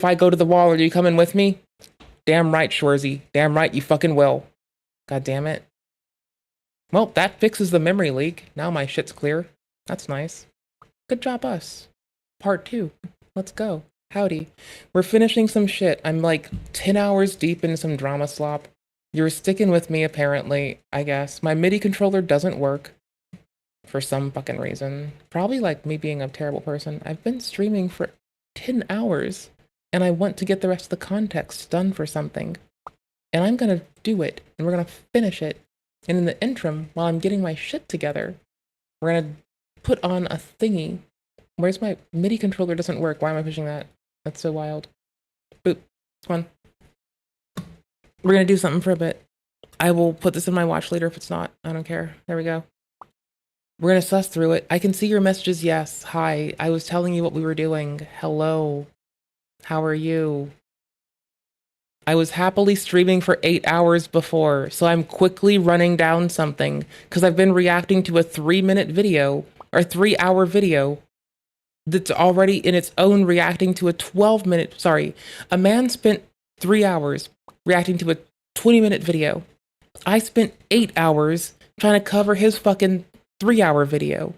If I go to the wall, are you coming with me? Damn right, Shorzy. Damn right, you fucking will. God damn it. Well, that fixes the memory leak. Now my shit's clear. That's nice. Good job, us. Part 2. Let's go. Howdy. We're finishing some shit. I'm like 10 hours deep in some drama slop. You're sticking with me, apparently, I guess. My MIDI controller doesn't work. For some fucking reason. Probably like me being a terrible person. I've been streaming for 10 hours. And I want to get the rest of the context done for something. And I'm gonna do it. And we're gonna finish it. And in the interim, while I'm getting my shit together, we're gonna put on a thingy. Where's my MIDI controller doesn't work? Why am I pushing that? That's so wild. Boop. Come on. We're gonna do something for a bit. I will put this in my watch later if it's not. I don't care. There we go. We're gonna suss through it. I can see your messages. Yes. Hi. I was telling you what we were doing. Hello. How are you? I was happily streaming for 8 hours before, so I'm quickly running down something because I've been reacting to a 3-minute video or 3-hour video that's already in its own reacting to a 12-minute. Sorry, a man spent 3 hours reacting to a 20-minute video. I spent 8 hours trying to cover his fucking 3-hour video.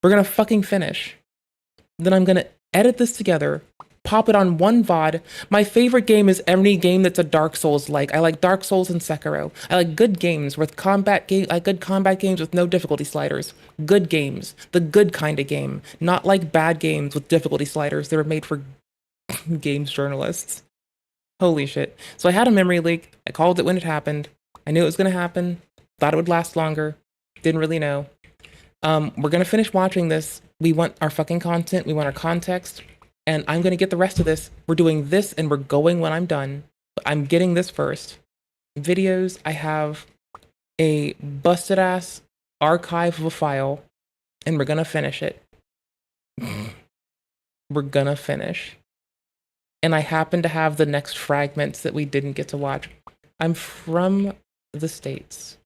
We're gonna fucking finish. Then I'm gonna edit this together. Pop it on one VOD. My favorite game is any game that's a Dark Souls like. I like Dark Souls and Sekiro. I like good games with good combat games with no difficulty sliders. Good games. The good kind of game. Not like bad games with difficulty sliders that are made for games journalists. Holy shit. So I had a memory leak. I called it when it happened. I knew it was gonna happen. Thought it would last longer. Didn't really know. We're gonna finish watching this. We want our fucking content. We want our context. And I'm going to get the rest of this. We're doing this and we're going when I'm done. But I'm getting this first. Videos, I have a busted ass archive of a file. And we're going to finish it. We're going to finish. And I happen to have the next fragments that we didn't get to watch. I'm from the States.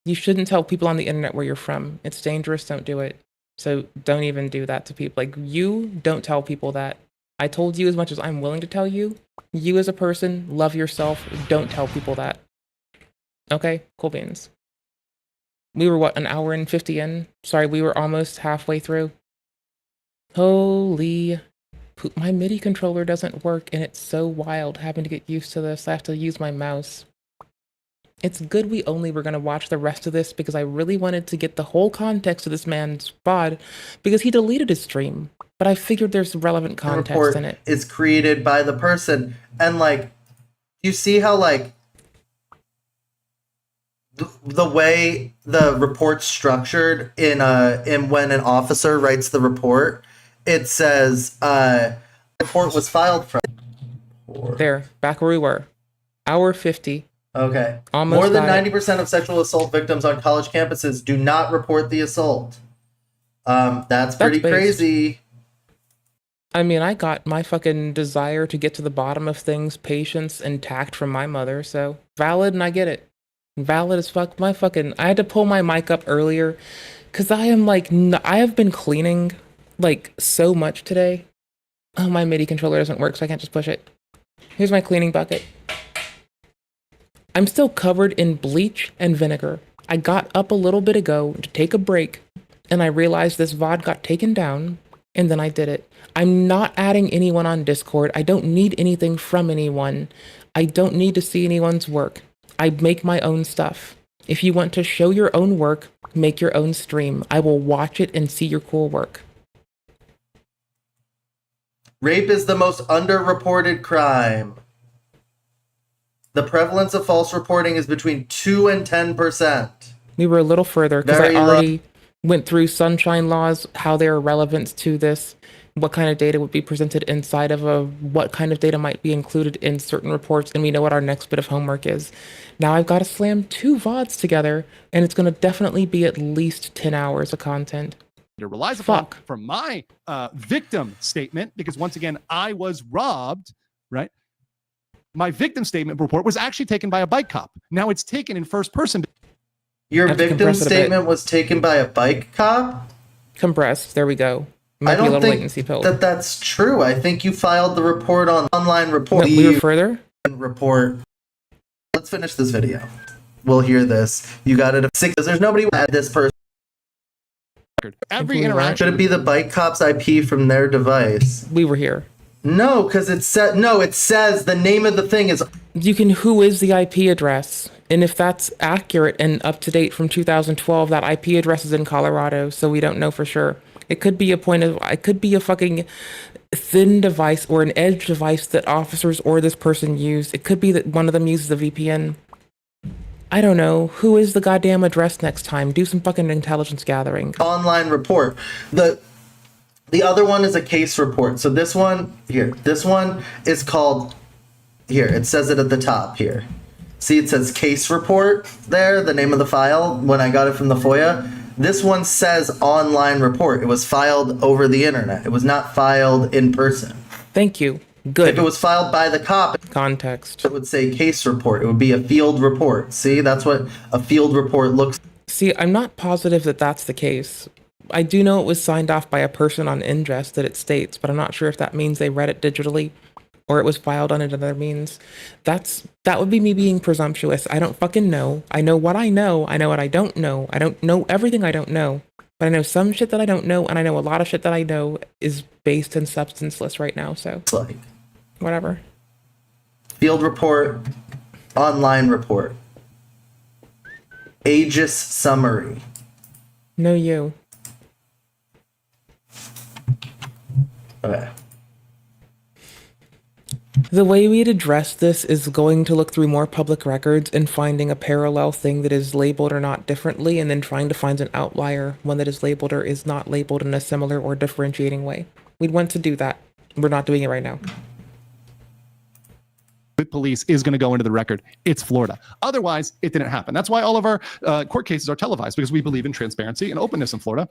You shouldn't tell people on the internet where you're from. It's dangerous. Don't do it. So don't even do that to people. Like, you don't tell people that. I told you as much as I'm willing to tell you. You as a person, love yourself. Don't tell people that. Okay? Cool beans. We were, what, an hour and 50 in? Sorry, we were almost halfway through. Holy poop. My MIDI controller doesn't work, and it's so wild having to get used to this. I have to use my mouse. It's good we only were going to watch the rest of this because I really wanted to get the whole context of this man's VOD because he deleted his stream. But I figured there's relevant context in it. Is created by the person. And, like, you see how, like, the way the report's structured in when an officer writes the report, it says, report was filed from. There, back where we were. Hour 50. Okay. More than 90% of sexual assault victims on college campuses do not report the assault. That's pretty crazy. I mean, I got my fucking desire to get to the bottom of things, patience, and tact from my mother, so valid, and I get it. Valid as fuck. I had to pull my mic up earlier, because I am like, I have been cleaning, like, so much today. Oh, my MIDI controller doesn't work, so I can't just push it. Here's my cleaning bucket. I'm still covered in bleach and vinegar. I got up a little bit ago to take a break, and I realized this VOD got taken down, and then I did it. I'm not adding anyone on Discord. I don't need anything from anyone. I don't need to see anyone's work. I make my own stuff. If you want to show your own work, make your own stream. I will watch it and see your cool work. Rape is the most underreported crime. The prevalence of false reporting is between 2 and 10%. We were a little further because I already went through sunshine laws, how they are relevant to this, what kind of data would be presented inside of what kind of data might be included in certain reports, and we know what our next bit of homework is. Now I've got to slam 2 VODs together, and it's going to definitely be at least 10 hours of content. It relies upon from my victim statement, because once again, I was robbed, right? My victim statement report was actually taken by a bike cop. Now it's taken in first person. Your victim statement was taken by a bike cop? Compressed. There we go. Might I be a don't little think latency pill. that that's true. I think you filed the report on online report. No, we were further. Report. Let's finish this video. We'll hear this. You got it. Because there's nobody at this person. Every we weren't. interaction. Should it be the bike cop's IP from their device? We were here. No, because it says the name of the thing is. You can who is the IP address, and if that's accurate and up to date from 2012, that IP address is in Colorado, so we don't know for sure. It could be it could be a fucking thin device or an edge device that officers or this person used. It could be that one of them uses a VPN. I don't know. Who is the goddamn address next time? Do some fucking intelligence gathering. Online report. The other one is a case report. So this one is called, here, it says it at the top here. See, it says case report there, the name of the file, when I got it from the FOIA. This one says online report. It was filed over the internet. It was not filed in person. Thank you. Good. If it was filed by the cop, Context. it would say case report. It would be a field report. See, that's what a field report looks like. See, I'm not positive that that's the case. I do know it was signed off by a person on ingest that it states, but I'm not sure if that means they read it digitally or it was filed on another means. That would be me being presumptuous. I don't fucking know. I know what I know. I know what I don't know. I don't know everything I don't know, but I know some shit that I don't know, and I know a lot of shit that I know is based in substanceless right now, so Like whatever. field report, online report, Aegis summary. No you. Okay. The way we'd address this is going to look through more public records and finding a parallel thing that is labeled or not differently, and then trying to find an outlier, one that is labeled or is not labeled in a similar or differentiating way. We'd want to do that. We're not doing it right now. With police is going to go into the record. It's Florida. Otherwise, it didn't happen. That's why all of our court cases are televised, because we believe in transparency and openness in Florida.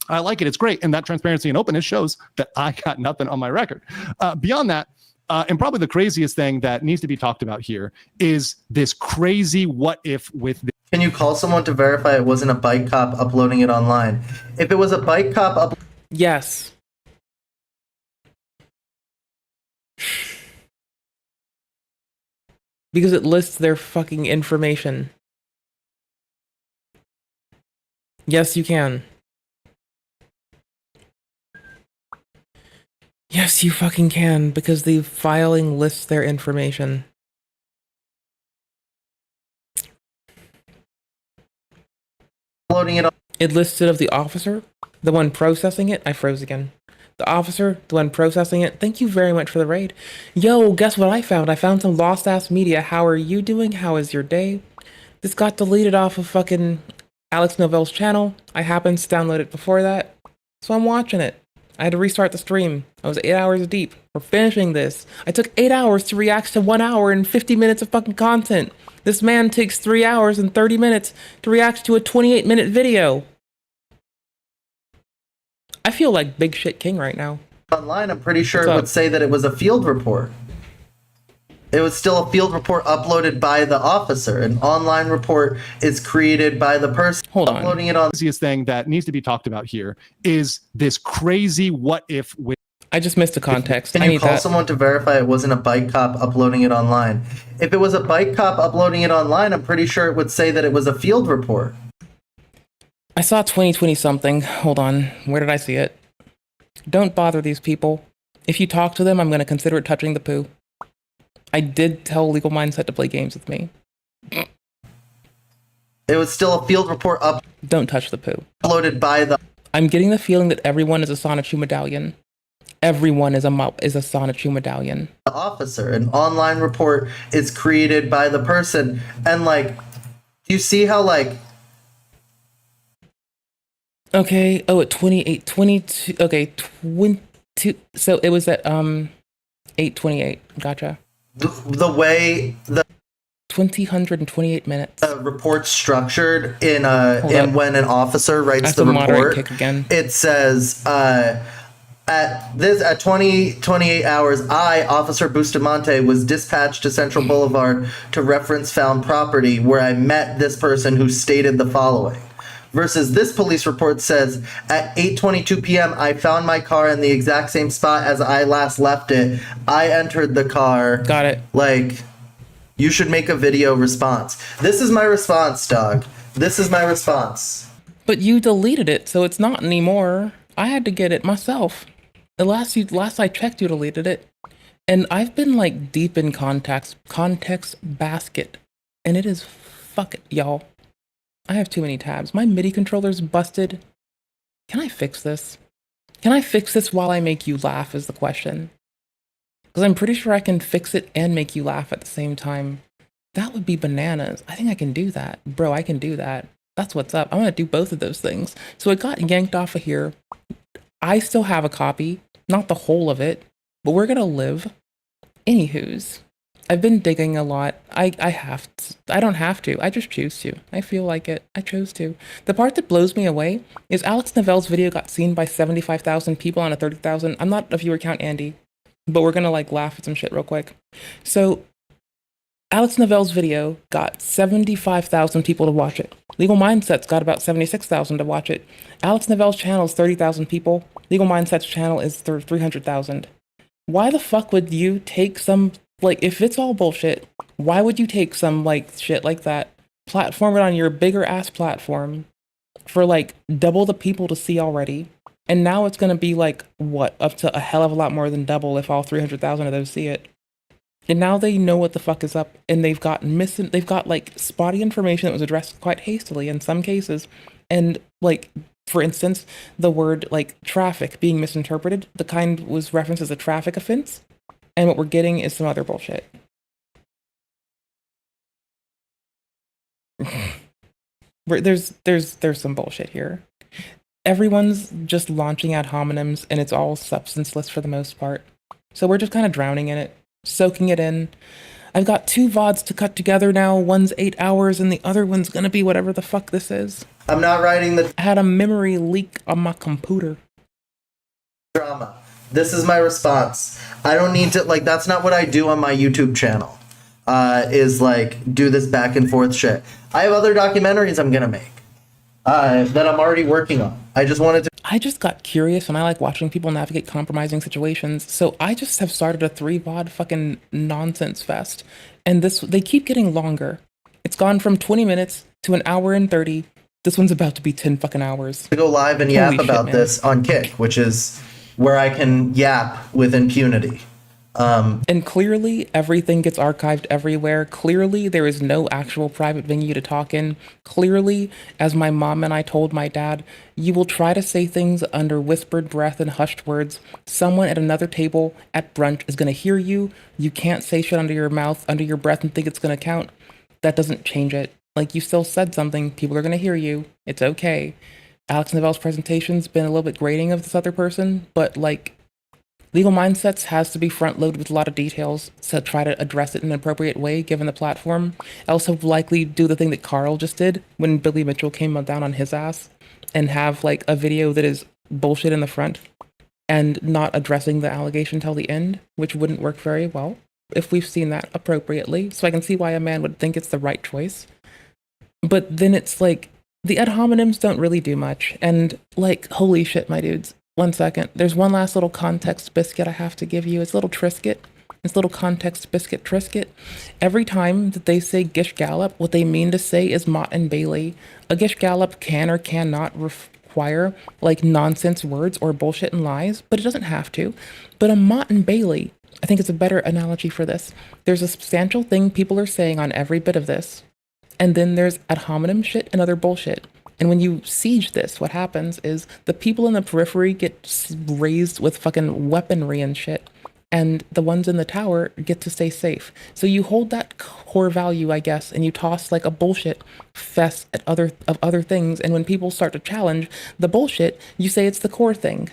I like it. It's great. And that transparency and openness shows that I got nothing on my record. Beyond that, and probably the craziest thing that needs to be talked about here is this crazy what if with the Can you call someone to verify it wasn't a bike cop uploading it online? If it was a bike cop Yes. Because it lists their fucking information. Yes, you can. Yes, you fucking can, because the filing lists their information. uploading it on It lists it of the officer, the one processing it. I froze again. The officer, the one processing it. Thank you very much for the raid. Yo, guess what I found? I found some lost ass media. How are you doing? How is your day? This got deleted off of fucking Alex Novell's channel. I happened to download it before that, so I'm watching it. I had to restart the stream. I was 8 hours deep. We're finishing this. I took 8 hours to react to 1 hour and 50 minutes of fucking content. This man takes 3 hours and 30 minutes to react to a 28-minute video. I feel like Big Shit King right now. online. I'm pretty sure What's it up? would say that it was a field report. It was still a field report uploaded by the officer. An online report is created by the person Hold on. uploading it on. craziest thing that needs to be talked about here is this crazy what if with I just missed the context. Can I you need call that. someone to verify it wasn't a bike cop uploading it online? If it was a bike cop uploading it online, I'm pretty sure it would say that it was a field report. I saw 2020 something. Hold on. Where did I see it? Don't bother these people. If you talk to them, I'm going to consider it touching the poo. I did tell Legal Mindset to play games with me. It was still a field report Don't touch the poo. uploaded by the I'm getting the feeling that everyone is a Sonichu medallion. Everyone is a Sonichu medallion. officer. An online report is created by the person. And like, do you see how like Okay. Oh, at 22. Okay, 22. So it was at 8:28. Gotcha. the way the 2,028 minutes. report's structured in Hold up. when an officer I writes have the to moderate report, kick again. it says at 28 hours, Officer Bustamante, was dispatched to Central Boulevard to reference found property where I met this person who stated the following. versus this police report says at 8:22 p.m. I found my car in the exact same spot as I last left it. I entered the car. Got it. Like, you should make a video response. This is my response, dog. This is my response. But you deleted it, so it's not anymore. I had to get it myself. The last I checked, you deleted it. And I've been like deep in context basket. And it is fuck it, y'all. I have too many tabs. My MIDI controller's busted. Can I fix this? Can I fix this while I make you laugh is the question. Because I'm pretty sure I can fix it and make you laugh at the same time. That would be bananas. I think I can do that. Bro, I can do that. That's what's up. I want to do both of those things. So it got yanked off of here. I still have a copy. Not the whole of it. But we're going to live. Anywho's. I've been digging a lot. I don't have to. I just choose to. I feel like it. I chose to. The part that blows me away is Alex Novell's video got seen by 75,000 people on a 30,000. I'm not a viewer count, Andy. But we're going to like laugh at some shit real quick. So Alex Novell's video got 75,000 people to watch it. Legal Mindset's got about 76,000 to watch it. Alex Novell's channel is 30,000 people. Legal Mindset's channel is 300,000. Why the fuck would you take some, like, if it's all bullshit, why would you take some, like, shit like that, platform it on your bigger ass platform for, like, double the people to see already? And now it's gonna be, like, what, up to a hell of a lot more than double if all 300,000 of those see it. And now they know what the fuck is up, and they've got like spotty information that was addressed quite hastily in some cases. And like, for instance, the word like traffic being misinterpreted, the kind was referenced as a traffic offense, and what we're getting is some other bullshit. There's some bullshit here. Everyone's just launching ad hominems, and it's all substanceless for the most part. So we're just kind of drowning in it. Soaking it in. I've got 2 VODs to cut together now. One's 8 hours and the other one's gonna be whatever the fuck this is. I'm not writing the I had a memory leak on my computer. drama. This is my response. I don't need to, like, that's not what I do on my YouTube channel. Is like do this back and forth shit. I have other documentaries I'm gonna make that I'm already working on. I just got curious and I like watching people navigate compromising situations. So I just have started a 3 VOD fucking nonsense fest. And they keep getting longer. It's gone from 20 minutes to 1 hour and 30. This one's about to be 10 fucking hours. To go live and yap about this on Kick, which is where I can yap with impunity. And clearly everything gets archived everywhere. Clearly there is no actual private venue to talk in. Clearly, as my mom and I told my dad, you will try to say things under whispered breath and hushed words. Someone at another table at brunch is going to hear you. You can't say shit under your mouth, under your breath and think it's going to count. That doesn't change it. Like, you still said something. People are going to hear you. It's okay. Alex Novell's presentation's been a little bit grating of this other person, but like, Legal Mindsets has to be front-loaded with a lot of details to try to address it in an appropriate way, given the platform. Else he'll likely do the thing that Carl just did when Billy Mitchell came down on his ass and have like a video that is bullshit in the front and not addressing the allegation till the end, which wouldn't work very well if we've seen that appropriately. So I can see why a man would think it's the right choice. But then it's like, the ad hominems don't really do much. And like, holy shit, my dudes. 1 second. There's one last little context biscuit I have to give you. It's a little Triscuit. It's a little context biscuit Triscuit. Every time that they say Gish Gallop, what they mean to say is Mott and Bailey. A Gish Gallop can or cannot require like nonsense words or bullshit and lies, but it doesn't have to. But a Mott and Bailey, I think it's a better analogy for this. There's a substantial thing people are saying on every bit of this. And then there's ad hominem shit and other bullshit. And when you siege this, what happens is the people in the periphery get raised with fucking weaponry and shit. And the ones in the tower get to stay safe. So you hold that core value, I guess, and you toss like a bullshit fest at other things. And when people start to challenge the bullshit, you say it's the core thing.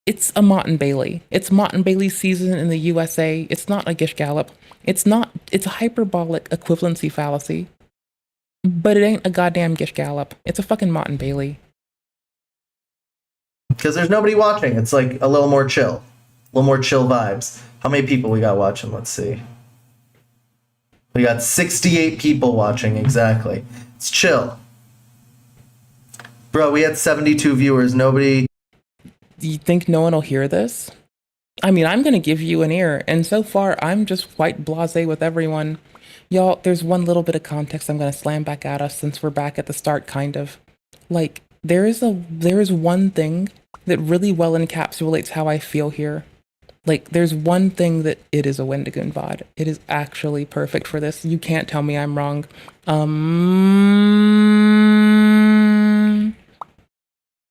It's a Mott and Bailey. It's Mott and Bailey's season in the USA. It's not a Gish Gallop. It's a hyperbolic equivalency fallacy. But it ain't a goddamn Gish Gallop. It's a fucking Mott and Bailey. Because there's nobody watching. It's like a little more chill. A little more chill vibes. How many people we got watching? Let's see. We got 68 people watching, exactly. It's chill. Bro, we had 72 viewers. Nobody. Do you think no one will hear this? I mean, I'm gonna give you an ear, and so far, I'm just quite blasé with everyone. Y'all, there's one little bit of context I'm gonna slam back at us since we're back at the start, kind of. Like, there is one thing that really well encapsulates how I feel here. Like, there's one thing that it is a Wendigoon VOD. It is actually perfect for this. You can't tell me I'm wrong.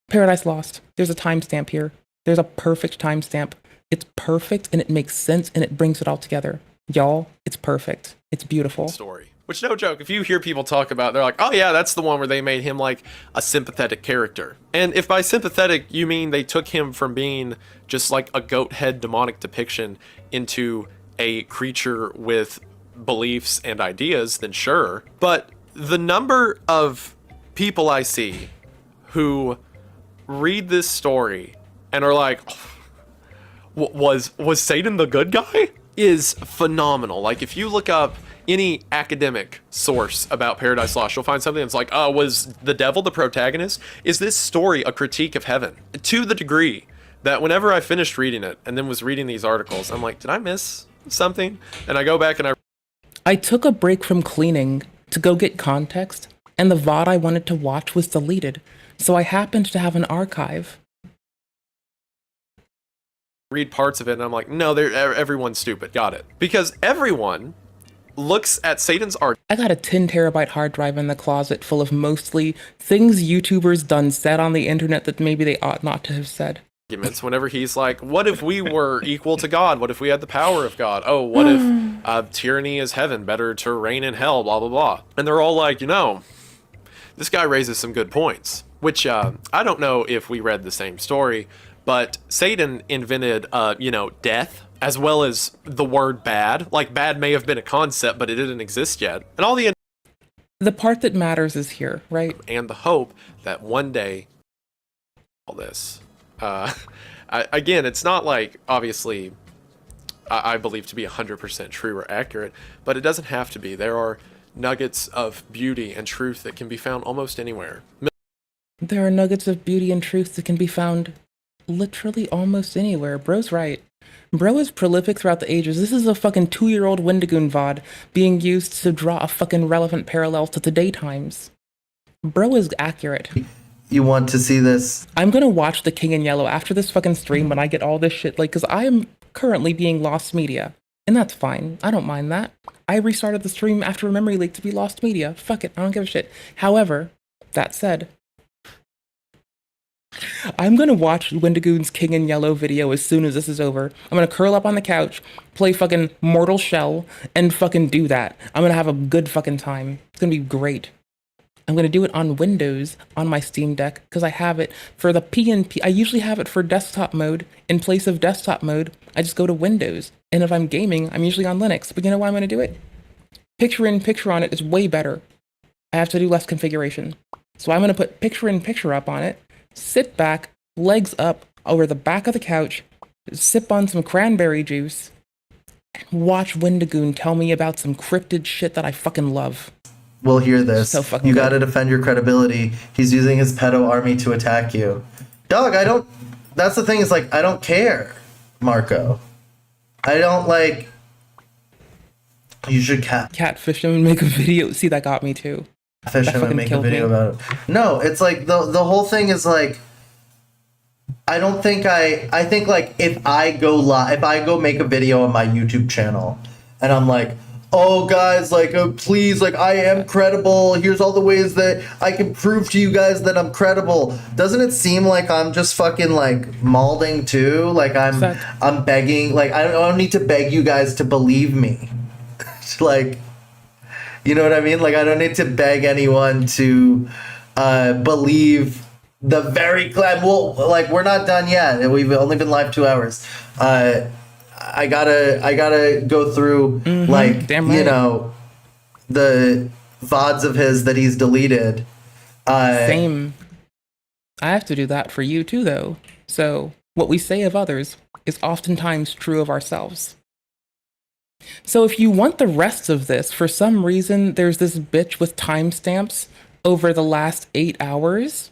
Paradise Lost. There's a timestamp here. There's a perfect timestamp. It's perfect and it makes sense and it brings it all together. Y'all, it's perfect. It's beautiful. Story. Which, no joke, if you hear people talk about, they're like, oh yeah, that's the one where they made him like a sympathetic character. And if by sympathetic you mean they took him from being just like a goat head demonic depiction into a creature with beliefs and ideas, then sure. But the number of people I see who read this story and are like, was Satan the good guy? Is phenomenal. Like, if you look up any academic source about Paradise Lost, you'll find something that's like, was the devil the protagonist? Is this story a critique of heaven? To the degree that whenever I finished reading it and then was reading these articles, I'm like, did I miss something? And I go back and I took a break from cleaning to go get context, and the VOD I wanted to watch was deleted, so I happened to have an archive. read parts of it and I'm like, no, everyone's stupid. Got it. Because everyone looks at Satan's art. I got a 10 terabyte hard drive in the closet full of mostly things YouTubers done said on the internet that maybe they ought not to have said. Arguments whenever he's like, what if we were equal to God? What if we had the power of God? Oh, what if tyranny is heaven, better to reign in hell, blah, blah, blah. And they're all like, this guy raises some good points, which I don't know if we read the same story, but Satan invented, death as well as the word bad. Like, bad may have been a concept, but it didn't exist yet. And all the part that matters is here, right? And the hope that one day all this. Again, it's not like, obviously, I believe to be 100% true or accurate, but it doesn't have to be. There are nuggets of beauty and truth that can be found almost anywhere. There are nuggets of beauty and truth that can be found literally almost anywhere. Bro's right. Bro is prolific throughout the ages. This is a fucking 2-year-old Wendigoon VOD being used to draw a fucking relevant parallel to the daytimes. Bro is accurate. You want to see this? I'm gonna watch The King in Yellow after this fucking stream when I get all this shit, like, because I am currently being lost media. And that's fine. I don't mind that. I restarted the stream after a memory leak to be lost media. Fuck it. I don't give a shit. However, that said, I'm gonna watch Wendigoon's King in Yellow video as soon as this is over. I'm gonna curl up on the couch, play fucking Mortal Shell, and fucking do that. I'm gonna have a good fucking time. It's gonna be great. I'm gonna do it on Windows on my Steam Deck because I have it for the PNP. I usually have it for desktop mode. In place of desktop mode, I just go to Windows. And if I'm gaming, I'm usually on Linux. But you know why I'm gonna do it? Picture in picture on it is way better. I have to do less configuration. So I'm gonna put picture in picture up on it, sit back, legs up over the back of the couch, sip on some cranberry juice, and watch Wendigoon tell me about some cryptid shit that I fucking love. We'll hear this. So fucking you good. gotta defend your credibility. He's using his pedo army to attack you. Dog, I don't... That's the thing, is like, I don't care, Marco. I don't, like... You should catfish him and make a video. See, that got me too. Catfish him and make a video about it. No, it's like, the whole thing is like... I don't think I think, like, if I go live... If I go make a video on my YouTube channel, and I'm like... Oh, guys, like, please, like, I am credible. Here's all the ways that I can prove to you guys that I'm credible. Doesn't it seem like I'm just fucking, like, malding too? Like, I'm begging. Like, I don't need to beg you guys to believe me. Like, you know what I mean? Like, I don't need to beg anyone to believe the very... Well, like, we're not done yet. We've only been live 2 hours. I gotta go through like the VODs of his that he's deleted. Same. I have to do that for you too, though. So what we say of others is oftentimes true of ourselves. So if you want the rest of this, for some reason there's this bitch with timestamps over the last 8 hours.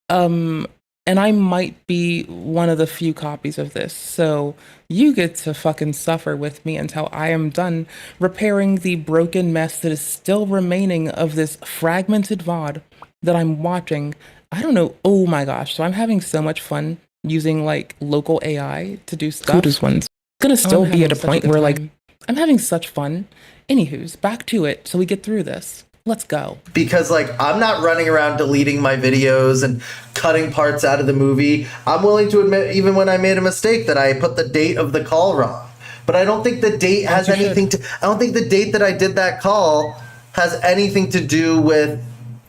And I might be one of the few copies of this. So you get to fucking suffer with me until I am done repairing the broken mess that is still remaining of this fragmented VOD that I'm watching. I don't know. Oh my gosh. So I'm having so much fun using like local AI to do stuff. This one's gonna still be at a point where like I'm having such fun. Anywho's, back to it so we get through this. Let's go. Because like I'm not running around deleting my videos and cutting parts out of the movie. I'm willing to admit, even when I made a mistake, that I put the date of the call wrong. But I don't think the date has anything to. I don't think the date that I did that call has anything to do with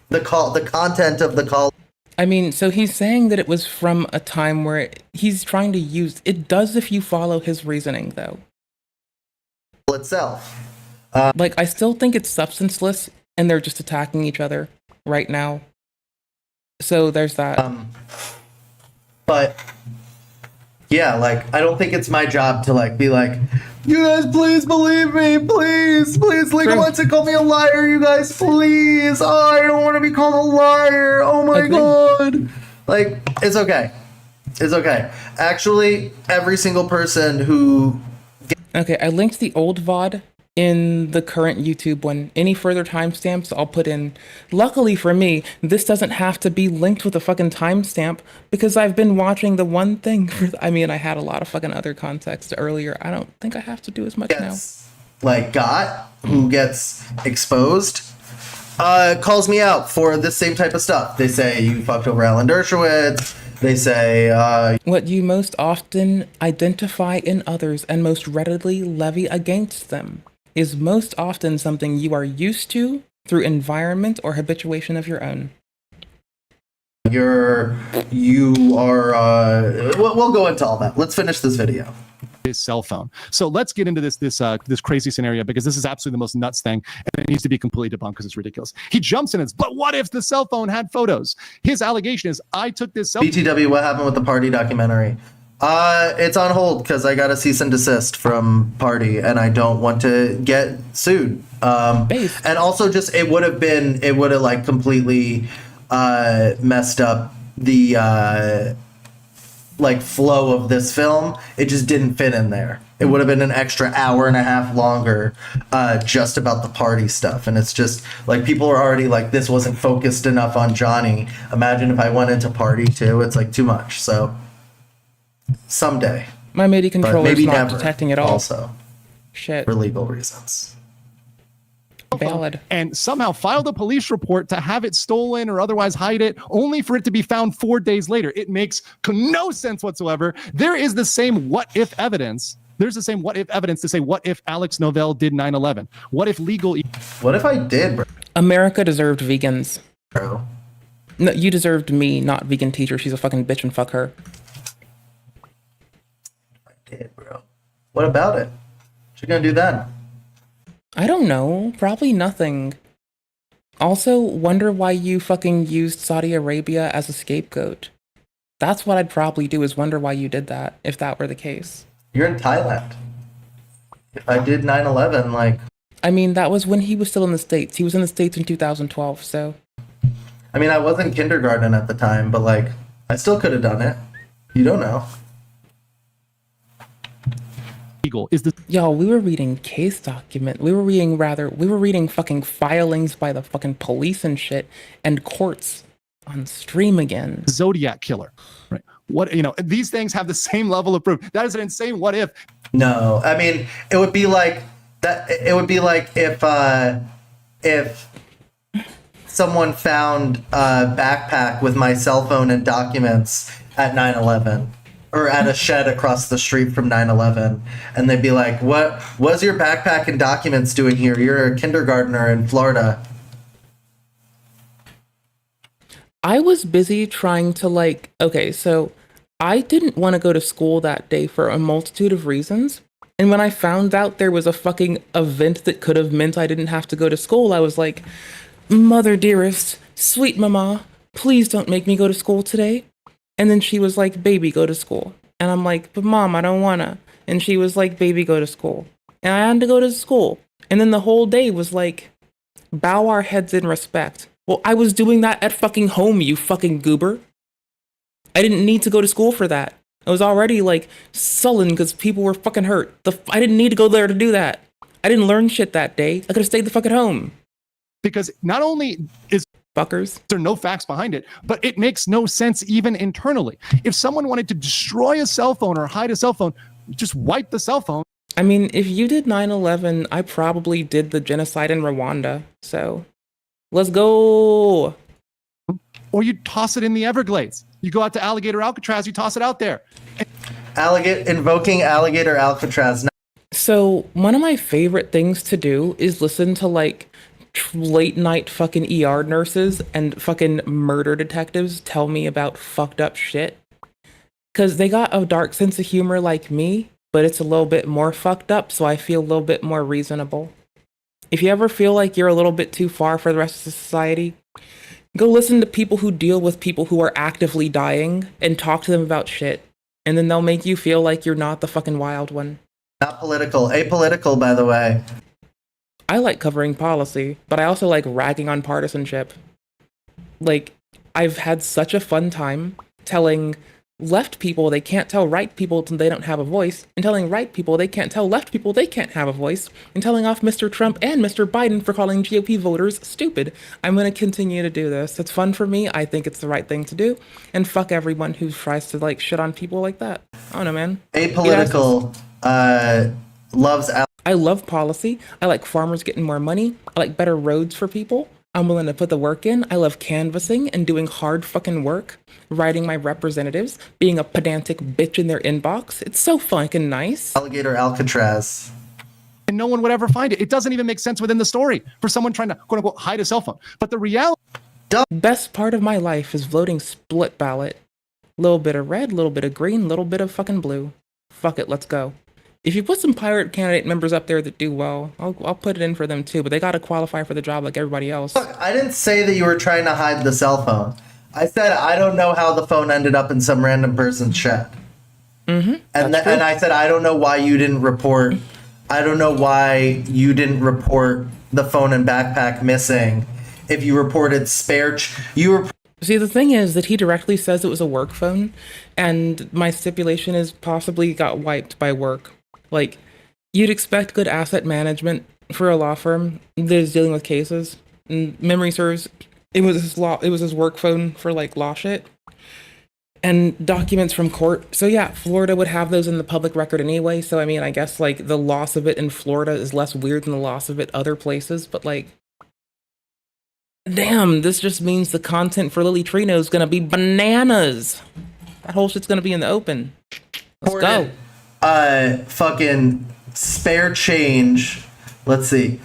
the call, the content of the call. I mean, so he's saying that it was from a time where he's trying to use it. Does if you follow his reasoning though. Itself. Like I still think it's substanceless. And they're just attacking each other right now. So there's that. But yeah, like I don't think it's my job to like be like, you guys please believe me, please legal wants to call me a liar, you guys please. Oh, I don't want to be called a liar. Oh my god. Like it's okay. It's okay. Actually, every single person who Okay, I linked the old VOD in the current YouTube one. Any further timestamps I'll put in. Luckily for me, this doesn't have to be linked with a fucking timestamp because I've been watching the one thing for, I mean, I had a lot of fucking other context earlier. I don't think I have to do as much now. Like who gets exposed, calls me out for this same type of stuff. They say you fucked over Alan Dershowitz. They say what you most often identify in others and most readily levy against them is most often something you are used to through environment or habituation of your own. You are we'll go into all that. Let's finish this video. His cell phone. So let's get into this crazy scenario because this is absolutely the most nuts thing and it needs to be completely debunked because it's ridiculous. He jumps in and says, but what if the cell phone had photos? His allegation is I took this cell BTW, what happened with the Party documentary? It's on hold because I got a cease and desist from Party and I don't want to get sued. And also just it would have like completely messed up the like flow of this film. It just didn't fit in there. It would have been an extra hour and a half longer just about the Party stuff. And it's just like people are already like, this wasn't focused enough on Johnny. Imagine if I went into Party too. It's like too much. So someday. My MIDI controller is not never, detecting it all. Also, shit. For legal reasons. Valid. And somehow filed a police report to have it stolen or otherwise hide it, only for it to be found 4 days later. It makes no sense whatsoever. There is the same what if evidence. There's the same what if evidence to say what if Alex Novell did 9/11? What if legal? What if I did, bro? America deserved vegans. Bro. No, you deserved me, not vegan teacher. She's a fucking bitch and fuck her. I did, bro. What about it? What you gonna do then? I don't know. Probably nothing. Also, wonder why you fucking used Saudi Arabia as a scapegoat. That's what I'd probably do, is wonder why you did that, if that were the case. You're in Thailand. If I did 9/11, like... I mean, that was when he was still in the States. He was in the States in 2012, so... I mean, I was in kindergarten at the time, but, like, I still could have done it. You don't know. Legal is the... Yo, we were reading case document. We were reading fucking filings by the fucking police and shit, and courts on stream again. Zodiac killer, right? What, you know, these things have the same level of proof. That is an insane what if. No, I mean, it would be like that. It would be like if someone found a backpack with my cell phone and documents at 9/11 or at a shed across the street from 9/11, and they'd be like, "What was your backpack and documents doing here? You're a kindergartner in Florida." I was busy trying to okay, so I didn't want to go to school that day for a multitude of reasons. And when I found out there was a fucking event that could have meant I didn't have to go to school, I was like, mother dearest, sweet mama, please don't make me go to school today. And then she was like, baby, go to school. And I'm like, but mom, I don't wanna. And she was like, baby, go to school. And I had to go to school. And then the whole day was like, bow our heads in respect. Well, I was doing that at fucking home, you fucking goober. I didn't need to go to school for that. I was already like sullen because people were fucking hurt. I didn't need to go there to do that. I didn't learn shit that day. I could have stayed the fuck at home. Because not only is Fuckers. there no facts behind it, but it makes no sense even internally. If someone wanted to destroy a cell phone or hide a cell phone, just wipe the cell phone. I mean, if you did 9/11, I probably did the genocide in Rwanda. So let's go. Or you toss it in the Everglades. You go out to Alligator Alcatraz, you toss it out there. Invoking alligator Alcatraz. So one of my favorite things to do is listen to like late night fucking ER nurses and fucking murder detectives tell me about fucked up shit. Cause they got a dark sense of humor like me, but it's a little bit more fucked up, so I feel a little bit more reasonable. If you ever feel like you're a little bit too far for the rest of society, go listen to people who deal with people who are actively dying and talk to them about shit. And then they'll make you feel like you're not the fucking wild one. Not political. Apolitical, by the way. I like covering policy, but I also like ragging on partisanship. Like, I've had such a fun time telling left people they can't tell right people they don't have a voice, and telling right people they can't tell left people they can't have a voice, and telling off Mr. Trump and Mr. Biden for calling GOP voters stupid. I'm going to continue to do this. It's fun for me. I think it's the right thing to do. And fuck everyone who tries to like shit on people like that. I don't know, man. Apolitical loves I love policy. I like farmers getting more money. I like better roads for people. I'm willing to put the work in. I love canvassing and doing hard fucking work, writing my representatives, being a pedantic bitch in their inbox. It's so fucking nice. alligator Alcatraz. And no one would ever find it. It doesn't even make sense within the story for someone trying to quote unquote hide a cell phone. But the reality, Best part of my life is voting split ballot. Little bit of red, little bit of green, little bit of fucking blue. Fuck it, let's go. If you put some pirate candidate members up there that do well, I'll put it in for them too, but they gotta qualify for the job like everybody else. Look, I didn't say that you were trying to hide the cell phone. I said I don't know how the phone ended up in some random person's shed. Mm-hmm. And I said I don't know why you didn't report. I don't know why you didn't report the phone and backpack missing. If you reported See, the thing is that he directly says it was a work phone, and my stipulation is possibly got wiped by work. Like, you'd expect good asset management for a law firm that is dealing with cases. And memory serves, it was his work phone for like law shit and documents from court. So yeah, Florida would have those in the public record anyway. So I mean, I guess like the loss of it in Florida is less weird than the loss of it other places. But like, damn, this just means the content for Lily Trino is gonna be bananas. That whole shit's gonna be in the open. Let's go. Fucking spare change. Let's see.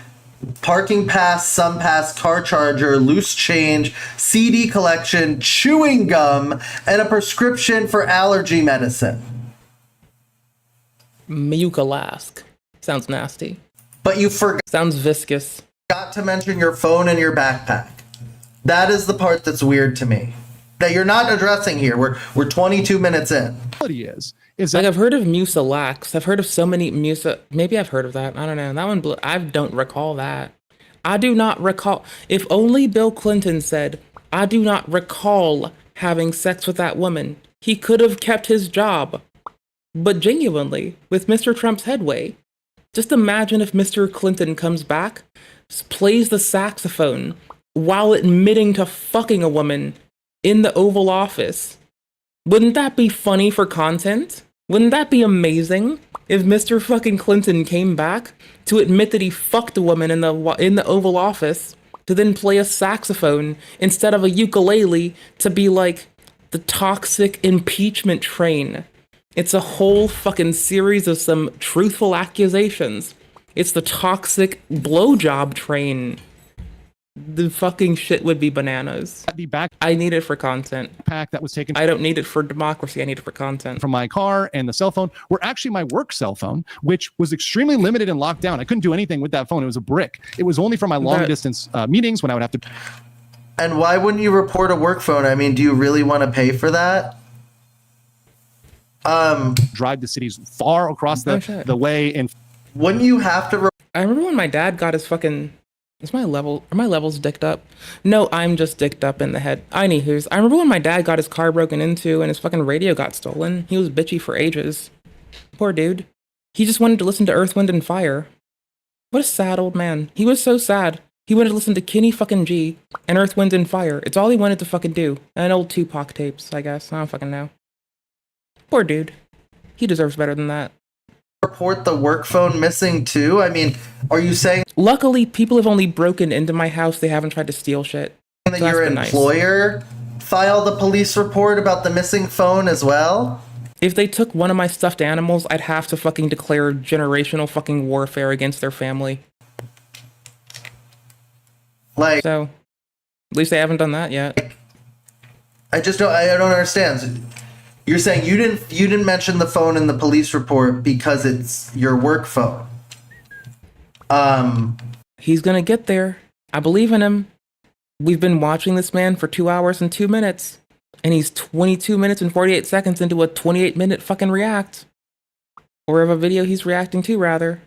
Parking pass, some pass, car charger, loose change, CD collection, chewing gum, and a prescription for allergy medicine. Mucolask. Sounds nasty. But you forgot Sounds viscous. to mention your phone and your backpack. That is the part that's weird to me. That you're not addressing here. We're 22 minutes in. is Like, that I've heard of Musalax. I've heard of so many Maybe I've heard of that. I don't know. That one, I don't recall that. I do not recall. If only Bill Clinton said, I do not recall having sex with that woman, he could have kept his job. But genuinely, with Mr. Trump's headway, just imagine if Mr. Clinton comes back, plays the saxophone while admitting to fucking a woman in the Oval Office. Wouldn't that be funny for content? Wouldn't that be amazing if Mr. fucking Clinton came back to admit that he fucked a woman in the Oval Office, to then play a saxophone instead of a ukulele to be like the toxic impeachment train? It's a whole fucking series of some truthful accusations. It's the toxic blowjob train. The fucking shit would be bananas. the backpack I need it for content. that was taken I don't need it for democracy. I need it for content. from my car and the cell phone were actually my work cell phone, which was extremely limited and locked down. I couldn't do anything with that phone. It was a brick. It was only for my long distance meetings when I would have to. And why wouldn't you report a work phone? I mean, do you really want to pay for that? Drive the cities far across the way. And Wouldn't you have to I remember when my dad got his fucking Are my levels dicked up? No, I'm just dicked up in the head. Anywho's, I remember when my dad got his car broken into and his fucking radio got stolen. He was bitchy for ages. Poor dude. He just wanted to listen to Earth, Wind, and Fire. What a sad old man. He was so sad. He wanted to listen to Kenny fucking G and Earth, Wind, and Fire. It's all he wanted to fucking do. And old Tupac tapes, I guess. I don't fucking know. Poor dude. He deserves better than that. Report the work phone missing too? I mean, are you saying Luckily, people have only broken into my house. They haven't tried to steal shit. that So that's your been nice. employer filed a police report about the missing phone as well? If they took one of my stuffed animals, I'd have to fucking declare generational fucking warfare against their family. Like, So, at least they haven't done that yet. I don't understand. You're saying you didn't mention the phone in the police report because it's your work phone. He's gonna get there. I believe in him. We've been watching this man for 2 hours and 2 minutes. And he's 22 minutes and 48 seconds into a 28-minute fucking react. Or of a video he's reacting to, rather.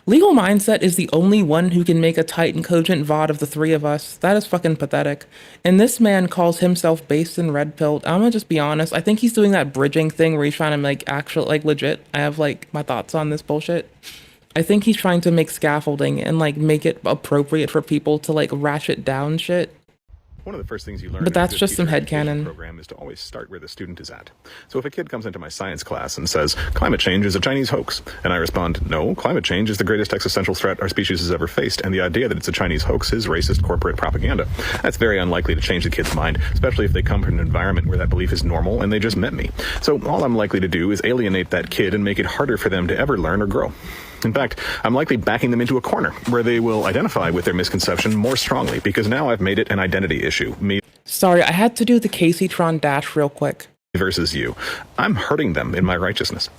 Legal Mindset is the only one who can make a tight and cogent VOD of the three of us. That is fucking pathetic. And this man calls himself based in Red Pilled. I'm gonna just be honest. I think he's doing that bridging thing where he's trying to make actual, like, legit. I have, like, my thoughts on this bullshit. I think he's trying to make scaffolding and, like, make it appropriate for people to, like, ratchet down shit. One of the first things you learn But that's in a good just some teacher education headcanon. program is to always start where the student is at. So if a kid comes into my science class and says, climate change is a Chinese hoax, and I respond, no, climate change is the greatest existential threat our species has ever faced, and the idea that it's a Chinese hoax is racist corporate propaganda. That's very unlikely to change the kid's mind, especially if they come from an environment where that belief is normal and they just met me. So all I'm likely to do is alienate that kid and make it harder for them to ever learn or grow. In fact, I'm likely backing them into a corner where they will identify with their misconception more strongly because now I've made it an identity issue. Me Sorry, I had to do the Casey-tron dash real quick. versus you. I'm hurting them in my righteousness.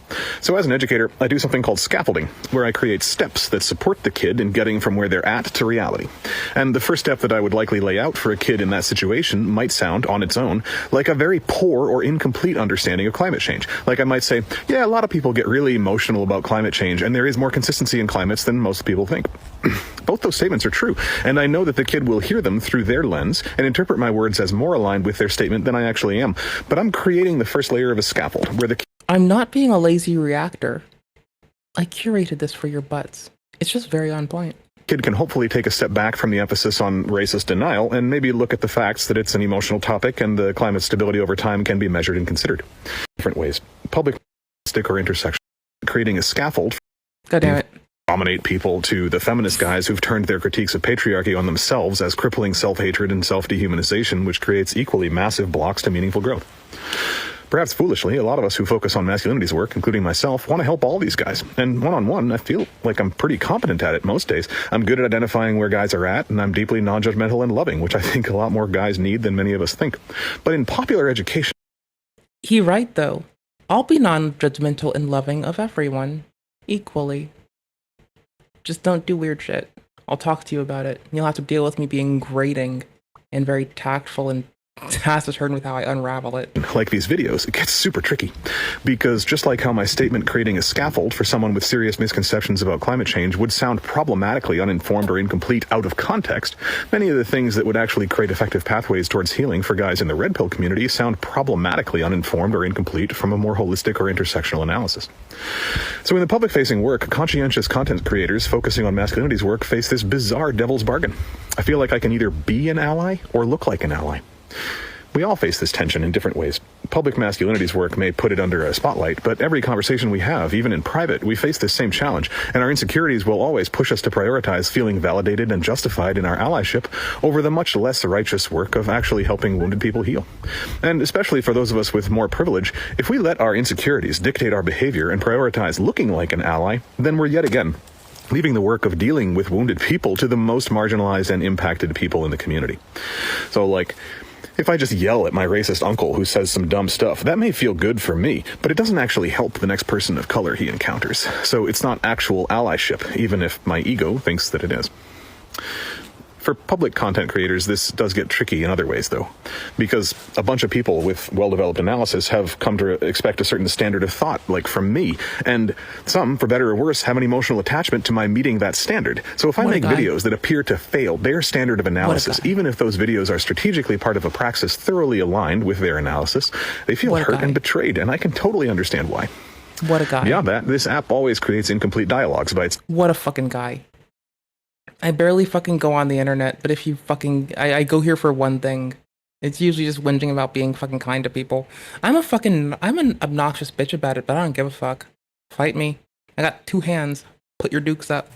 So as an educator, I do something called scaffolding, where I create steps that support the kid in getting from where they're at to reality. And the first step that I would likely lay out for a kid in that situation might sound, on its own, like a very poor or incomplete understanding of climate change. Like I might say, yeah, a lot of people get really emotional about climate change, and there is more consistency in climates than most people think. Both those statements are true, and I know that the kid will hear them through their lens and interpret my words as more aligned with their statement than I actually am. But I'm creating the first layer of a scaffold where the I'm not being a lazy reactor. I curated this for your butts. It's just very on point. kid can hopefully take a step back from the emphasis on racist denial and maybe look at the facts that it's an emotional topic and the climate stability over time can be measured and considered. Different ways. Public, stick, or intersection. Creating a scaffold. God damn it. Dominate people to the feminist guys who've turned their critiques of patriarchy on themselves as crippling self-hatred and self-dehumanization, which creates equally massive blocks to meaningful growth. Perhaps foolishly, a lot of us who focus on masculinity's work, including myself, want to help all these guys. And one-on-one, I feel like I'm pretty competent at it most days. I'm good at identifying where guys are at, and I'm deeply non-judgmental and loving, which I think a lot more guys need than many of us think. But in popular education... He right, though. I'll be non-judgmental and loving of everyone. Equally. Just don't do weird shit. I'll talk to you about it. You'll have to deal with me being grating and very tactful and taciturn with how I unravel it. Like these videos, it gets super tricky. Because just like how my statement creating a scaffold for someone with serious misconceptions about climate change would sound problematically uninformed or incomplete out of context, many of the things that would actually create effective pathways towards healing for guys in the red pill community sound problematically uninformed or incomplete from a more holistic or intersectional analysis. So in the public-facing work, conscientious content creators focusing on masculinity's work face this bizarre devil's bargain. I feel like I can either be an ally or look like an ally. We all face this tension in different ways. Public masculinity's work may put it under a spotlight, but every conversation we have, even in private, we face this same challenge, and our insecurities will always push us to prioritize feeling validated and justified in our allyship over the much less righteous work of actually helping wounded people heal. And especially for those of us with more privilege, if we let our insecurities dictate our behavior and prioritize looking like an ally, then we're yet again leaving the work of dealing with wounded people to the most marginalized and impacted people in the community. So, like, if I just yell at my racist uncle who says some dumb stuff, that may feel good for me, but it doesn't actually help the next person of color he encounters. So it's not actual allyship, even if my ego thinks that it is. For public content creators, this does get tricky in other ways, though, because a bunch of people with well-developed analysis have come to expect a certain standard of thought, like from me, and some, for better or worse, have an emotional attachment to my meeting that standard. So if I make videos that appear to fail their standard of analysis, even if those videos are strategically part of a praxis thoroughly aligned with their analysis, they feel hurt and betrayed, and I can totally understand why. What a guy. Beyond that, this app always creates incomplete dialogues by its... What a fucking guy. I barely fucking go on the internet, but if you fucking... I go here for one thing. It's usually just whinging about being fucking kind to people. I'm an obnoxious bitch about it, but I don't give a fuck. Fight me. I got 2 hands. Put your dukes up.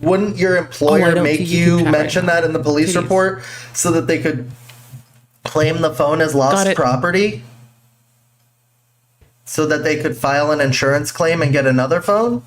Wouldn't your employer make you mention that in the police report so that they could claim the phone as lost property? So that they could file an insurance claim and get another phone?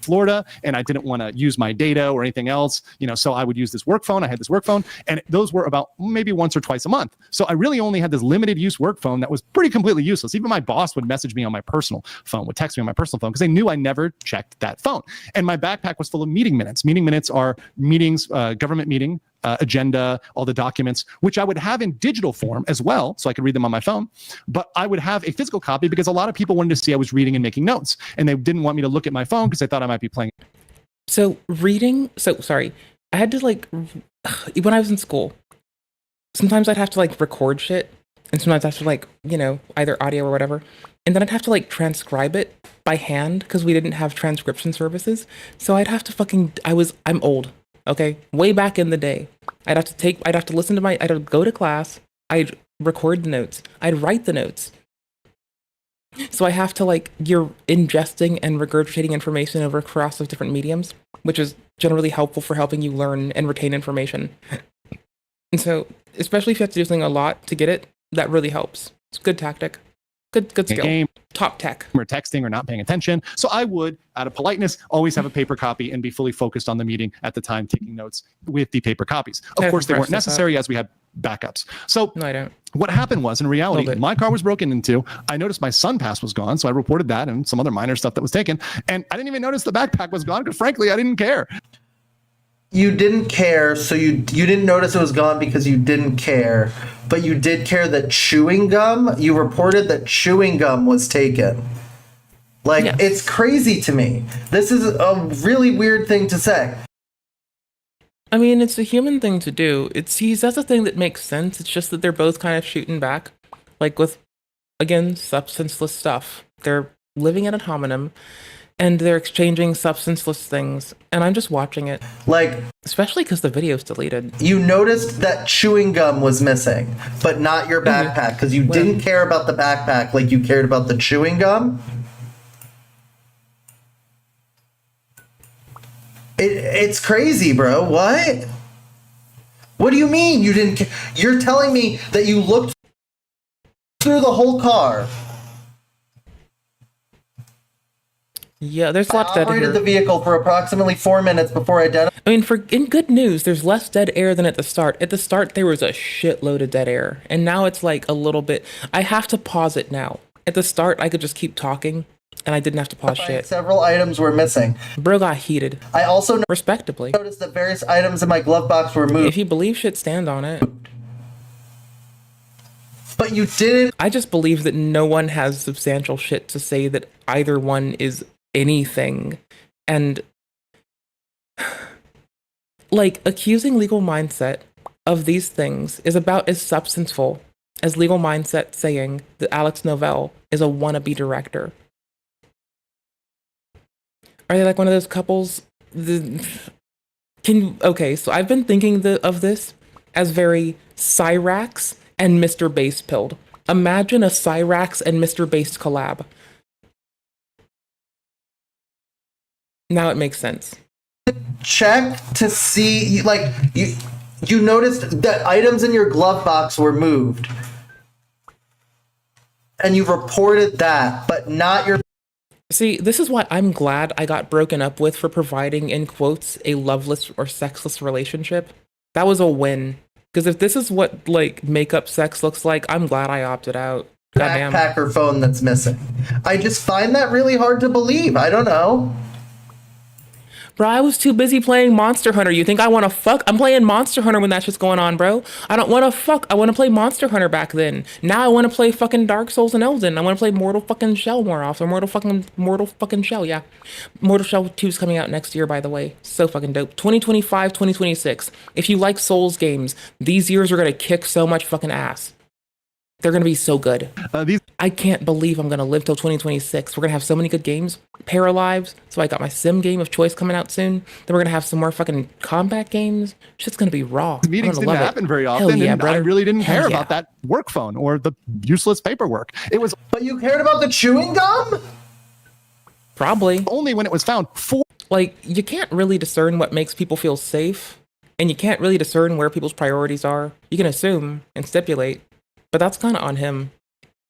Florida, and I didn't want to use my data or anything else, so I would use this work phone. I had this work phone, and those were about maybe once or twice a month. So I really only had this limited use work phone that was pretty completely useless. Even my boss would message me on my personal phone, would text me on my personal phone, because they knew I never checked that phone. And my backpack was full of meeting minutes. Meeting minutes are meetings, government meeting, agenda, all the documents, which I would have in digital form as well, so I could read them on my phone. But I would have a physical copy because a lot of people wanted to see I was reading and making notes, and they didn't want me to look at my phone because they thought I might be playing. So sorry, I had to when I was in school, sometimes I'd have to record shit, and sometimes I have to either audio or whatever, and then I'd have to transcribe it by hand because we didn't have transcription services. So I'd have to I'm old. Okay, way back in the day, I'd have to listen to I'd go to class, I'd record the notes, I'd write the notes. So I have to you're ingesting and regurgitating information over across of different mediums, which is generally helpful for helping you learn and retain information. And so, especially if you have to do something a lot to get it, that really helps. It's a good tactic. Good skill. Game. Top tech. Or texting or not paying attention. So I would, out of politeness, always have a paper copy and be fully focused on the meeting at the time, taking notes with the paper copies. Of course, they weren't necessary as we had backups. So no, I don't. What happened was, in reality, my car was broken into. I noticed my sun pass was gone, so I reported that and some other minor stuff that was taken. And I didn't even notice the backpack was gone because, frankly, I didn't care. You didn't care, so you didn't notice it was gone because you didn't care, but you did care that chewing gum, you reported that chewing gum was taken. It's crazy to me. This is a really weird thing to say. I mean, it's a human thing to do. That's a thing that makes sense. It's just that they're both kind of shooting back, with, again, substanceless stuff. They're living at a homonym, and they're exchanging substanceless things, and I'm just watching it. Especially because the video's deleted. You noticed that chewing gum was missing, but not your backpack, because you didn't care about the backpack like you cared about the chewing gum. It's crazy, bro. What? What do you mean you didn't care? You're telling me that you looked through the whole car. Yeah, there's a lot of dead air. Operated the vehicle for approximately 4 minutes before identifying. I mean, in good news, there's less dead air than at the start. At the start, there was a shitload of dead air, and now it's a little bit. I have to pause it now. At the start, I could just keep talking, and I didn't have to pause shit. Several items were missing. Bro got heated. I also respectably noticed that various items in my glove box were moved. If you believe shit, stand on it. But you didn't. I just believe that no one has substantial shit to say that either one is anything. And accusing Legal Mindset of these things is about as substanceful as Legal Mindset saying that Alex Novell is a wannabe director. Are they one of those couples? Okay, so I've been thinking of this as very Cyrax and Mr. Base pilled. Imagine a Cyrax and Mr. Base collab. Now it makes sense. Check to see, you noticed that items in your glove box were moved. And you reported that, but not your... See, this is why I'm glad I got broken up with for providing, in quotes, a loveless or sexless relationship. That was a win. Because if this is what, makeup sex looks like, I'm glad I opted out. Goddamn. Backpacker phone that's missing. I just find that really hard to believe. I don't know. Bro, I was too busy playing Monster Hunter. You think I want to fuck? I'm playing Monster Hunter when that shit's going on, bro. I don't want to fuck. I want to play Monster Hunter back then. Now I want to play fucking Dark Souls and Elden. I want to play Mortal fucking Shell more often. Mortal fucking Shell, yeah. Mortal Shell 2 is coming out next year, by the way. So fucking dope. 2025, 2026. If you like Souls games, these years are going to kick so much fucking ass. They're going to be so good. I can't believe I'm going to live till 2026. We're going to have so many good games. Paralives. So I got my sim game of choice coming out soon. Then we're going to have some more fucking combat games. Shit's going to be raw. Meetings didn't happen very often. Yeah, and brother. I really didn't care Hell yeah. about that work phone or the useless paperwork. It was But you cared about the chewing gum? Probably. only when it was found Like, you can't really discern what makes people feel safe. And you can't really discern where people's priorities are. You can assume and stipulate. But that's kind of on him.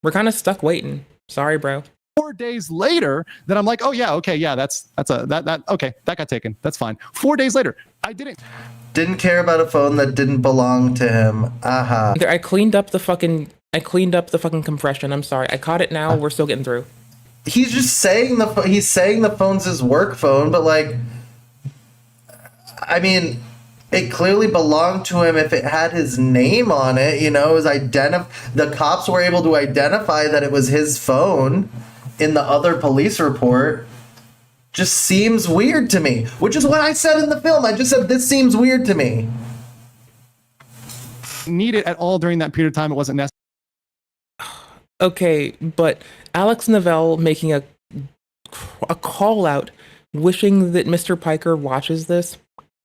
We're kind of stuck waiting. Sorry, bro. 4 days later that I'm like, oh yeah, okay, yeah, okay, that got taken. That's fine. 4 days later, I Didn't care about a phone that didn't belong to him. Aha. I cleaned up the fucking compression. I'm sorry. I caught it now. We're still getting through. He's just saying he's saying the phone's his work phone, but like, I mean, it clearly belonged to him if it had his name on it, you know. It was the cops were able to identify that it was his phone in the other police report. Just seems weird to me, which is what I said in the film. I just said this seems weird to me. need it at all during that period of time. It wasn't necessary. Okay, but Alex Novell making a call out, wishing that Mr. Piker watches this,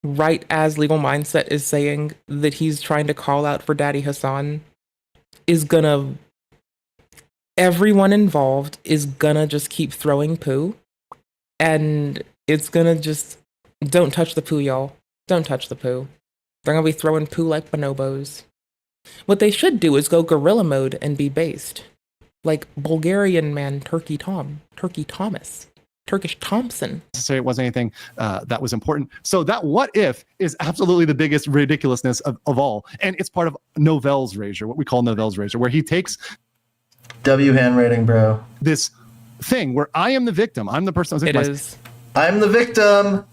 right as Legal Mindset is saying that he's trying to call out for Daddy Hassan, is gonna... Everyone involved is gonna just keep throwing poo, and it's gonna just... Don't touch the poo, y'all. Don't touch the poo. They're gonna be throwing poo like bonobos. What they should do is go gorilla mode and be based. Like Bulgarian man Turkey Thomas. Turkish Thompson. It wasn't anything that was important. So that what if is absolutely the biggest ridiculousness of all. And it's part of Novell's razor, what we call Novell's razor, where he takes W handwriting, bro. this thing where I am the victim. I'm the person. It is. I'm the victim.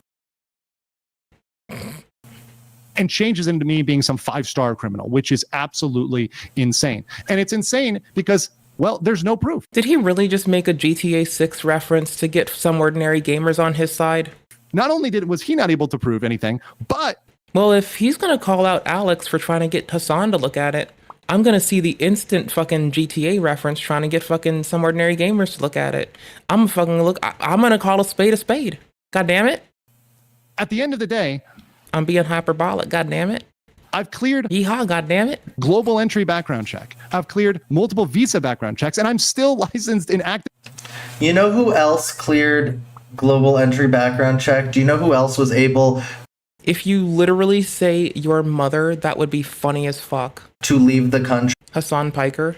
And changes into me being some 5-star criminal, which is absolutely insane. And it's insane because, well, there's no proof. Did he really just make a GTA 6 reference to get some ordinary gamers on his side? Not only was he not able to prove anything, but... Well, if he's going to call out Alex for trying to get Hassan to look at it, I'm going to see the instant fucking GTA reference trying to get fucking some ordinary gamers to look at it. I'm going to call a spade. God damn it. At the end of the day... I'm being hyperbolic, god damn it. I've cleared yeehaw, god damn it. Global entry background check. I've cleared multiple visa background checks, and I'm still licensed in active. You know who else cleared global entry background check? Do you know who else was able... If you literally say your mother, that would be funny as fuck. To leave the country? Hassan Piker.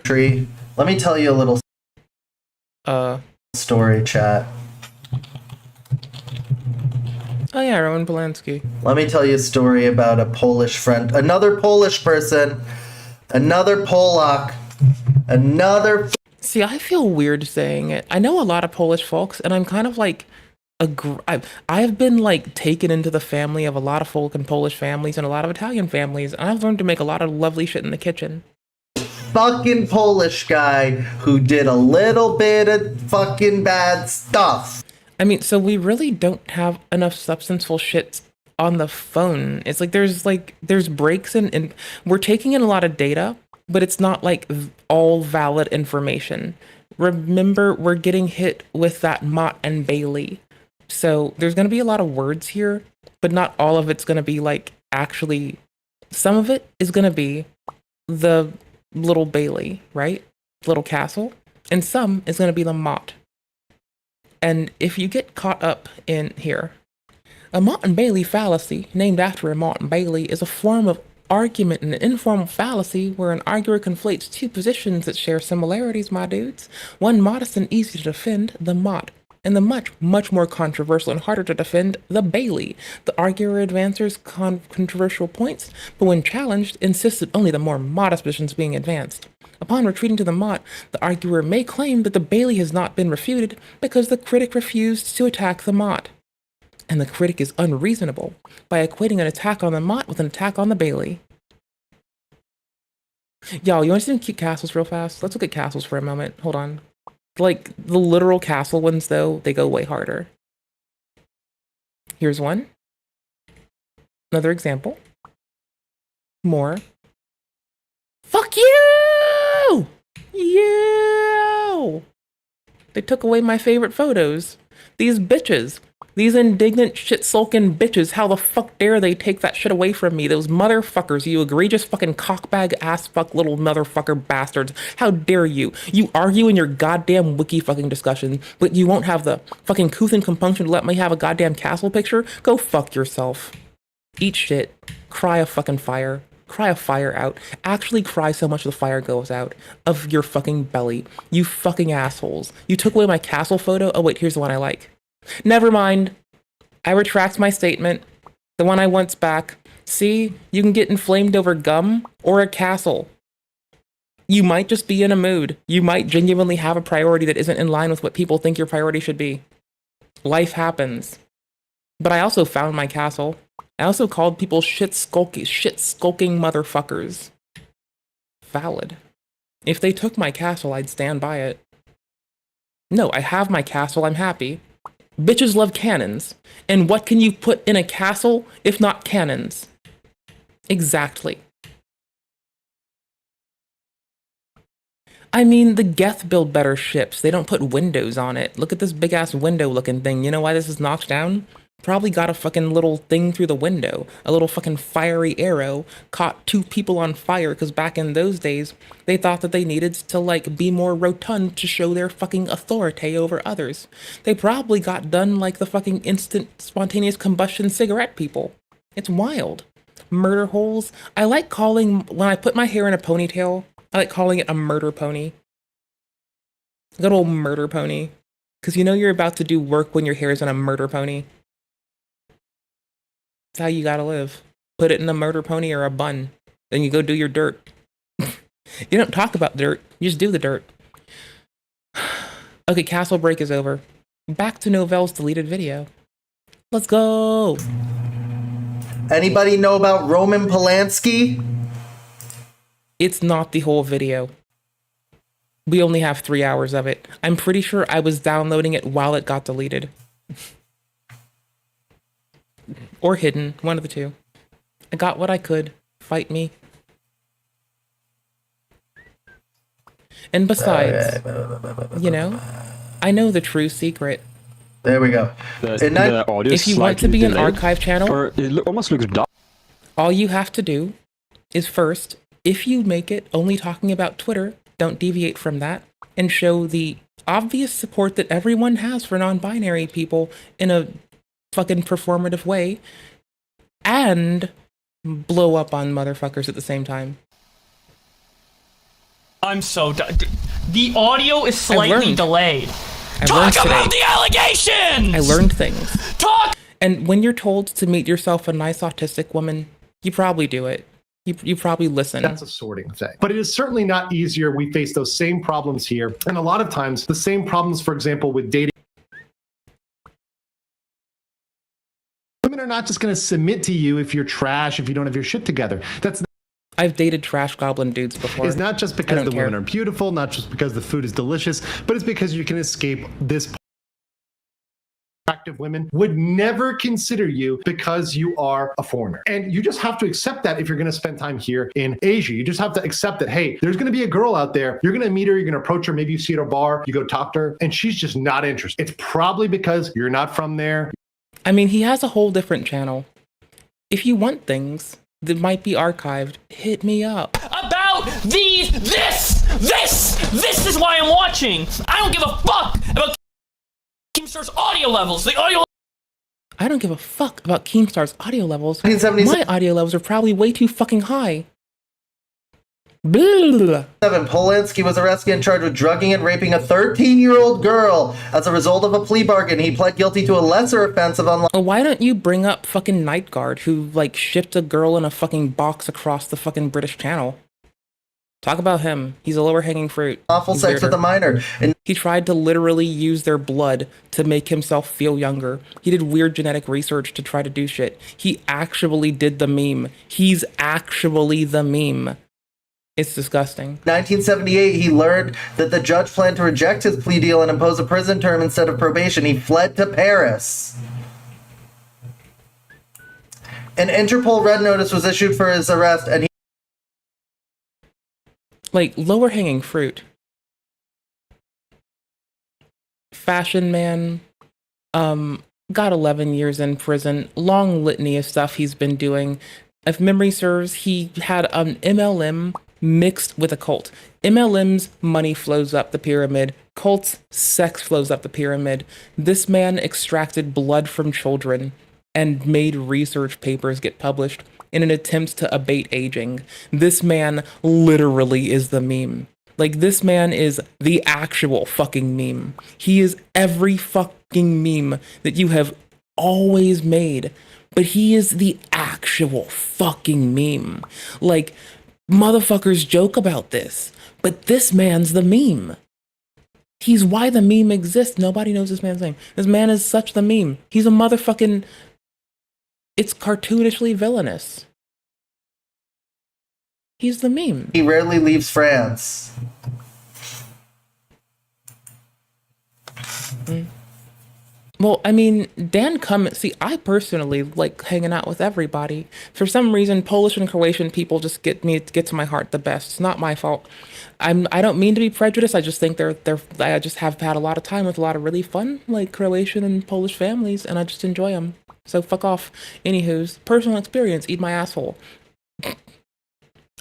Let me tell you a little... story, chat. Oh yeah, Roman Polanski. Let me tell you a story about a Polish friend. Another Polish person. Another Polak. Another... See, I feel weird saying it. I know a lot of Polish folks, and I'm kind of like... I've been like taken into the family of a lot of folk and Polish families and a lot of Italian families, and I've learned to make a lot of lovely shit in the kitchen. Fucking Polish guy who did a little bit of fucking bad stuff. I mean, so we really don't have enough substanceful shit on the phone. It's like there's breaks in we're taking in a lot of data, but it's not like all valid information. Remember, we're getting hit with that Mott and Bailey. So there's going to be a lot of words here, but not all of it's going to be like actually, some of it is going to be the little Bailey, right? Little castle. And some is going to be the Mott. And if you get caught up in here, a Mott and Bailey fallacy, named after a Mott and Bailey, is a form of argument and an informal fallacy where an arguer conflates two positions that share similarities, my dudes. One modest and easy to defend, the Mott, and the much more controversial and harder to defend, the Bailey. The arguer advances controversial points, but when challenged, insists that only the more modest positions being advanced. Upon retreating to the Mott, the arguer may claim that the Bailey has not been refuted because the critic refused to attack the Mott. And the critic is unreasonable by equating an attack on the Mott with an attack on the Bailey. Y'all, you want to see some cute castles real fast? Let's look at castles for a moment. Hold on. Like, the literal castle ones, though, they go way harder. Here's one. Another example. More. Fuck you! You! They took away my favorite photos. These bitches. These indignant shit-sulking bitches. How the fuck dare they take that shit away from me? Those motherfuckers, you egregious fucking cockbag ass fuck little motherfucker bastards. How dare you? You argue in your goddamn wiki fucking discussion, but you won't have the fucking couth and compunction to let me have a goddamn castle picture? Go fuck yourself. Eat shit. Cry a fucking fire. Cry a fire out. Actually cry so much the fire goes out of your fucking belly. You fucking assholes. You took away my castle photo. Oh wait, here's the one I like. Never mind. I retract my statement. The one I want's back. See, you can get inflamed over gum or a castle. You might just be in a mood. You might genuinely have a priority that isn't in line with what people think your priority should be. Life happens. But I also found my castle. I also called people shit-skulking motherfuckers. Valid. If they took my castle, I'd stand by it. No, I have my castle, I'm happy. Bitches love cannons. And what can you put in a castle if not cannons? Exactly. I mean, the Geth build better ships. They don't put windows on it. Look at this big-ass window-looking thing. You know why this is knocked down? Probably got a fucking little thing through the window. A little fucking fiery arrow caught 2 people on fire because back in those days, they thought that they needed to, like, be more rotund to show their fucking authority over others. They probably got done like the fucking instant spontaneous combustion cigarette people. It's wild. Murder holes. I like calling, when I put my hair in a ponytail, I like calling it a murder pony. Good old murder pony. Because you know you're about to do work when your hair's in a murder pony. That's how you gotta live. Put it in a murder pony or a bun. Then you go do your dirt. You don't talk about dirt. You just do the dirt. Okay, castle break is over. Back to Novell's deleted video. Let's go! Anybody know about Roman Polanski? It's not the whole video. We only have 3 hours of it. I'm pretty sure I was downloading it while it got deleted. Or hidden, one of the two. I got what I could. Fight me. And besides, you know, I know the true secret. There we go. If you want to be an archive channel, it almost looks dark. All you have to do is first, if you make it only talking about Twitter, don't deviate from that, and show the obvious support that everyone has for non-binary people in a fucking performative way, and blow up on motherfuckers at the same time. I'm so done. The audio is slightly delayed. Talk about the allegations! I learned things. Talk! And when you're told to meet yourself a nice autistic woman, you probably do it. You probably listen. That's a sorting thing. But it is certainly not easier. We face those same problems here. And a lot of times, the same problems, for example, with dating. Women are not just going to submit to you if you're trash, if you don't have your shit together. That's I've dated trash goblin dudes before. It's not just because the women are beautiful, not just because the food is delicious, but it's because you can escape this. Attractive women would never consider you because you are a foreigner. And you just have to accept that if you're going to spend time here in Asia. You just have to accept that, hey, there's going to be a girl out there. You're going to meet her. You're going to approach her. Maybe you see her at a bar. You go talk to her. And she's just not interested. It's probably because you're not from there. I mean, he has a whole different channel. If you want things that might be archived, hit me up. About this is why I'm watching. I don't give a fuck about Keemstar's audio levels. I don't give a fuck about Keemstar's audio levels. 1976. My audio levels are probably way too fucking high. Blah. Polanski was arrested and charged with drugging and raping a 13-year-old girl. As a result of a plea bargain, he pled guilty to a lesser offense of unlawful. Why don't you bring up fucking Night Guard, who, like, shipped a girl in a fucking box across the fucking British Channel? Talk about him. He's a lower hanging fruit. Awful He's sex with weirder. a minor. And He tried to literally use their blood to make himself feel younger. He did weird genetic research to try to do shit. He actually did the meme. He's actually the meme. It's disgusting. 1978, he learned that the judge planned to reject his plea deal and impose a prison term instead of probation. He fled to Paris. An Interpol red notice was issued for his arrest, and he Like, lower hanging fruit. Fashion man, got 11 years in prison. Long litany of stuff he's been doing. If memory serves, he had an MLM mixed with a cult. MLM's money flows up the pyramid. Cult's sex flows up the pyramid. This man extracted blood from children and made research papers get published in an attempt to abate aging. This man literally is the meme. Like, this man is the actual fucking meme. He is every fucking meme that you have always made, but he is the actual fucking meme. Like, motherfuckers joke about this, but this man's the meme. He's why the meme exists. Nobody knows this man's name. This man is such the meme. He's a motherfucking... It's cartoonishly villainous. He's the meme. he rarely leaves France. Well, I mean, Dan Cummins, see, I personally like hanging out with everybody. For some reason, Polish and Croatian people just get to my heart the best. It's not my fault. I don't mean to be prejudiced. I just think I just have had a lot of time with a lot of really fun, like, Croatian and Polish families, and I just enjoy them. So fuck off. Anywho's personal experience, eat my asshole. I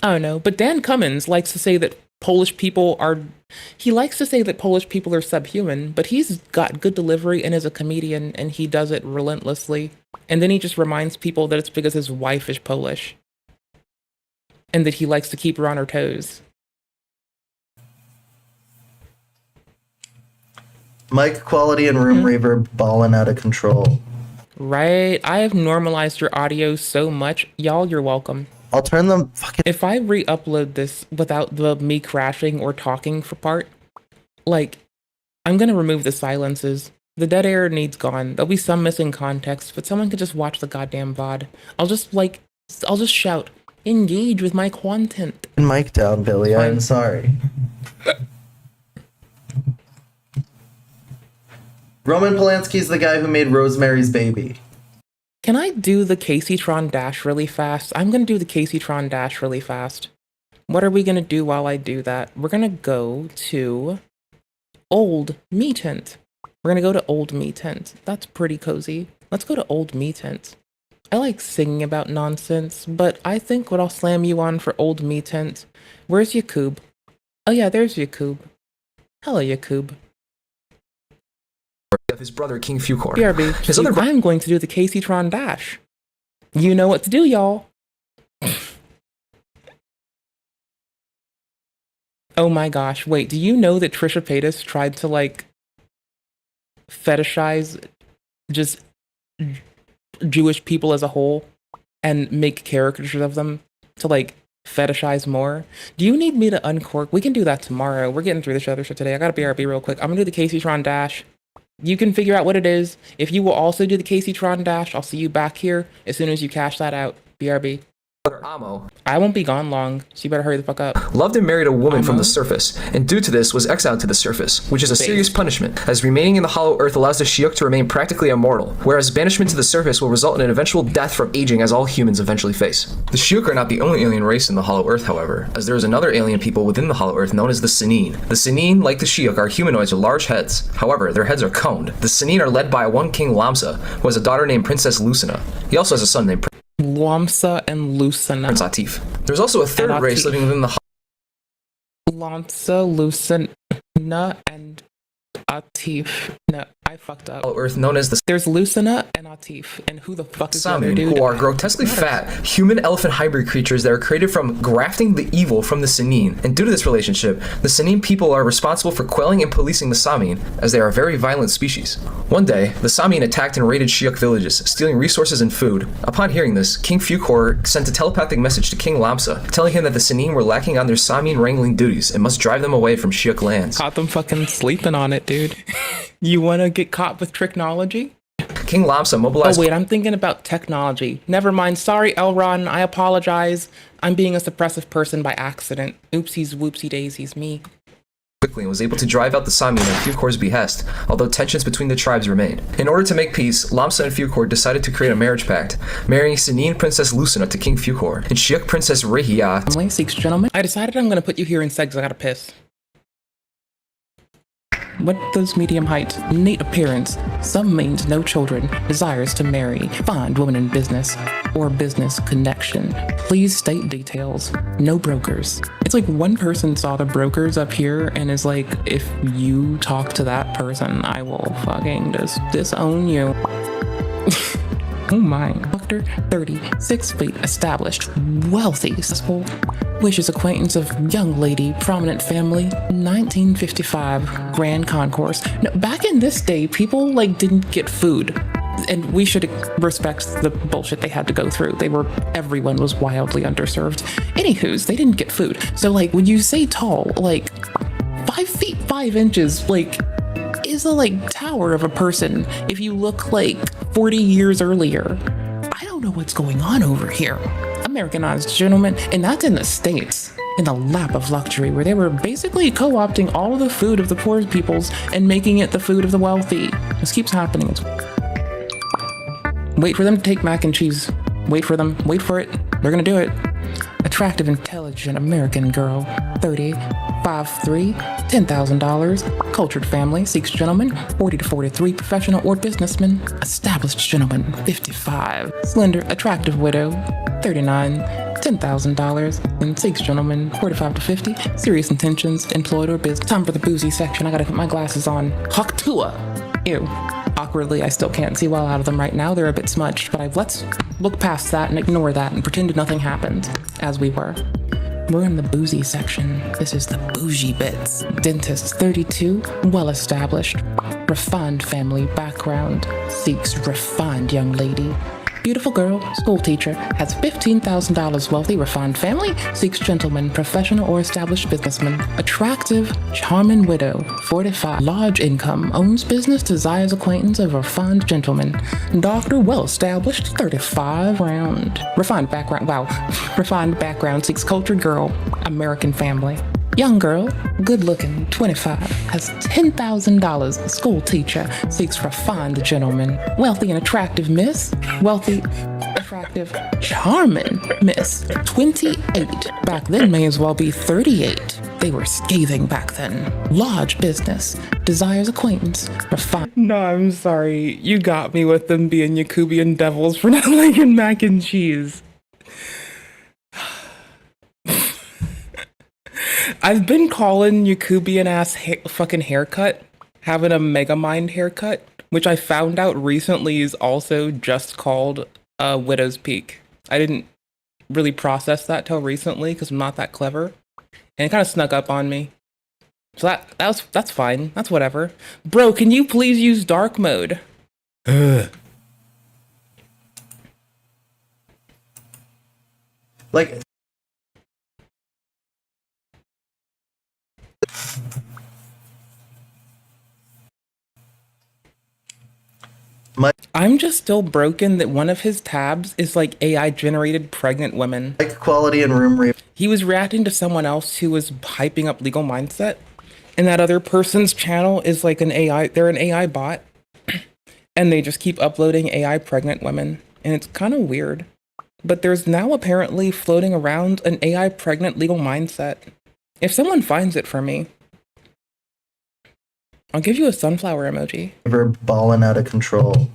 don't know, but Dan Cummins likes to say that Polish people are subhuman, but he's got good delivery and is a comedian, and he does it relentlessly. And then he just reminds people that it's because his wife is Polish and that he likes to keep her on her toes. Mic quality and room reverb balling out of control. Right? I have normalized your audio so much. Y'all, you're welcome. I'll turn them fucking... If I re-upload this without me crashing or talking for part, like, I'm gonna remove the silences. The dead air needs gone. There'll be some missing context, but someone could just watch the goddamn VOD. I'll just shout, engage with my content. Mic down, Billy. Fine. I'm sorry. Roman Polanski's the guy who made Rosemary's Baby. Can I do the Caseytron dash really fast? I'm gonna do the Caseytron dash really fast. What are we gonna do while I do that? We're gonna go to Old Me Tent. We're gonna go to Old Me Tent. That's pretty cozy. Let's go to Old Me Tent. I like singing about nonsense, but I think what I'll slam you on for Old Me Tent. Where's Yakub? Oh yeah, there's Yakub. Hello, Yakub. Of his brother King Fucor. BRB. His other I'm going to do the Caseytron dash. You know what to do, y'all. Oh my gosh, wait, do you know that Trisha Paytas tried to, like, fetishize just Jewish people as a whole and make caricatures of them to, like, fetishize more? Do you need me to uncork? We can do that tomorrow. We're getting through this other shit today. I gotta BRB real quick. I'm gonna do the Caseytron dash. You can figure out what it is. If you will also do the Caseytron dash, I'll see you back here as soon as you cash that out. BRB. brother Amo I won't be gone long, so you better hurry the fuck up. loved and married a woman from the surface, and due to this was exiled to the surface, which is a serious punishment, as remaining in the hollow earth allows the Shiuk to remain practically immortal, whereas banishment to the surface will result in an eventual death from aging, as all humans eventually face. The Shiuk are not the only alien race in the hollow earth, however, as there is another alien people within the hollow earth known as the Sinine. The Sinine, like the Shiuk, are humanoids with large heads. However, their heads are coned. The Sinine are led by one King Lamsa, who has a daughter named Princess Lucina. He also has a son named Lamsa and Lucina. Prince Atif. There's also a third race living within the Lamsa, Lucina, and Atif. No, I fucked up. Earth known as the There's Lucina and Atif, and who the fuck is the other Samin, dude? who are grotesquely fat, human-elephant hybrid creatures that are created from grafting the evil from the Sanin. And due to this relationship, the Sanin people are responsible for quelling and policing the Samin, as they are a very violent species. One day, the Samin attacked and raided Shiok villages, stealing resources and food. Upon hearing this, King Fukor sent a telepathic message to King Lamsa, telling him that the Sanin were lacking on their Samin wrangling duties and must drive them away from Shiok lands. Caught them fucking sleeping on it, dude. You wanna get caught with technology? King Lamsa mobilized... Oh wait, I'm thinking about technology. Never mind. Sorry, Elron. I apologize. I'm being a suppressive person by accident. Oopsies, whoopsie daisies, me. quickly and was able to drive out the Samin at Fukor's behest, although tensions between the tribes remained. In order to make peace, Lamsa and Fukor decided to create a marriage pact, marrying Sanin Princess Lucina to King Fukor, and Shiok Princess Rehia. Family, Sikhs, gentlemen, I decided I'm gonna put you here instead because I gotta piss. What those medium height, neat appearance, some means no children, desires to marry, find woman in business, or business connection. Please state details, no brokers. It's like one person saw the brokers up here and is like, if you talk to that person, I will fucking just disown you. Oh my. Doctor, 30, 6 feet, established, wealthy, successful, wishes acquaintance of young lady, prominent family, 1955, grand concourse. No, back in this day, people like didn't get food. And we should respect the bullshit they had to go through. Everyone was wildly underserved. Anywho's, they didn't get food. So like, when you say tall, like 5 feet, 5 inches, like, is a like tower of a person if you look like 40 years earlier. I don't know what's going on over here. Americanized gentlemen, and that's in the States, in the lap of luxury, where they were basically co-opting all of the food of the poor peoples and making it the food of the wealthy. This keeps happening. Wait for them to take mac and cheese. Wait for them. Wait for it. They're gonna do it. Attractive, intelligent American girl, 30, 5'3", $10,000, cultured family, Sikhs gentleman, 40 to 43, professional or businessman, established gentleman, 55, slender, attractive widow, 39, $10,000, and Sikhs gentleman, 45 to 50, serious intentions, employed or business. Time for the boozy section. I gotta put my glasses on. Haktua. Ew. Awkwardly, I still can't see well out of them right now. They're a bit smudged, but let's look past that and ignore that and pretend nothing happened, as we were. We're in the boozy section. This is the bougie bits. Dentist, 32, well-established, refined family background, seeks refined young lady. Beautiful girl, school teacher, has $15,000 wealthy, refined family, seeks gentleman, professional or established businessman. Attractive, charming widow, 45, large income, owns business, desires acquaintance of a refined gentleman. Doctor, well established, 35, round. Refined background, seeks cultured girl, American family. Young girl, good looking, 25, has $10,000, school teacher, seeks refined gentleman. Wealthy and attractive miss, wealthy, attractive, charming miss, 28. Back then may as well be 38. They were scathing back then. Large business, desires acquaintance, refined. No, I'm sorry. You got me with them being Yakubian devils for not liking mac and cheese. I've been calling Yakubian ass fucking haircut having a Megamind haircut, which I found out recently is also just called Widow's Peak. I didn't really process that till recently because I'm not that clever, and it kind of snuck up on me. So that's fine. That's whatever. Bro, can you please use dark mode? Like, I'm just still broken that one of his tabs is like AI generated pregnant women. like quality and room rate. He was reacting to someone else who was hyping up legal mindset, and that other person's channel is like an AI, they're an AI bot, and they just keep uploading AI pregnant women, and it's kind of weird. But there's now apparently floating around an AI pregnant legal mindset. If someone finds it for me, I'll give you a sunflower emoji. We're balling out of control.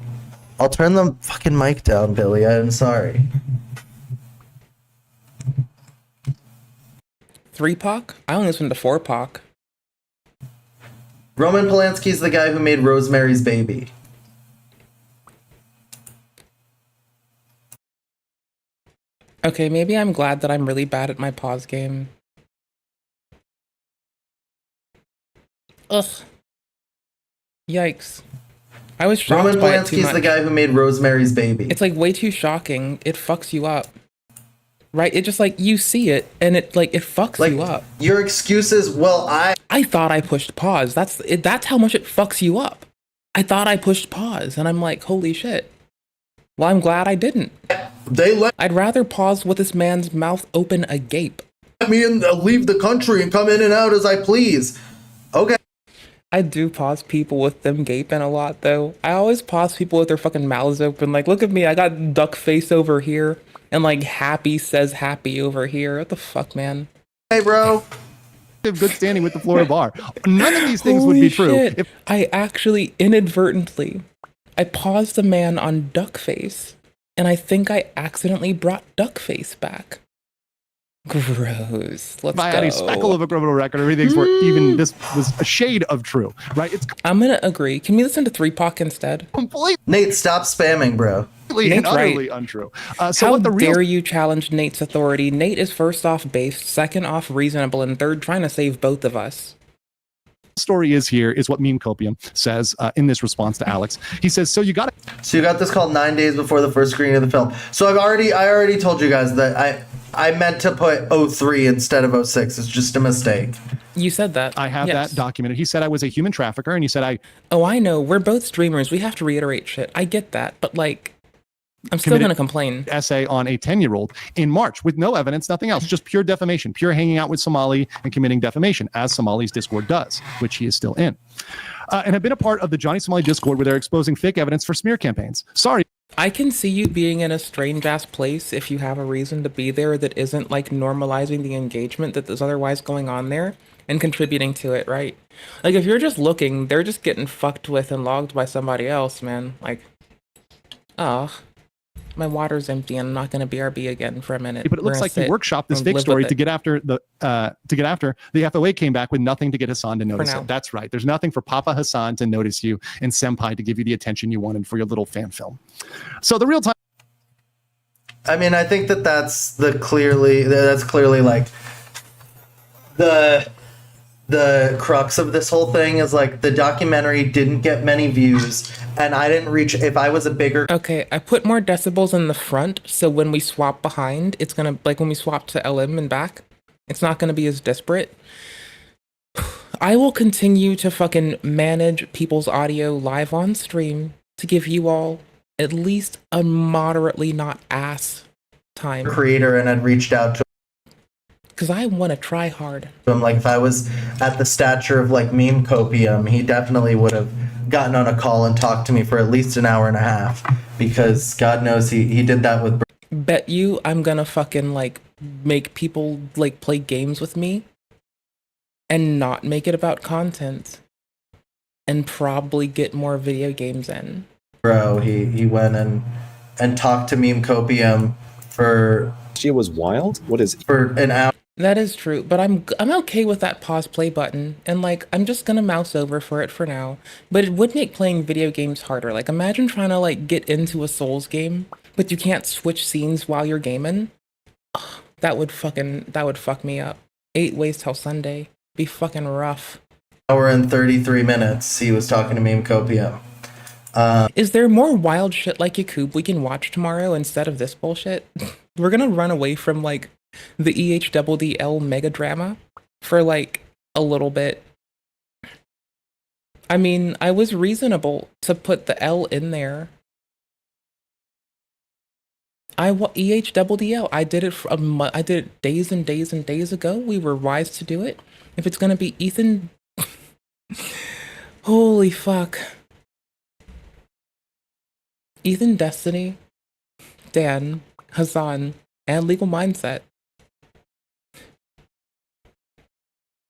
I'll turn the fucking mic down, Billy. I'm sorry. 3 Pac? I only listen to 4 Pac. Roman Polanski's the guy who made Rosemary's Baby. Okay, maybe I'm glad that I'm really bad at my pause game. Ugh. Yikes. I was shocked Roman by it too Polanski's much. the guy who made Rosemary's Baby. It's like way too shocking. It fucks you up. Right? It just like you see it and it like it fucks like you up. your excuse is, well, I thought I pushed pause. That's how much it fucks you up. I thought I pushed pause and I'm like, holy shit. Well, I'm glad I didn't. They let I'd rather pause with this man's mouth open agape. me in, leave the country and come in and out as I please. Okay. I do pause people with them gaping a lot, though. I always pause people with their fucking mouths open. Like, look at me, I got duck face over here, and like happy says happy over here. What the fuck, man? Hey, bro. Have good standing with the Florida bar. None of these things would be true. Shit. If I actually inadvertently, I paused a man on duck face, and I think I accidentally brought duck face back. Gross. Let's I go. had a speckle of a criminal record, everything's where even this was a shade of true, right? It's I'm gonna agree. Can we listen to 3POC instead? completely Nate, stop spamming, bro. and Nate's utterly right. untrue. So How what the real dare you challenge Nate's authority? Nate is first off based, second off reasonable, and third trying to save both of us. story is here is what Meme Copium says in this response to Alex. He says, so you got to So you got this called 9 days before the first screening of the film. So I already told you guys that I meant to put 03 instead of 06. It's just a mistake. You said that. I have Yes. that documented. He said I was a human trafficker, and he said I Oh, I know. We're both streamers. We have to reiterate shit. I get that. But, like, I'm still Committed- going to complain. essay on a 10-year-old in March with no evidence, nothing else, just pure defamation, pure hanging out with Somali and committing defamation, as Somali's Discord does, which he is still in. And have been a part of the Johnny Somali Discord where they're exposing fake evidence for smear campaigns. Sorry. I can see you being in a strange ass place if you have a reason to be there that isn't like normalizing the engagement that is otherwise going on there and contributing to it, right? Like if you're just looking, they're just getting fucked with and logged by somebody else, man. Like, oh, my water's empty and I'm not gonna BRB again for a minute. But it looks We're like gonna you sit workshopped this and fake live story with to it. get after the FOA came back with nothing to get Hassan to notice now. it. That's right. There's nothing for Papa Hassan to notice you and Senpai to give you the attention you wanted for your little fan film. So the real time. I mean, I think that's clearly like the crux of this whole thing is like the documentary didn't get many views and I didn't reach. If I was a bigger Okay, I put more decibels in the front, so when we swap behind, it's gonna, like when we swap to LM and back, it's not gonna be as disparate. I will continue to fucking manage people's audio live on stream to give you all at least a moderately not ass time. creator and had reached out to Because I want to try hard. him, like if I was at the stature of like Meme Copium, he definitely would have gotten on a call and talked to me for at least an hour and a half because God knows he did that with. Bet you I'm gonna fucking like make people like play games with me and not make it about content and probably get more video games in. Bro, he went and talked to Meme Copium for She was wild. What is an hour. That is true, but I'm okay with that pause play button, and like I'm just gonna mouse over for it for now. But it would make playing video games harder. Like imagine trying to like get into a Souls game, but you can't switch scenes while you're gaming. Ugh, that would fuck me up. 8 Ways Till Sunday be fucking rough. Hour and 33 minutes he was talking to Meme Copium. Is there more wild shit like Yakub we can watch tomorrow instead of this bullshit? We're gonna run away from like the EHDDL mega drama for like a little bit. I mean, I was reasonable to put the L in there. EHDDL. I did it I did it days and days and days ago. We were wise to do it. If it's gonna be Ethan, holy fuck. Ethan, Destiny, Dan, Hassan, and Legal Mindset.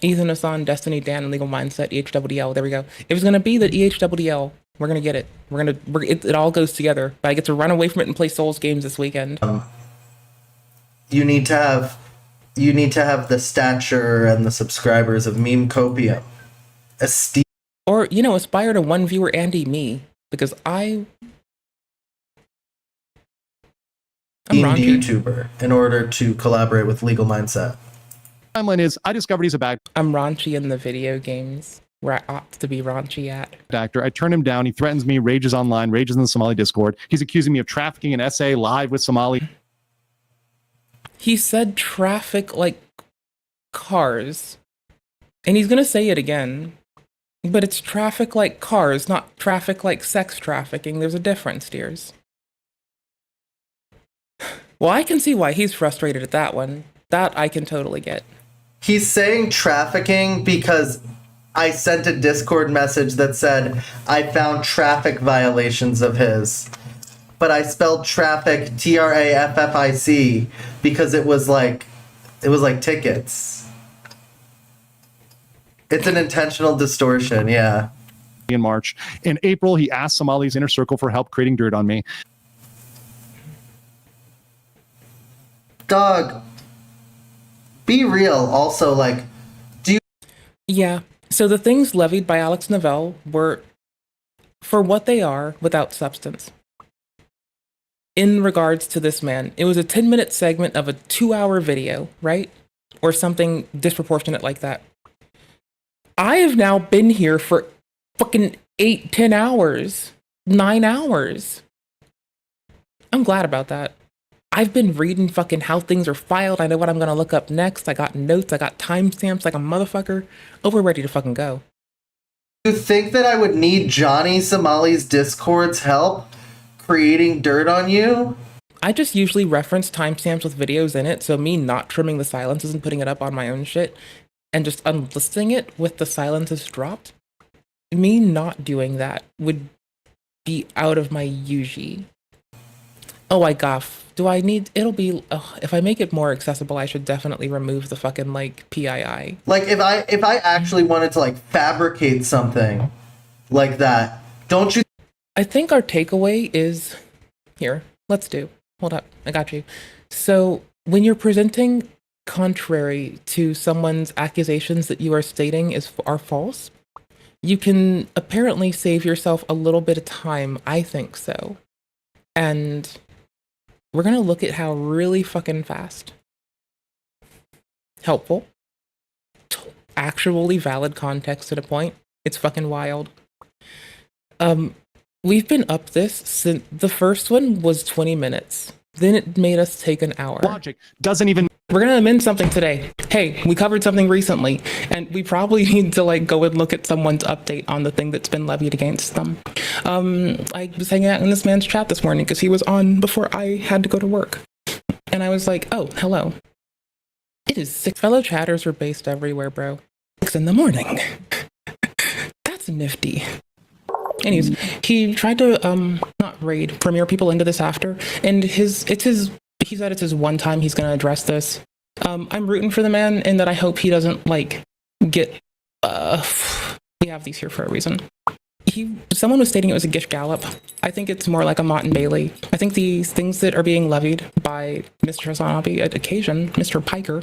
Ethan, Hassan, Destiny, Dan, and Legal Mindset, EHWDL. There we go. If it's gonna be the EHWDL, we're gonna get it. It all goes together. But I get to run away from it and play Souls games this weekend. You need to have the stature and the subscribers of Meme Copium. Esteem Or, you know, aspire to one viewer Andy me, because I'm Indie raunchy. YouTuber in order to collaborate with Legal Mindset. Timeline is I discovered he's a bad I'm raunchy in the video games where I ought to be raunchy at. actor. I turn him down. He threatens me, rages online, rages in the Somali Discord. He's accusing me of trafficking an essay live with Somali. He said traffic like cars. And he's gonna say it again. But it's traffic like cars, not traffic like sex trafficking. There's a difference, dears. Well, I can see why he's frustrated at that one. That I can totally get. He's saying trafficking because I sent a Discord message that said I found traffic violations of his. But I spelled traffic TRAFFIC because it was like tickets. It's an intentional distortion, yeah. In March. In April, he asked Somali's inner circle for help creating dirt on me. Dog, be real. Also, like, do you... Yeah. So the things levied by Alex Novell were, for what they are, without substance. In regards to this man, it was a 10-minute segment of a 2-hour video, right? Or something disproportionate like that. I have now been here for fucking 8, 10 hours, 9 hours. I'm glad about that. I've been reading fucking how things are filed. I know what I'm gonna look up next. I got notes. I got timestamps like a motherfucker. Oh, we're ready to fucking go. You think that I would need Johnny Somali's Discord's help creating dirt on you? I just usually reference timestamps with videos in it, so me not trimming the silences and putting it up on my own shit and just unlisting it with the silences dropped, me not doing that would be out of my usually. Oh, I gaff. Do I need... It'll be... if I make it more accessible, I should definitely remove the fucking, like, PII. Like, if I actually wanted to, like, fabricate something like that, don't you... I think our takeaway is... Here, let's do. Hold up. I got you. So, when you're presenting contrary to someone's accusations that you are stating are false, you can apparently save yourself a little bit of time. I think so. And... we're gonna look at how really fucking fast, helpful, actually valid context to the point. It's fucking wild. We've been up this since the first one was 20 minutes. Then it made us take an hour. Logic doesn't even... We're gonna amend something today. Hey, we covered something recently, and we probably need to like go and look at someone's update on the thing that's been levied against them. I was hanging out in this man's chat this morning because he was on before I had to go to work. And I was like, oh, hello. It is 6. Fellow chatters are based everywhere, bro. 6 in the morning. That's nifty. Anyways, he tried to not raid Premier people into this after, and he said it's his one time he's gonna address this. I'm rooting for the man in that I hope he doesn't like get we have these here for a reason. Someone was stating it was a Gish Gallop. I think it's more like a Mott and Bailey. I think these things that are being levied by Mr. Hasanabi at occasion, Mr. Piker,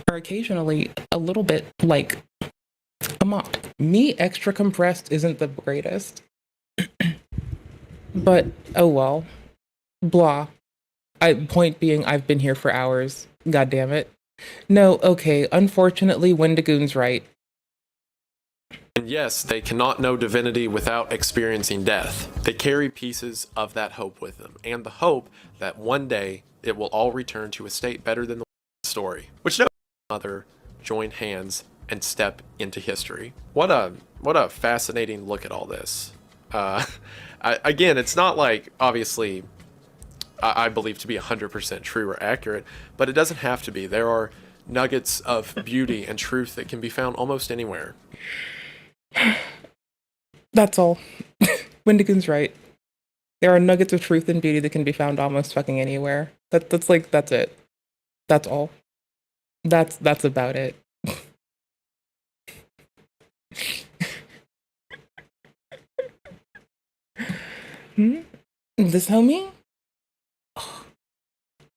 are occasionally a little bit like a Mott. Me extra compressed isn't the greatest. But oh well. Blah. Point being, I've been here for hours. God damn it. No, okay. Unfortunately, Wendigoon's right. And yes, they cannot know divinity without experiencing death. They carry pieces of that hope with them, and the hope that one day it will all return to a state better than the story, which no other join hands and step into history. What a fascinating look at all this. Again, it's not like, obviously, I believe to be 100% true or accurate, but it doesn't have to be. There are nuggets of beauty and truth that can be found almost anywhere. That's all. Wendigoon's right. There are nuggets of truth and beauty that can be found almost fucking anywhere. That's it. That's all. That's about it. This homie?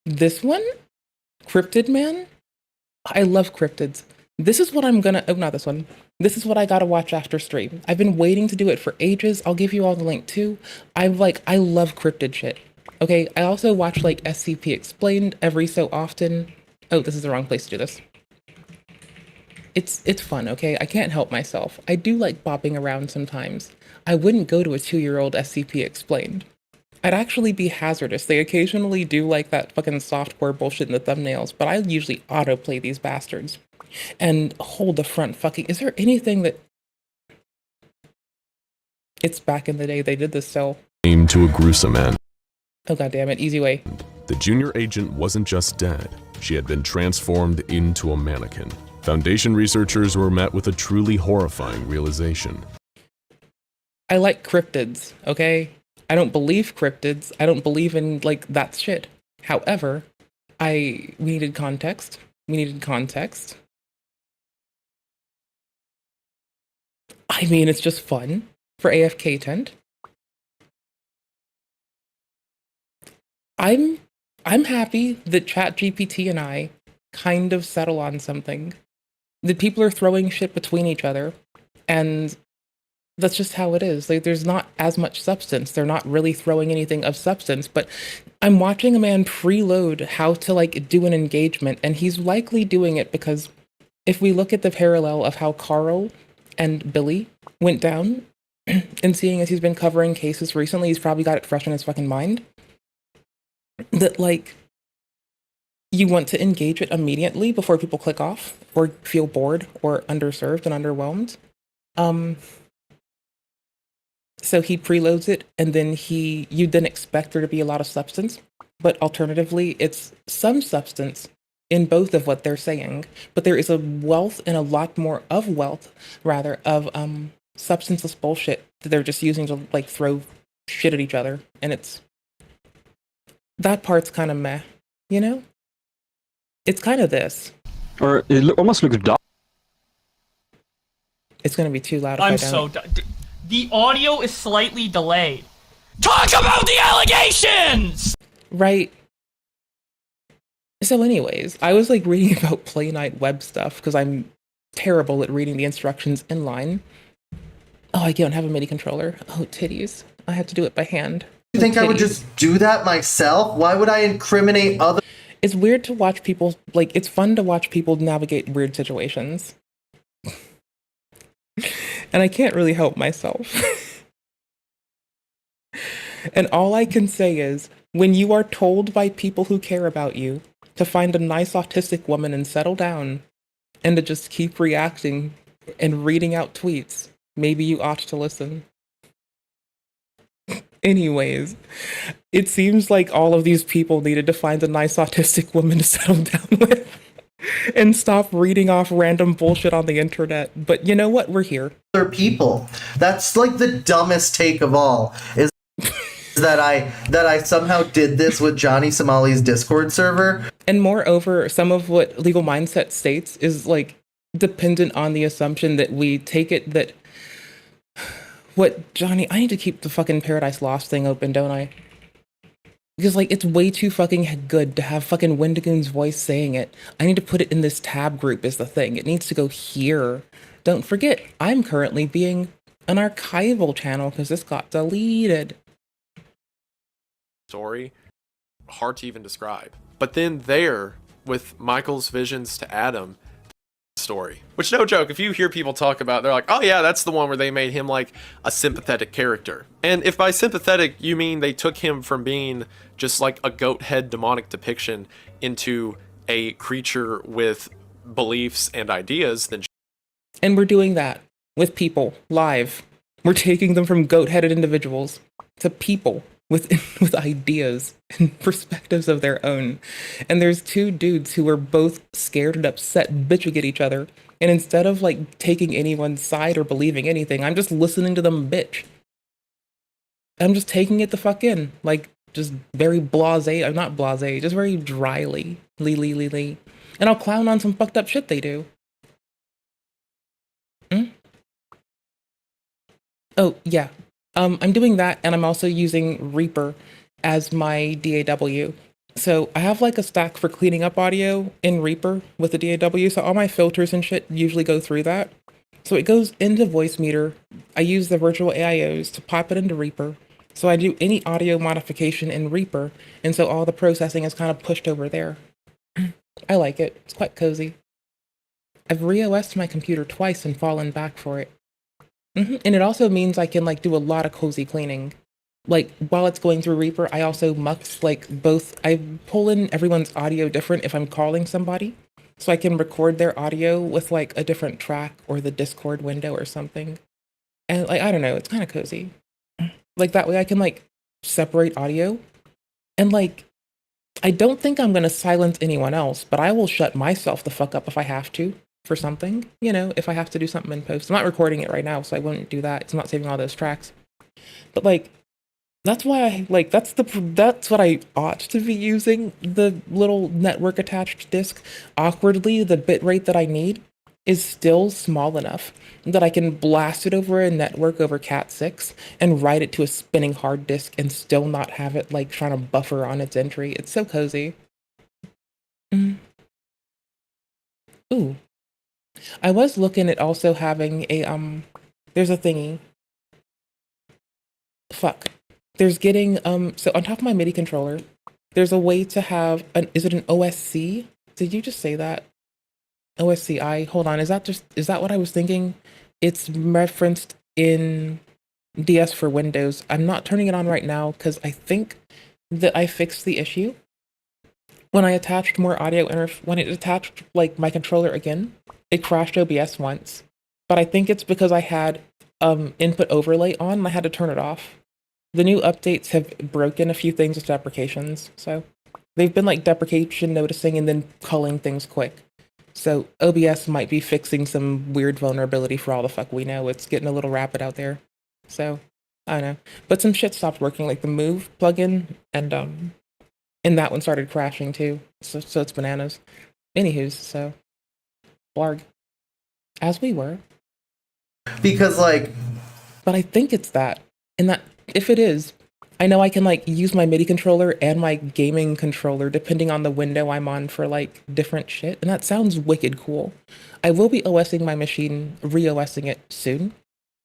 This one? Cryptid man? I love cryptids. This is what I'm gonna... Oh, not this one. This is what I gotta watch after stream. I've been waiting to do it for ages. I'll give you all the link too. I love cryptid shit. Okay, I also watch like SCP Explained every so often. Oh, this is the wrong place to do this. It's fun, okay? I can't help myself. I do like bopping around sometimes. I wouldn't go to a 2-year-old SCP Explained. I'd actually be hazardous. They occasionally do like that fucking software bullshit in the thumbnails, but I usually autoplay these bastards. And hold the front fucking... Is there anything that... It's back in the day they did this still. Came to a gruesome end. Oh goddammit, easy way. The junior agent wasn't just dead. She had been transformed into a mannequin. Foundation researchers were met with a truly horrifying realization. I like cryptids, okay? I don't believe cryptids. I don't believe in, like, that shit. However, we needed context. We needed context. I mean, it's just fun for AFK tent. I'm happy that ChatGPT and I kind of settle on something. That people are throwing shit between each other, and that's just how it is. Like, there's not as much substance. They're not really throwing anything of substance, but I'm watching a man preload how to, like, do an engagement, and he's likely doing it because if we look at the parallel of how Carl and Billy went down, and seeing as he's been covering cases recently, he's probably got it fresh in his fucking mind, that, like, you want to engage it immediately before people click off or feel bored or underserved and underwhelmed. So he preloads it, and then you then expect there to be a lot of substance, but alternatively, it's some substance in both of what they're saying, but there is a wealth and a lot more of wealth, rather, of substanceless bullshit that they're just using to, like, throw shit at each other, and that part's kind of meh, you know? It's kind of this. Or it almost looks dark. It's going to be too loud if I I'm don't. so... The audio is slightly delayed. Talk about the allegations! Right. So anyways, I was, like, reading about Play Night web stuff, because I'm terrible at reading the instructions in line. Oh, I don't have a MIDI controller. Oh, titties. I have to do it by hand. You think I would just do that myself? Why would I incriminate other? It's weird to watch people, like, it's fun to watch people navigate weird situations. And I can't really help myself. And all I can say is, when you are told by people who care about you to find a nice autistic woman and settle down, and to just keep reacting and reading out tweets, maybe you ought to listen. Anyways, it seems like all of these people needed to find a nice autistic woman to settle down with and stop reading off random bullshit on the internet. But you know what? We're here. Other people. That's like the dumbest take of all. Is that I somehow did this with Johnny Somali's Discord server. And moreover, some of what Legal Mindset states is, like, dependent on the assumption that we take it that what Johnny, I need to keep the fucking Paradise Lost thing open, don't I? Because, like, it's way too fucking good to have fucking Wendigoon's voice saying it. I need to put it in this tab group is the thing. It needs to go here. Don't forget, I'm currently being an archival channel because this got deleted. Story, hard to even describe. But then there, with Michael's visions to Adam, story. Which, no joke, if you hear people talk about, they're like, oh yeah, that's the one where they made him like a sympathetic character. And if by sympathetic you mean they took him from being just like a goat head demonic depiction into a creature with beliefs and ideas, then... And we're doing that with people live. We're taking them from goat-headed individuals to people with ideas and perspectives of their own. And there's two dudes who are both scared and upset, bitching at each other. And instead of, like, taking anyone's side or believing anything, I'm just listening to them bitch. I'm just taking it the fuck in. Like, just very blasé. I'm not blasé, just very dryly. Lee. And I'll clown on some fucked up shit they do. Oh, yeah. I'm doing that, and I'm also using Reaper as my DAW. So I have, like, a stack for cleaning up audio in Reaper with the DAW, so all my filters and shit usually go through that. So it goes into voice meter. I use the virtual AIOs to pop it into Reaper. So I do any audio modification in Reaper, and so all the processing is kind of pushed over there. I like it. It's quite cozy. I've re-OS'd my computer twice and fallen back for it. And it also means I can like do a lot of cozy cleaning. Like while it's going through Reaper, I also mux like both. I pull in everyone's audio different if I'm calling somebody, so I can record their audio with like a different track or the Discord window or something. And like I don't know, it's kind of cozy. Like that way I can like separate audio, and like I don't think I'm gonna silence anyone else, but I will shut myself the fuck up if I have to for something. You know, if I have to do something in post. I'm not recording it right now, so I wouldn't do that. It's not saving all those tracks. But like. That's why I like that's what I ought to be using, the little network attached disk. Awkwardly, the bitrate that I need is still small enough that I can blast it over a network over Cat6 and write it to a spinning hard disk and still not have it like trying to buffer on its entry. It's so cozy. Ooh. I was looking at also having a there's a thingy. Fuck. There's getting, so on top of my MIDI controller, there's a way to have is it an OSC? Did you just say that? OSCI? Hold on, is that what I was thinking? It's referenced in DS for Windows. I'm not turning it on right now because I think that I fixed the issue. When I attached more audio, when it attached like my controller again, it crashed OBS once. But I think it's because I had input overlay on and I had to turn it off. The new updates have broken a few things with deprecations, so they've been like deprecation noticing and then culling things quick. So OBS might be fixing some weird vulnerability for all the fuck we know. It's getting a little rapid out there. So, I don't know. But some shit stopped working, like the Move plugin, and that one started crashing too. So it's bananas. Anywho's, so, blarg. As we were. Because like... But I think it's that. And that... If it is, I know I can like use my MIDI controller and my gaming controller depending on the window I'm on for like different shit. And that sounds wicked cool. I will be OSing my machine, re-OSing it soon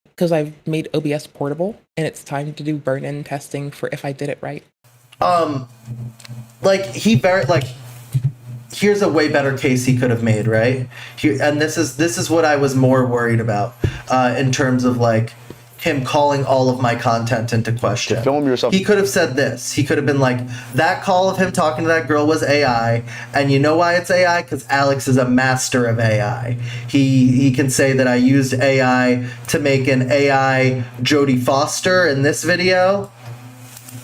because I've made OBS portable and it's time to do burn-in testing for if I did it right. Like here's a way better case he could have made, right? And this is what I was more worried about in terms of like him calling all of my content into question. Film yourself. He could have said this. He could have been like, that call of him talking to that girl was AI, and you know why it's AI? Because Alex is a master of AI. He can say that I used AI to make an AI Jodie Foster in this video.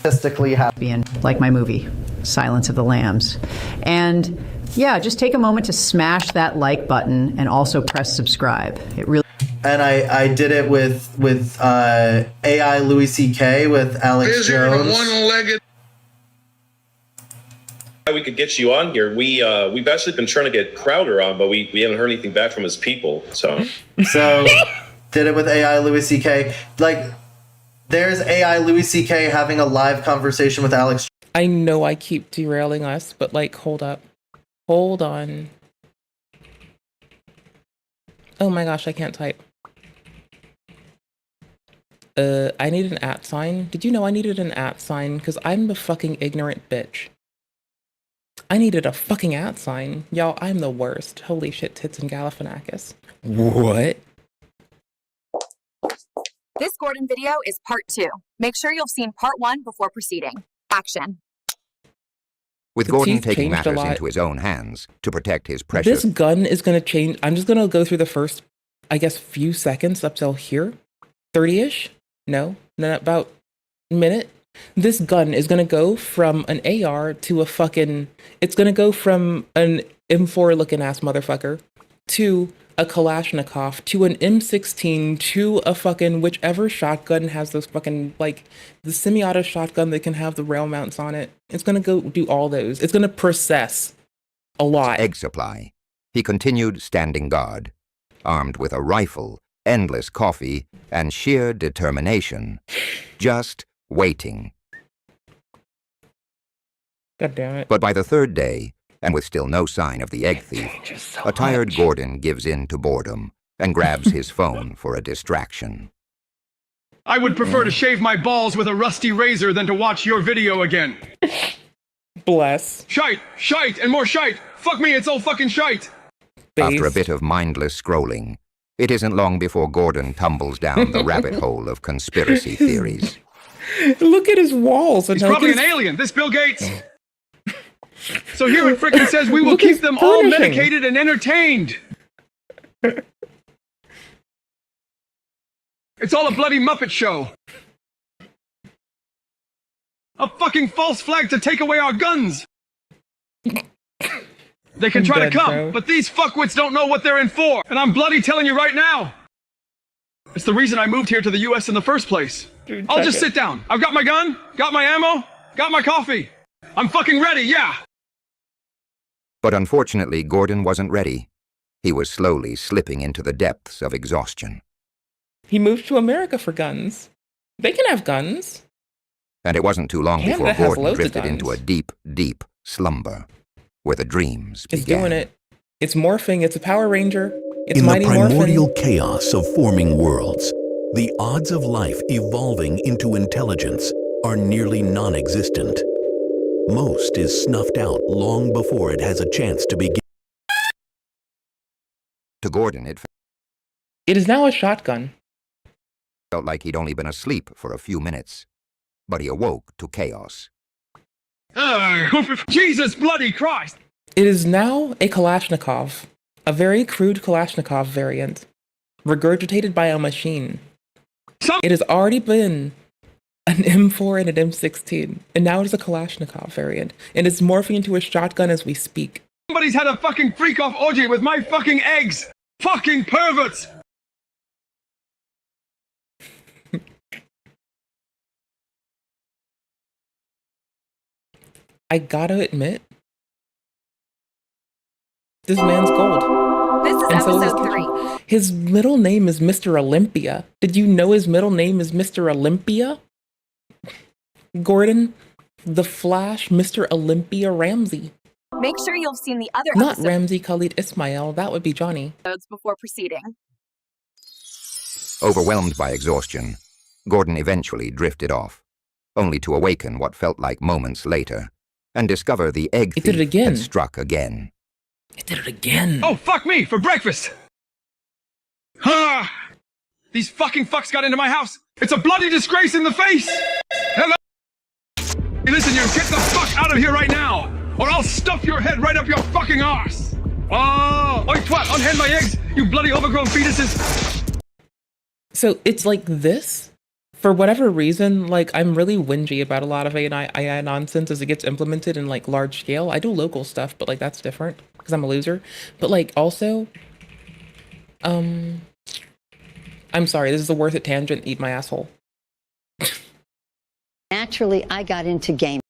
Statistically happy in like my movie, Silence of the Lambs. And yeah, just take a moment to smash that like button and also press subscribe. It really. And I did it with AI Louis C.K. with Alex Jones. One-legged. We could get you on here. We've actually been trying to get Crowder on, but we haven't heard anything back from his people. So did it with AI Louis C.K. Like, there's AI Louis C.K. having a live conversation with Alex. I know I keep derailing us, but like, hold up. Hold on. Oh my gosh, I can't type. I need an @ sign. Did you know I needed an @ sign? Because I'm the fucking ignorant bitch. I needed a fucking @ sign. Y'all, I'm the worst. Holy shit, tits and Galifianakis. What? This Gordon video is part 2. Make sure you've seen part 1 before proceeding. Action. With Gordon taking matters into his own hands to protect his precious... This gun is going to change. I'm just going to go through the first, I guess, few seconds up till here. 30-ish? No, about a minute. This gun is going to go from an AR to a fucking... It's going to go from an M4 looking ass motherfucker to a Kalashnikov to an M16 to a fucking whichever shotgun has those fucking, like, the semi-auto shotgun that can have the rail mounts on it. It's going to go do all those. It's going to process a lot. Egg supply. He continued standing guard, armed with a rifle, endless coffee, and sheer determination. Just waiting. God damn it. But by the third day, and with still no sign of the egg thief, a tired Gordon gives in to boredom and grabs his phone for a distraction. I would prefer to shave my balls with a rusty razor than to watch your video again. Bless. Shite, and more shite. Fuck me, it's all fucking shite. After a bit of mindless scrolling, it isn't long before Gordon tumbles down the rabbit hole of conspiracy theories. Look at his walls. He's probably an alien, this Bill Gates. So here it frickin' says we will Look, keep he's them all furnishing. medicated and entertained. It's all a bloody Muppet show. A fucking false flag to take away our guns. They can try to come, but these fuckwits don't know what they're in for. And I'm bloody telling you right now. It's the reason I moved here to the US in the first place. Dude, I'll just sit down. I've got my gun, got my ammo, got my coffee. I'm fucking ready, yeah. But unfortunately, Gordon wasn't ready. He was slowly slipping into the depths of exhaustion. He moved to America for guns. They can have guns. And it wasn't too long Canada before has Gordon loads of drifted guns. into a deep, deep slumber, where the dreams It's began. doing it. It's morphing. It's a Power Ranger. It's In the Mighty primordial Morphin. chaos of forming worlds, the odds of life evolving into intelligence are nearly non-existent. Most is snuffed out long before it has a chance to begin. To Gordon, it It is now a shotgun. felt like he'd only been asleep for a few minutes. But he awoke to chaos. Jesus bloody Christ! It is now a Kalashnikov. A very crude Kalashnikov variant. Regurgitated by a machine. It has already been an M4 and an M16. And now it is a Kalashnikov variant. And it's morphing into a shotgun as we speak. Somebody's had a fucking freak-off orgy with my fucking eggs! Fucking perverts! I gotta admit, this man's gold. This is And so is his episode kitchen. 3. His middle name is Mr. Olympia. Did you know his middle name is Mr. Olympia? Gordon, the Flash, Mr. Olympia Ramsey. Make sure you've seen the other Not Ramsey Khalid Ismail, that would be Johnny. episodes before proceeding. Overwhelmed by exhaustion, Gordon eventually drifted off, only to awaken what felt like moments later and discover the egg It did it thief again. had struck again. It did it again. Oh, fuck me, for breakfast! Ah! These fucking fucks got into my house! It's a bloody disgrace in the face! Hello? Hey, listen, you get the fuck out of here right now! Or I'll stuff your head right up your fucking arse! Oh! Oi, twat, unhand my eggs, you bloody overgrown fetuses! So it's like this. For whatever reason, like, I'm really whingy about a lot of AI nonsense as it gets implemented in, like, large scale. I do local stuff, but, like, that's different because I'm a loser. But, like, also, I'm sorry, this is a worth it tangent. Eat my asshole. Naturally, I got into gaming.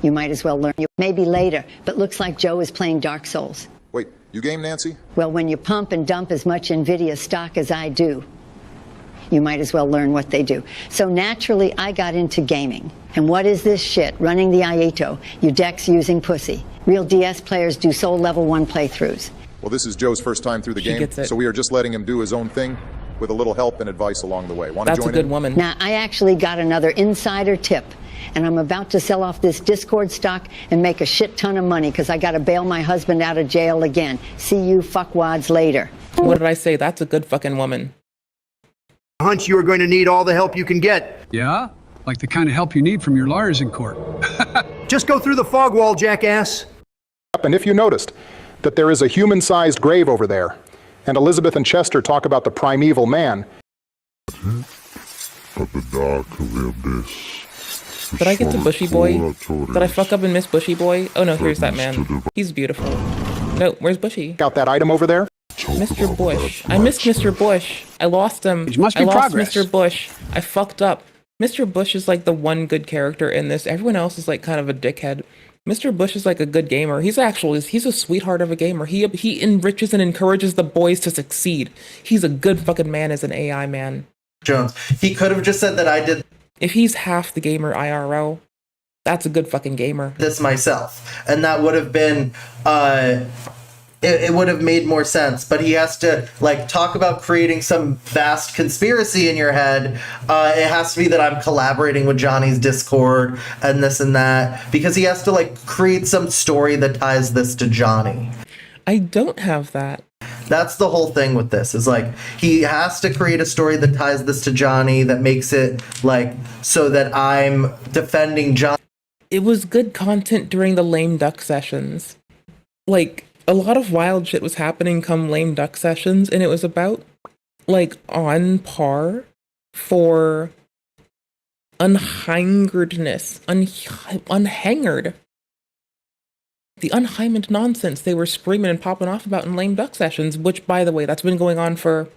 You might as well learn. Maybe later, but looks like Joe is playing Dark Souls. Wait, you game, Nancy? Well, when you pump and dump as much NVIDIA stock as I do, you might as well learn what they do. So naturally, I got into gaming. And what is this shit? Running the Aito, you decks using pussy. Real DS players do Soul Level 1 playthroughs. Well, this is Joe's first time through the She game, gets it. so we are just letting him do his own thing with a little help and advice along the way. Want to That's join a good in? woman. Now, I actually got another insider tip. And I'm about to sell off this Discord stock and make a shit ton of money because I got to bail my husband out of jail again. See you fuckwads later. What did I say? That's a good fucking woman. Hunch you are going to need all the help you can get. Yeah? Like the kind of help you need from your lawyers in court. Just go through the fog wall, jackass. And if you noticed that there is a human-sized grave over there, and Elizabeth and Chester talk about the primeval man. Did I get to Bushy Boy? Did I fuck up and miss Bushy Boy? Oh no, here's that man. He's beautiful. No, where's Bushy? Got that item over there? Mr. Bush. I missed Mr. Bush. I lost him. must be I lost progress. Mr. Bush. I fucked up. Mr. Bush is like the one good character in this. Everyone else is like kind of a dickhead. Mr. Bush is like a good gamer. He's a sweetheart of a gamer. He enriches and encourages the boys to succeed. He's a good fucking man as an AI man. Jones. He could have just said that I did If he's half the gamer IRL, that's a good fucking gamer. this myself. And that would have been it would have made more sense. But he has to like talk about creating some vast conspiracy in your head. It has to be that I'm collaborating with Johnny's Discord and this and that, because he has to like create some story that ties this to Johnny. I don't have that. That's the whole thing with this, is like he has to create a story that ties this to Johnny, that makes it like so that I'm defending Johnny. It was good content during the lame duck sessions. Like, a lot of wild shit was happening come lame duck sessions, and it was about, like, on par for unhangerdness. Unhangered. The unhymened nonsense they were screaming and popping off about in lame duck sessions, which, by the way, that's been going on for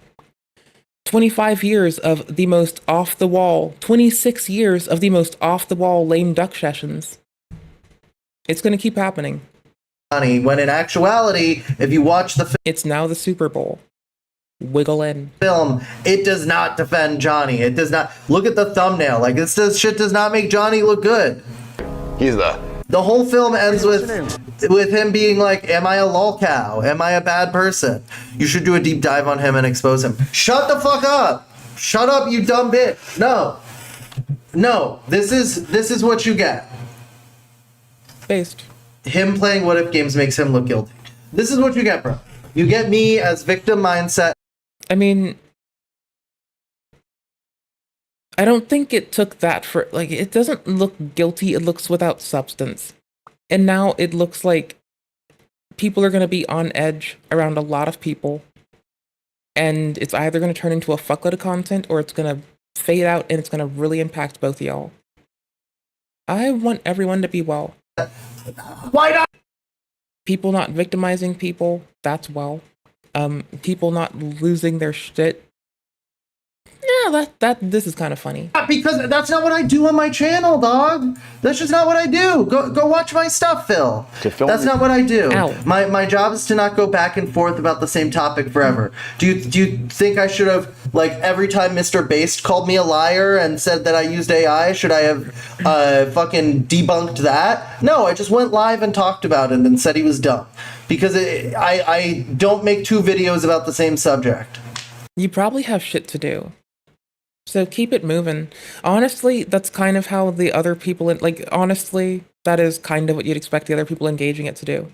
25 years of the most off-the-wall, 26 years of the most off-the-wall lame duck sessions. It's gonna keep happening. When in actuality, if you watch the it's now the Super Bowl. Wiggle in. Film, it does not defend Johnny. It does not. Look at the thumbnail. Like, this shit does not make Johnny look good. He's the whole film ends with him being like, am I a lolcow? Am I a bad person? You should do a deep dive on him and expose him. Shut the fuck up! Shut up, you dumb bitch! No, this is what you get. Based. Him playing what if games makes him look guilty. This is what you get, bro. You get me as victim mindset. I mean, I don't think it took that for, like, it doesn't look guilty, it looks without substance. And now it looks like people are going to be on edge around a lot of people. And it's either going to turn into a fuckload of content, or it's going to fade out and it's going to really impact both of y'all. I want everyone to be well. Why not? People not victimizing people, that's well. People not losing their shit. Yeah, this is kind of funny. Because that's not what I do on my channel, dog. That's just not what I do. Go watch my stuff, Phil. That's not what I do. Ow. My job is to not go back and forth about the same topic forever. Do you think I should have, like, every time Mr. Based called me a liar and said that I used AI, should I have fucking debunked that? No, I just went live and talked about it and said he was dumb. Because I don't make two videos about the same subject. You probably have shit to do. So keep it moving. Honestly, that's kind of how the other people, honestly, that is kind of what you'd expect the other people engaging it to do.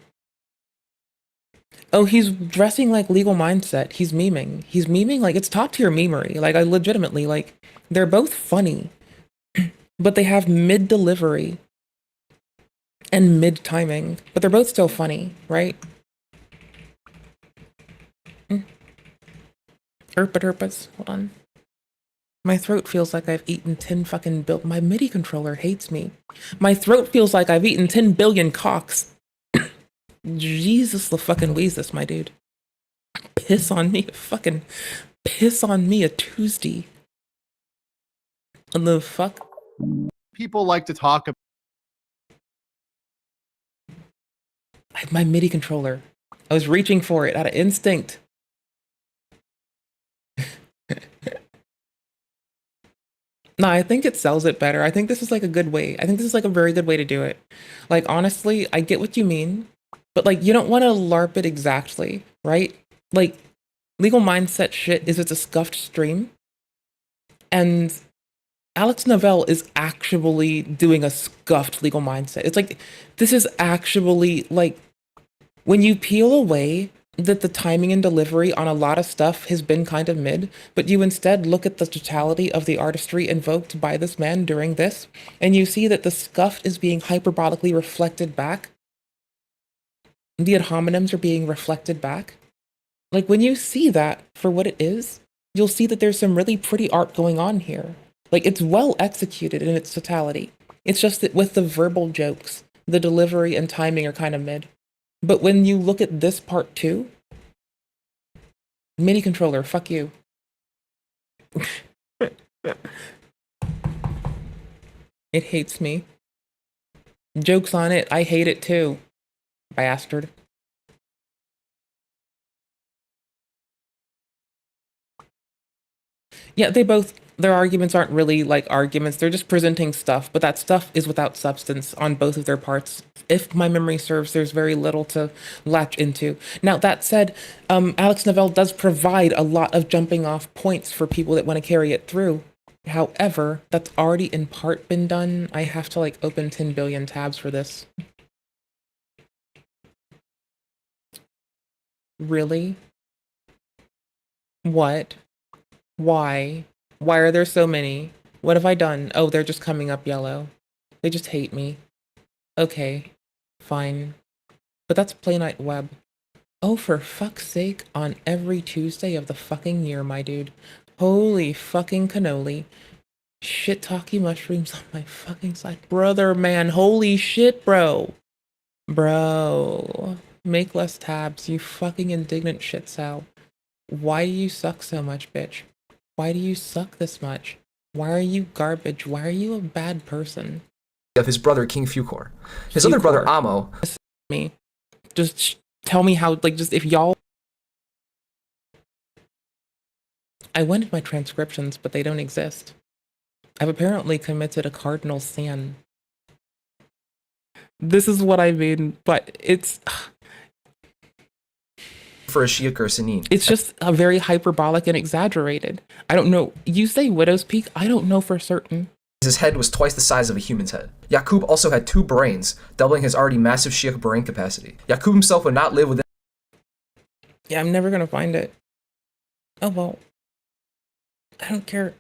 Oh, he's dressing like Legal Mindset. He's memeing. He's memeing like it's top tier memery. Like, I legitimately, like, they're both funny, but they have mid delivery and mid timing, but they're both still funny, right? Herpas, hold on. My throat feels like I've eaten 10 fucking my MIDI controller hates me. My throat feels like I've eaten 10 billion cocks. Jesus the fucking Weezus, my dude. Piss on me a Tuesday. What the fuck? People like to talk about My MIDI controller. I was reaching for it out of instinct. No, I think it sells it better. I think this is like a good way. I think this is like a very good way to do it. Like, honestly, I get what you mean, but like, you don't want to LARP it exactly, right? Like, Legal Mindset shit is it's a scuffed stream, and Alex Novell is actually doing a scuffed Legal Mindset. It's like, this is actually like, when you peel away that the timing and delivery on a lot of stuff has been kind of mid, but you instead look at the totality of the artistry invoked by this man during this, and you see that the scuff is being hyperbolically reflected back. The ad hominems are being reflected back. Like, when you see that for what it is, you'll see that there's some really pretty art going on here. Like, it's well executed in its totality. It's just that with the verbal jokes, the delivery and timing are kind of mid. But when you look at this part too, MIDI controller, fuck you. It hates me. Joke's on it, I hate it too. Bastard. Yeah, their arguments aren't really like arguments. They're just presenting stuff, but that stuff is without substance on both of their parts. If my memory serves, there's very little to latch into. Now, that said, Alex Novell does provide a lot of jumping off points for people that want to carry it through. However, that's already in part been done. I have to like open 10 billion tabs for this. Really? What? Why? Why are there so many? What have I done? Oh, they're just coming up yellow. They just hate me. Okay, fine. But that's Play Night Web. Oh, for fuck's sake, on every Tuesday of the fucking year, my dude. Holy fucking cannoli. Shit talky mushrooms on my fucking side. Brother, man, holy shit, bro. Bro. Make less tabs, you fucking indignant shit sow. Why do you suck so much, bitch? Why do you suck this much? Why are you garbage? Why are you a bad person? Of his brother, King Fucor. His other brother, Amo. Me. Just tell me how, like, just if y'all... I went in my transcriptions, but they don't exist. I've apparently committed a cardinal sin. This is what I mean, but it's... For a Shiik or a Sunni. It's just a very hyperbolic and exaggerated. I don't know. You say Widow's Peak? I don't know for certain. His head was twice the size of a human's head. Yaqub also had 2 brains, doubling his already massive Shiik brain capacity. Yaqub himself would not live within... Yeah, I'm never gonna find it. Oh well. I don't care.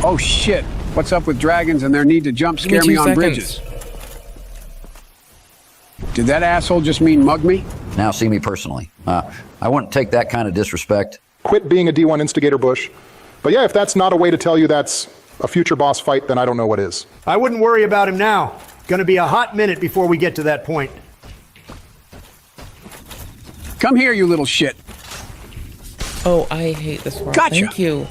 Oh shit. What's up with dragons and their need to jump scare me on bridges? Did that asshole just mean mug me? Now see me personally. I wouldn't take that kind of disrespect. Quit being a D1 instigator, Bush. But yeah, if that's not a way to tell you that's a future boss fight, then I don't know what is. I wouldn't worry about him now. Gonna be a hot minute before we get to that point. Come here, you little shit. Oh, I hate this one. Gotcha. Thank you.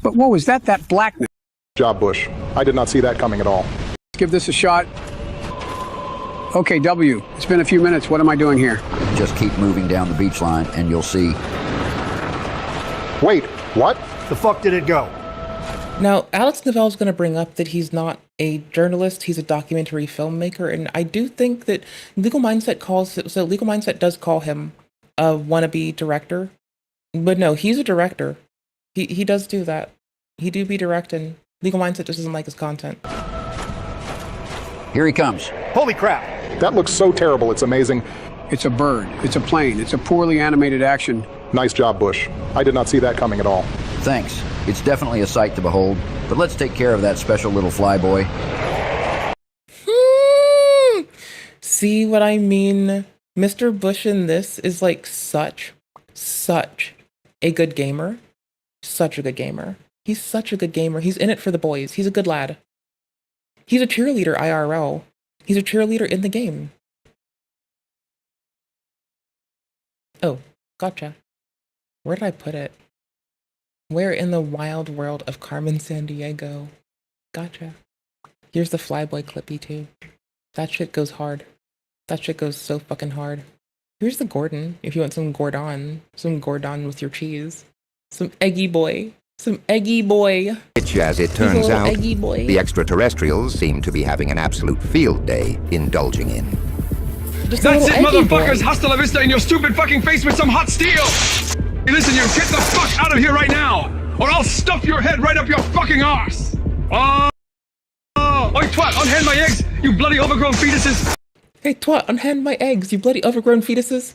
But what was that blackness? Job, Bush. I did not see that coming at all. Let's give this a shot. Okay, W. It's been a few minutes. What am I doing here? Just keep moving down the beach line and you'll see. Wait, what? The fuck did it go? Now, Alex Novell's going to bring up that he's not a journalist, he's a documentary filmmaker, and I do think that Legal Mindset Legal Mindset does call him a wannabe director, but no, he's a director. He does do that. He do be directing. Legal Mindset just doesn't like his content. Here he comes. Holy crap. That looks so terrible, it's amazing. It's a bird. It's a plane. It's a poorly animated action. Nice job, Bush. I did not see that coming at all. Thanks. It's definitely a sight to behold. But let's take care of that special little flyboy. See what I mean? Mr. Bush in this is like such a good gamer. Such a good gamer. He's such a good gamer. He's in it for the boys. He's a good lad. He's a cheerleader IRL. He's a cheerleader in the game. Oh, gotcha. Where did I put it? Where in the wild world of Carmen Sandiego? Gotcha. Here's the Flyboy clippy too. That shit goes hard. That shit goes so fucking hard. Here's the Gordon, if you want some Gordon. Some Gordon with your cheese. Some eggy boy. Some eggy boy. Which, as it turns out, the extraterrestrials seem to be having an absolute field day indulging in. That's it, motherfuckers! Hasta la vista in your stupid fucking face with some hot steel! Hey, listen, you get the fuck out of here right now, or I'll stuff your head right up your fucking arse! Oi, twat, unhand my eggs, you bloody overgrown fetuses! Hey, twat, unhand my eggs, you bloody overgrown fetuses!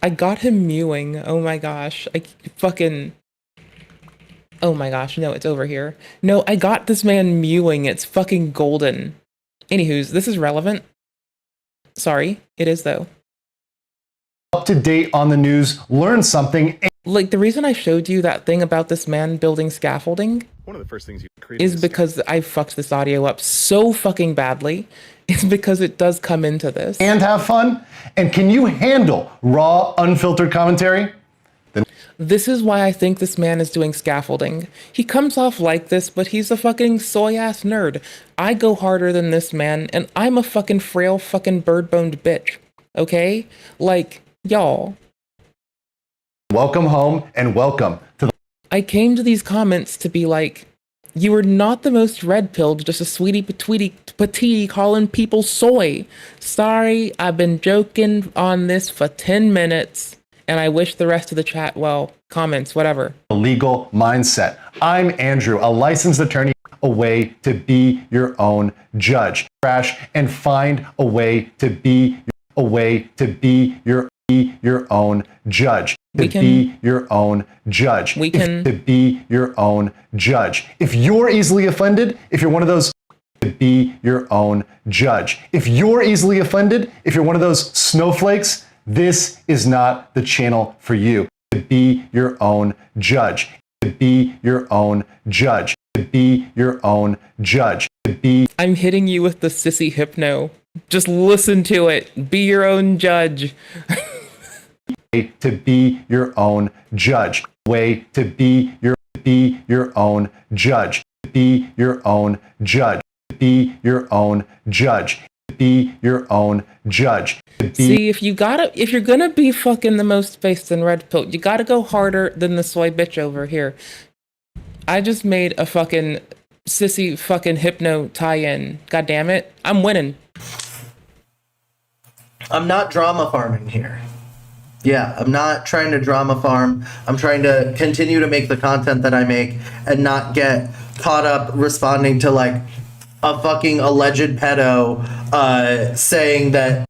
I got him mewing. Oh my gosh. Oh my gosh. No, it's over here. No, I got this man mewing. It's fucking golden. Anywho's, this is relevant. Sorry, it is though. Up to date on the news, learn something. Like, the reason I showed you that thing about this man building scaffolding One of the first things you create is because I fucked this audio up so fucking badly. It's because it does come into this. And have fun? And can you handle raw, unfiltered commentary? This is why I think this man is doing scaffolding. He comes off like this, but he's a fucking soy-ass nerd. I go harder than this man, and I'm a fucking frail fucking bird-boned bitch. Okay? Like, y'all. Welcome home and welcome to the... I came to these comments to be like, you are not the most red-pilled, just a sweetie patootie calling people soy. Sorry, I've been joking on this for 10 minutes, and I wish the rest of the chat well. Comments, whatever. Legal mindset. I'm Andrew, a licensed attorney, a way to be your own judge. Crash and find a way to be your own judge. To be your own judge. To be your own judge. If you're easily offended, if you're one of those, to be your own judge. If you're easily offended, if you're one of those snowflakes, this is not the channel for you. To be your own judge. To be your own judge. To be your own judge. To be. I'm hitting you with the sissy hypno. Just listen to it. Be your own judge. To be your own judge. Way to be your own judge. Be your own judge. Be your own judge. Be your own judge. See, if you're gonna be fucking the most faced and red pill, you gotta go harder than the soy bitch over here. I just made a fucking sissy fucking hypno tie-in. God damn it. I'm winning. I'm not drama farming here. Yeah, I'm not trying to drama farm. I'm trying to continue to make the content that I make and not get caught up responding to like a fucking alleged pedo saying that.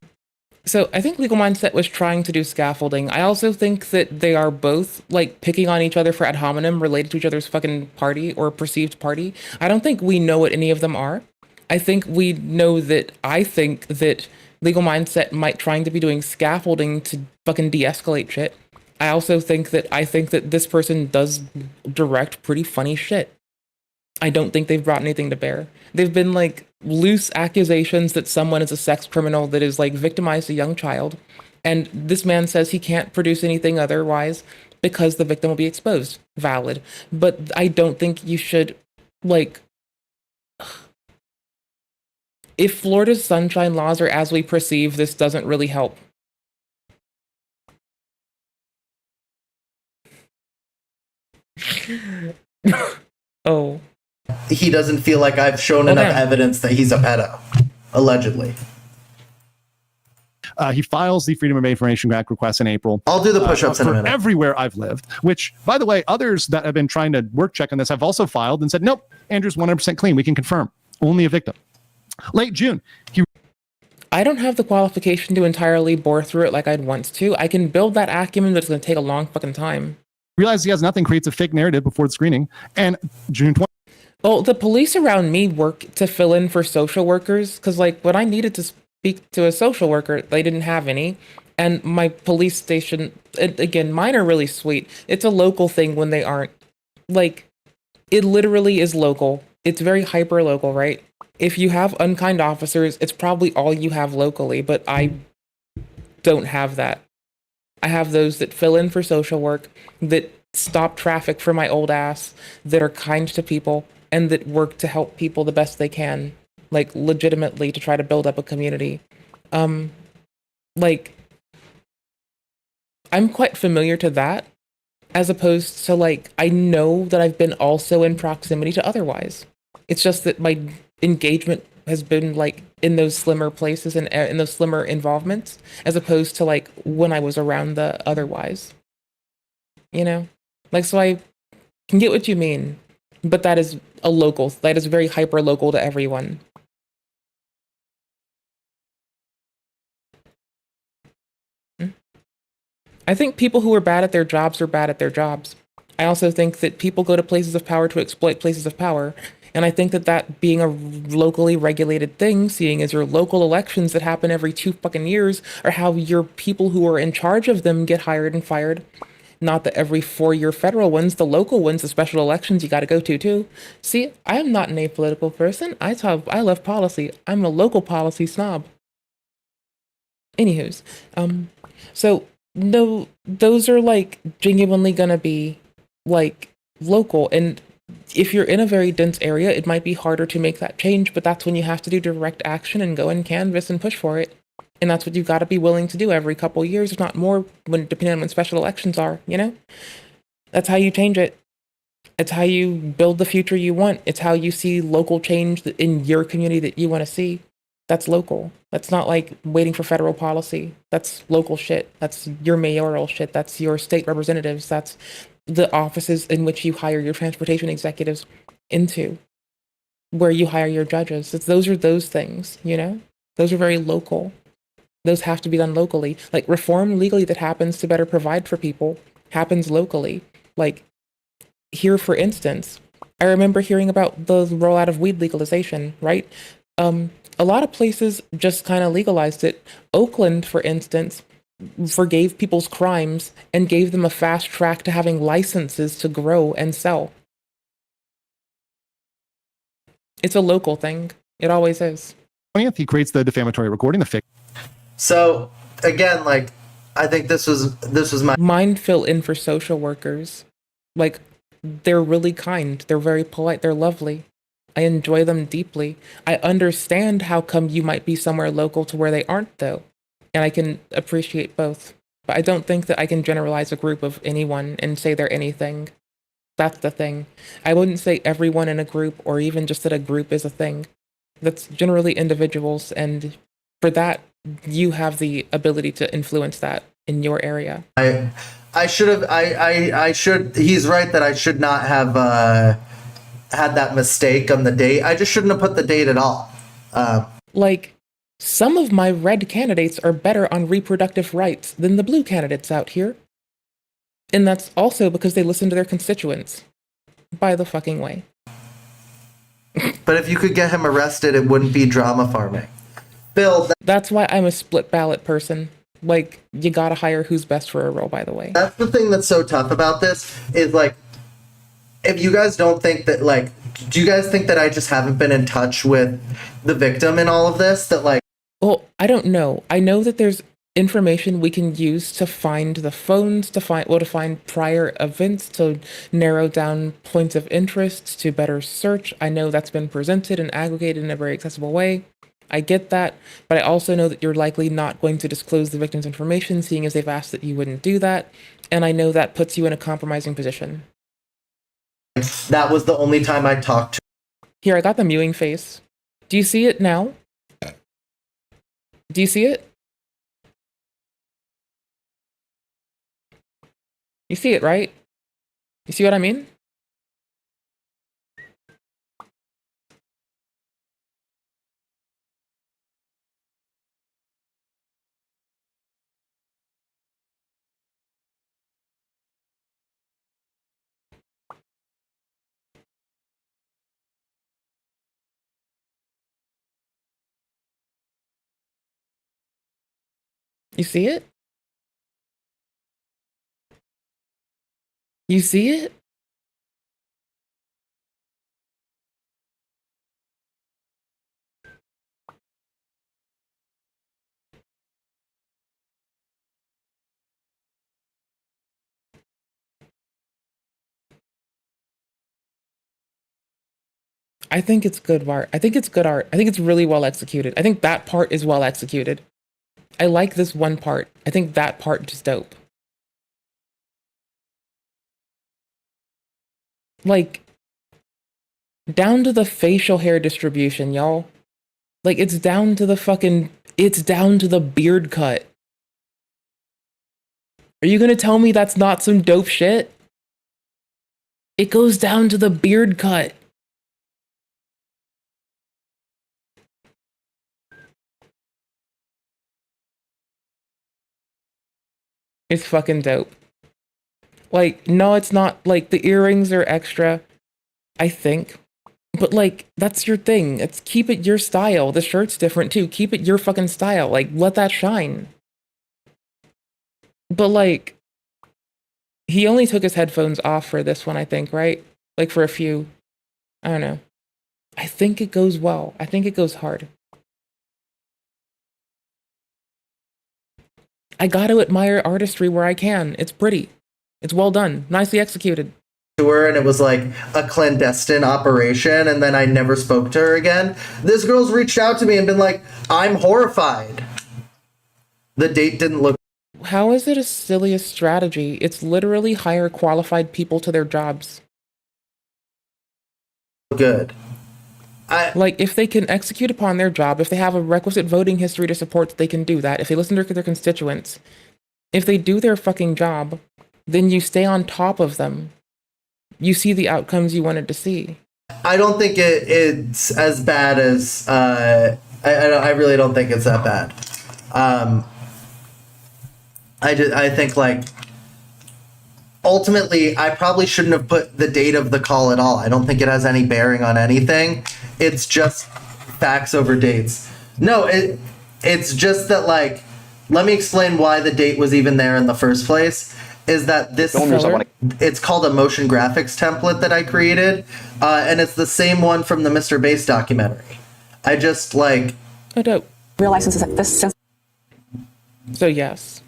So I think Legal Mindset was trying to do scaffolding. I also think that they are both like picking on each other for ad hominem related to each other's fucking party or perceived party. I don't think we know what any of them are. I think we know that I think that Legal Mindset might trying to be doing scaffolding to fucking de-escalate shit. I also think that this person does direct pretty funny shit. I don't think they've brought anything to bear. They've been like loose accusations that someone is a sex criminal that is like victimized a young child. And this man says he can't produce anything otherwise because the victim will be exposed. Valid. But I don't think you should like, if Florida's sunshine laws are as we perceive, this doesn't really help. Oh. He doesn't feel like I've shown enough evidence that he's a pedo, allegedly. He files the Freedom of Information Act request in April. I'll do the push-ups in a minute. Everywhere I've lived, which, by the way, others that have been trying to work check on this have also filed and said, nope, Andrew's 100% clean. We can confirm. Only a victim. Late June, I don't have the qualification to entirely bore through it like I'd want to. I can build that acumen, but it's going to take a long fucking time. Realizes he has nothing, creates a fake narrative before the screening. And June 20. Well, the police around me work to fill in for social workers, because like when I needed to speak to a social worker, they didn't have any. And my police station, again, mine are really sweet. It's a local thing when they aren't. Like, it literally is local. It's very hyper local, right? If you have unkind officers, it's probably all you have locally, but I don't have that. I have those that fill in for social work, that stop traffic for my old ass, that are kind to people, and that work to help people the best they can, like legitimately to try to build up a community. Like, I'm quite familiar to that, as opposed to like, I know that I've been also in proximity to otherwise. It's just that my engagement has been like in those slimmer places and in those slimmer involvements, as opposed to like when I was around the otherwise. You know? Like, so I can get what you mean, but that is that is very hyper local to everyone. I think people who are bad at their jobs are bad at their jobs. I also think that people go to places of power to exploit places of power. And I think that being a locally regulated thing, seeing as your local elections that happen every 2 fucking years, are how your people who are in charge of them get hired and fired. Not the every 4-year federal ones, the local ones, the special elections you got to go to too. See, I am not an apolitical person. I love policy. I'm a local policy snob. Anywho's, so No, those are like genuinely gonna be like local. And if you're in a very dense area, it might be harder to make that change, but that's when you have to do direct action and go and canvas and push for it. And that's what you've got to be willing to do every couple years, if not more, when depending on when special elections are, you know? That's how you change it. It's how you build the future you want. It's how you see local change in your community that you want to see. That's local. That's not like waiting for federal policy. That's local shit. That's your mayoral shit. That's your state representatives. That's the offices in which you hire your transportation executives into, where you hire your judges. Those are those things, you know? Those are very local. Those have to be done locally. Like reform legally that happens to better provide for people happens locally. Like here, for instance, I remember hearing about the rollout of weed legalization, right? A lot of places just kind of legalized it. Oakland, for instance, forgave people's crimes and gave them a fast track to having licenses to grow and sell. It's a local thing. It always is. He creates the defamatory recording, the fake. So again, like, I think this was my mind fill in for social workers. Like, they're really kind. They're very polite. They're lovely. I enjoy them deeply. I understand how come you might be somewhere local to where they aren't, though. And I can appreciate both. But I don't think that I can generalize a group of anyone and say they're anything. That's the thing. I wouldn't say everyone in a group, or even just that a group is a thing. That's generally individuals, and for that, you have the ability to influence that in your area. I should, he's right that I should not have had that mistake on the date. I just shouldn't have put the date at all. Like, some of my red candidates are better on reproductive rights than the blue candidates out here. And that's also because they listen to their constituents. By the fucking way. But if you could get him arrested, it wouldn't be drama farming. Bill, that's why I'm a split ballot person. Like, you gotta hire who's best for a role, by the way. That's the thing that's so tough about this, is like, if you guys don't think that, like, do you guys think that I just haven't been in touch with the victim in all of this? That, like, well, I don't know. I know that there's information we can use to find the phones, to find prior events, to narrow down points of interest, to better search. I know that's been presented and aggregated in a very accessible way. I get that, but I also know that you're likely not going to disclose the victim's information, seeing as they've asked that you wouldn't do that, and I know that puts you in a compromising position. That was the only time I talked to. Here, I got the mewing face. Do you see it now? Do you see it? You see it, right? You see what I mean? You see it? You see it? I think it's good art. I think it's good art. I think it's really well executed. I think that part is well executed. I like this one part. I think that part is dope. Like, down to the facial hair distribution, y'all. Like, it's down to the beard cut. Are you gonna tell me that's not some dope shit? It goes down to the beard cut. It's fucking dope. Like, no, it's not. Like, the earrings are extra, I think. But, like, that's your thing. It's keep it your style. The shirt's different, too. Keep it your fucking style. Like, let that shine. But, like, he only took his headphones off for this one, I think, right? Like, for a few. I don't know. I think it goes well. I think it goes hard. I got to admire artistry where I can. It's pretty. It's well done. Nicely executed. To her, and it was like a clandestine operation, and then I never spoke to her again. This girl's reached out to me and been like, I'm horrified. The date didn't look. How is it a silliest strategy? It's literally hire qualified people to their jobs. Good. Like, if they can execute upon their job, if they have a requisite voting history to support, they can do that. If they listen to their constituents, if they do their fucking job, then you stay on top of them. You see the outcomes you wanted to see. I don't think it's as bad as I really don't think it's that bad. I think like ultimately I probably shouldn't have put the date of the call at all. I don't think it has any bearing on anything. It's just facts over dates. No, it's just that like let me explain why the date was even there in the first place. Is that this it's called a motion graphics template that I created, and it's the same one from the Mr. Bass documentary. I just like real licenses like this. So yes,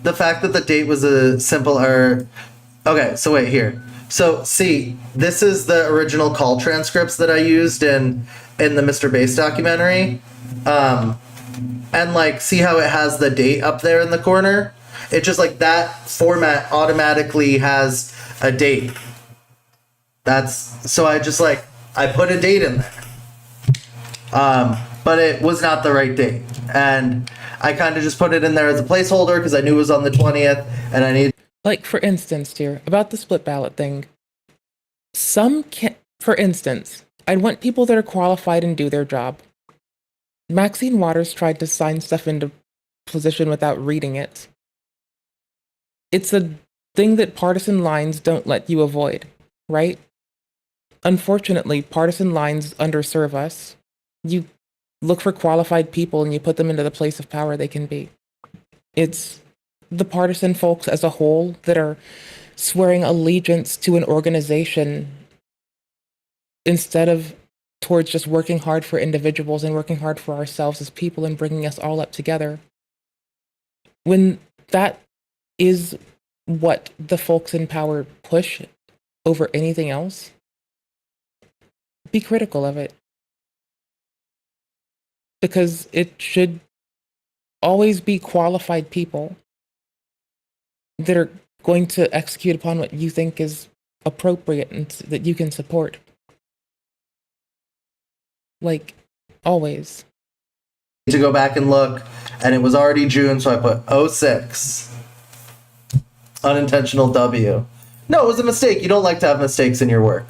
the fact that the date was a simple okay, so wait here. So see, this is the original call transcripts that I used in the Mr. Bass documentary, and like see how it has the date up there in the corner. It just like that format automatically has a date. So I just like I put a date in there, but it was not the right date, and I kind of just put it in there as a placeholder because I knew it was on the 20th, and I need like for instance here about the split ballot thing. For instance, I'd want people that are qualified and do their job. Maxine Waters tried to sign stuff into position without reading it. It's a thing that partisan lines don't let you avoid, right? Unfortunately, partisan lines underserve us. You look for qualified people and you put them into the place of power they can be. It's the partisan folks as a whole that are swearing allegiance to an organization instead of towards just working hard for individuals and working hard for ourselves as people and bringing us all up together. When that is what the folks in power push over anything else, be critical of it. Because it should always be qualified people that are going to execute upon what you think is appropriate and that you can support. Like, always. to go back and look, and it was already June, so I put 06. Unintentional W. No, it was a mistake. You don't like to have mistakes in your work.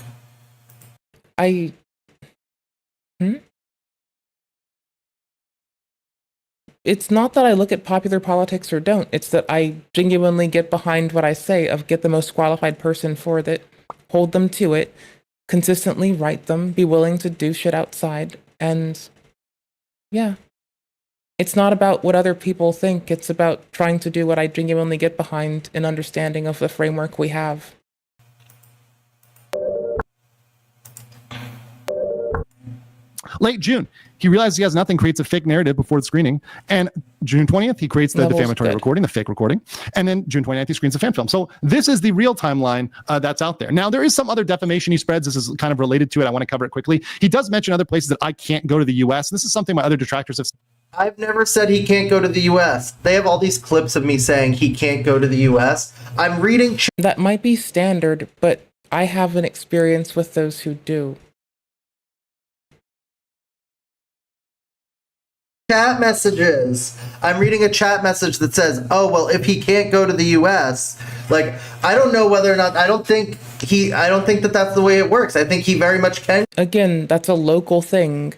It's not that I look at popular politics or don't. It's that I genuinely get behind what I say of get the most qualified person for that, hold them to it, consistently write them, be willing to do shit outside, and yeah. It's not about what other people think. It's about trying to do what I genuinely get behind and understanding of the framework we have. Late June, he realizes he has nothing, creates a fake narrative before the screening. And June 20th, he creates the defamatory recording, the fake recording. And then June 29th, he screens the fan film. So this is the real timeline that's out there. Now, there is some other defamation he spreads. This is kind of related to it. I want to cover it quickly. He does mention other places that I can't go to the U.S. This is something my other detractors have. I've never said he can't go to the U.S. They have all these clips of me saying he can't go to the U.S. I'm reading... That might be standard, but I have an experience with those who do. Chat messages. I'm reading a chat message that says, oh, well, if he can't go to the U.S., like, I don't know whether or not... I don't think that that's the way it works. I think he very much can. Again, that's a local thing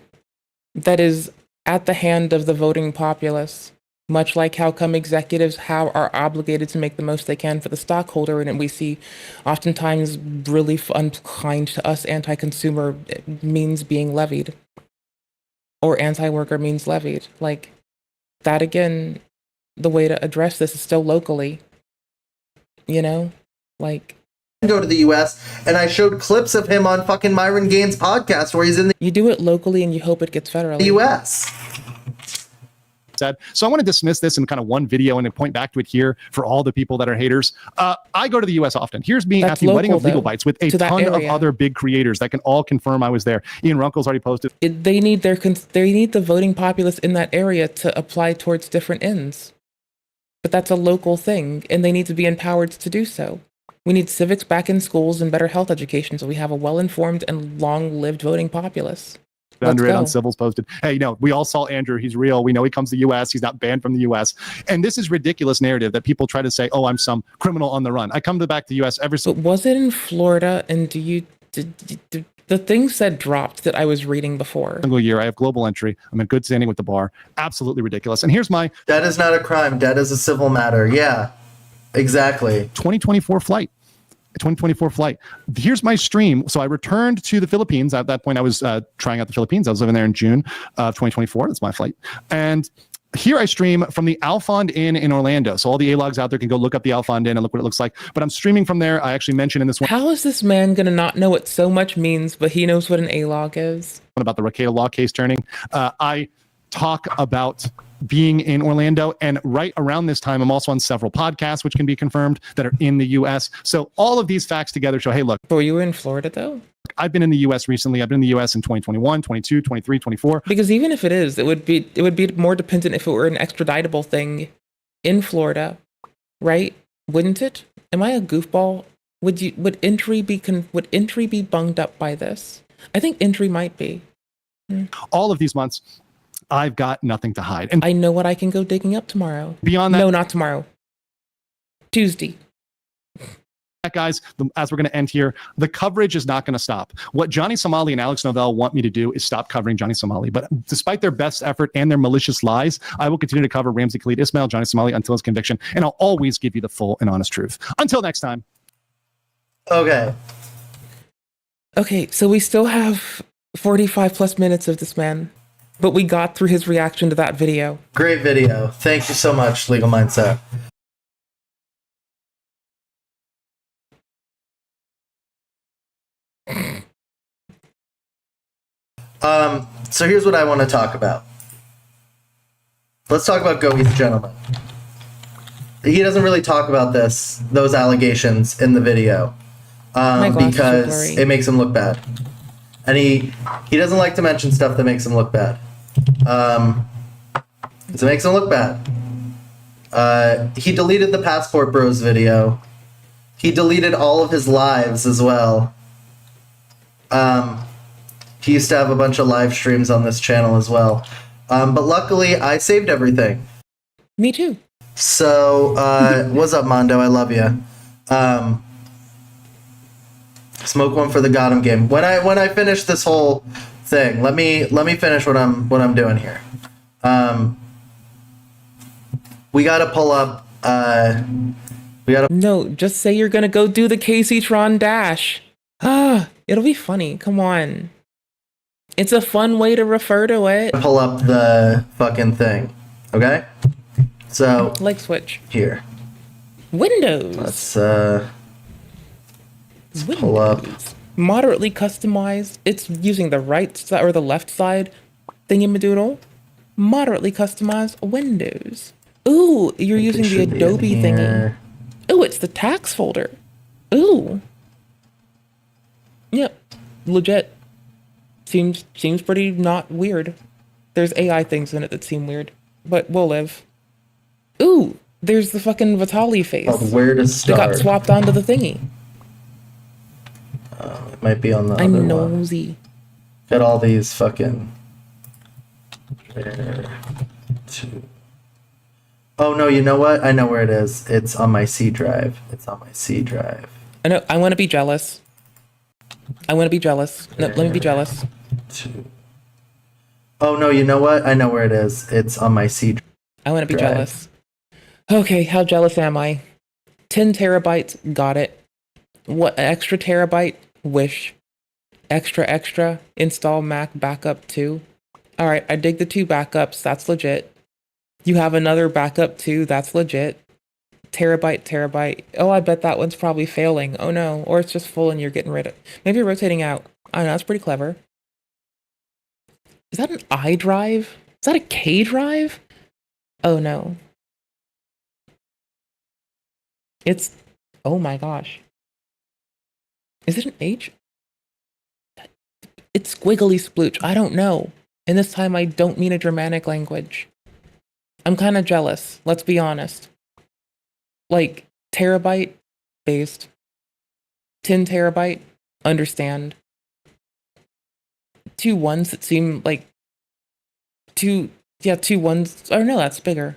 that is at the hand of the voting populace, much like how come executives are obligated to make the most they can for the stockholder, and we see oftentimes really unkind to us anti-consumer means being levied, or anti-worker means levied. Like, that again, the way to address this is still locally, you know? Like... go to the U.S., and I showed clips of him on fucking Myron Gaines' podcast where he's in the... You do it locally and you hope it gets federally. U.S. said. So I want to dismiss this in kind of one video and point back to it here for all the people that are haters. I go to the U.S. often. Here's me at the Wedding of Legal Bites with a ton of other big creators that can all confirm I was there. Ian Runkle's already posted. They need the voting populace in that area to apply towards different ends. But that's a local thing, and they need to be empowered to do so. We need civics back in schools and better health education so we have a well-informed and long-lived voting populace. Under it on Civil's posted. Hey, we all saw Andrew. He's real. We know he comes to the U.S. He's not banned from the U.S. And this is ridiculous narrative that people try to say, oh, I'm some criminal on the run. I come back to the U.S. every But was it in Florida? And the thing said dropped that I was reading before. Single year. I have global entry. I'm in good standing with the bar. Absolutely ridiculous. And here's my... Debt is not a crime. Debt is a civil matter. Yeah, exactly. 2024 flight. Here's my stream. So I returned to the Philippines. At that point, I was trying out the Philippines. I was living there in June of 2024. That's my flight. And here I stream from the Alfond Inn in Orlando. So all the A-logs out there can go look up the Alfond Inn and look what it looks like. But I'm streaming from there. I actually mentioned in this one. How is this man going to not know what so much means, but he knows what an A-log is? About the Rakaita law case turning. I talk about being in Orlando, and right around this time I'm also on several podcasts which can be confirmed that are in the US. So all of these facts together show, hey, look. Were you in Florida though? I've been in the US recently. I've been in the US in 2021, 22, 23, 24. Because even if it is, it would be more dependent if it were an extraditable thing in Florida, right? Wouldn't it? Am I a goofball? Would entry be bunged up by this? I think entry might be. All of these months I've got nothing to hide. And I know what I can go digging up tomorrow. Beyond that, no, not tomorrow. Tuesday. Guys, as we're going to end here, the coverage is not going to stop. What Johnny Somali and Alex Novell want me to do is stop covering Johnny Somali. But despite their best effort and their malicious lies, I will continue to cover Ramsey Khalid Ismail, Johnny Somali until his conviction. And I'll always give you the full and honest truth. Until next time. Okay, so we still have 45 plus minutes of this man. But we got through his reaction to that video. Great video. Thank you so much, Legal Mindset. So here's what I want to talk about. Let's talk about Go East Gentleman. He doesn't really talk about those allegations in the video, because it makes him look bad. And he doesn't like to mention stuff that makes him look bad. It makes him look bad. He deleted the Passport Bros video. He deleted all of his lives as well. He used to have a bunch of live streams on this channel as well. But luckily, I saved everything. Me too. So, what's up, Mondo? I love you. Smoke one for the Gotham game. When I finish this whole thing, let me finish what I'm doing here. We gotta pull up. No, just say you're gonna go do the Casey Tron dash. It'll be funny. Come on. It's a fun way to refer to it. Pull up the fucking thing. Okay? So like switch. Here. Windows. Let's pull up. Moderately customized. It's using the right side or the left side thingamadoodle. Moderately customized Windows. Ooh, you're using the Adobe thingy. Ooh, it's the tax folder. Ooh. Yep. Legit. Seems pretty not weird. There's AI things in it that seem weird, but we'll live. Ooh, there's the fucking Vitali face. Where to start? That got swapped onto the thingy. It might be on the other one. I'm nosy. Got all these fucking... Oh no, you know what? I know where it is. It's on my C drive. I know. I want to be jealous. No, let me be jealous. Oh no, you know what? I know where it is. It's on my C drive. I want to be jealous. Okay, how jealous am I? 10 terabytes, got it. What, extra terabyte? Wish. Extra, install Mac backup 2. Alright, I dig the 2 backups, that's legit. You have another backup too, that's legit. Terabyte. Oh, I bet that one's probably failing. Oh no, or it's just full and you're getting rid of it. Maybe you're rotating out. I don't know, that's pretty clever. Is that an I drive? Is that a K drive? Oh no. It's, oh my gosh. Is it an H? It's squiggly splooch. I don't know. And this time I don't mean a Germanic language. I'm kind of jealous. Let's be honest. Like, terabyte based. 10 terabyte, understand. 2 ones that seem like 2 ones. Oh no, that's bigger.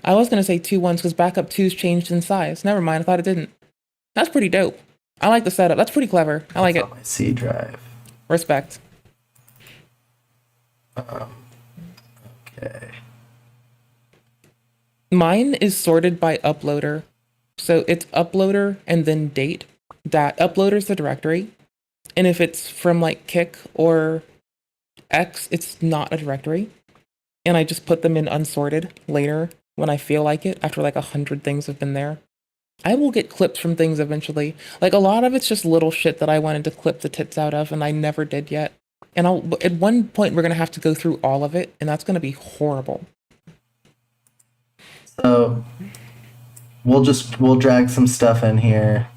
I was gonna say 2 ones because backup 2's changed in size. Never mind, I thought it didn't. That's pretty dope. I like the setup. That's pretty clever. I like it. On my C drive. Respect. Okay. Mine is sorted by uploader. So it's uploader and then date. That uploader's the directory. And if it's from like Kik or X, it's not a directory. And I just put them in unsorted later when I feel like it, after like 100 things have been there. I will get clips from things eventually. Like a lot of it's just little shit that I wanted to clip the tits out of and I never did yet. And at one point we're gonna have to go through all of it, and that's gonna be horrible. So we'll drag some stuff in here.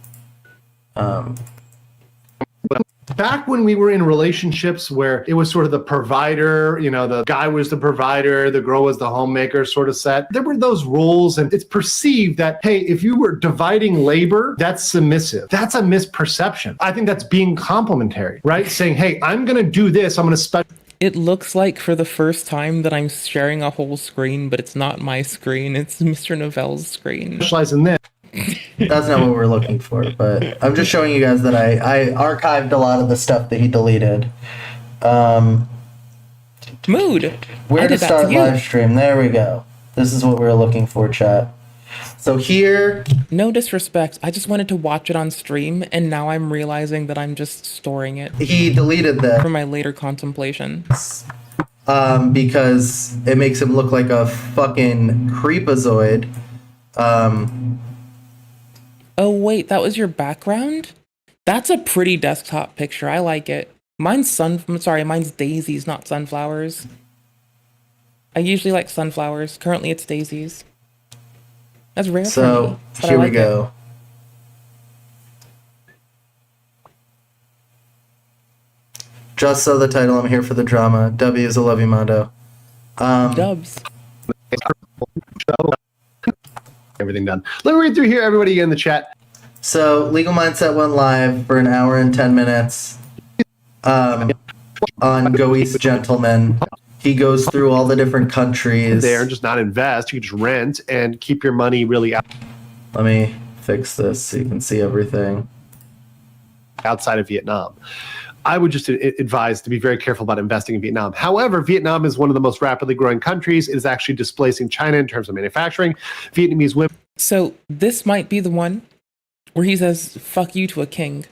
Back when we were in relationships where it was sort of the provider, you know, the guy was the provider, the girl was the homemaker sort of set, there were those rules, and it's perceived that, hey, if you were dividing labor, that's submissive. That's a misperception. I think that's being complimentary, right? Saying, hey, I'm going to do this, I'm going to It looks like for the first time that I'm sharing a whole screen, but it's not my screen, it's Mr. Novell's screen. Specialize in this. That's not what we're looking for, but I'm just showing you guys that I archived a lot of the stuff that he deleted. Mood. Where to start live stream? There we go. This is what we were looking for, chat. So here... No disrespect, I just wanted to watch it on stream, and now I'm realizing that I'm just storing it. He deleted that. For my later contemplation. Because it makes him look like a fucking creepazoid. Oh wait, that was your background? That's a pretty desktop picture. I like it. Mine's daisies, not sunflowers. I usually like sunflowers. Currently it's daisies. That's rare for me. So here we go. Just so the title, I'm here for the drama. W is a love you, Mondo. Dubs. Everything done. Let me read through here, everybody in the chat. So Legal Mindset went live for an hour and 10 minutes on Go East Gentleman. He goes through all the different countries. There, just not invest. You can just rent and keep your money really out. Let me fix this so you can see everything. Outside of Vietnam. I would just advise to be very careful about investing in Vietnam. However, Vietnam is one of the most rapidly growing countries. It is actually displacing China in terms of manufacturing. Vietnamese women. So this might be the one where he says, fuck you to a king.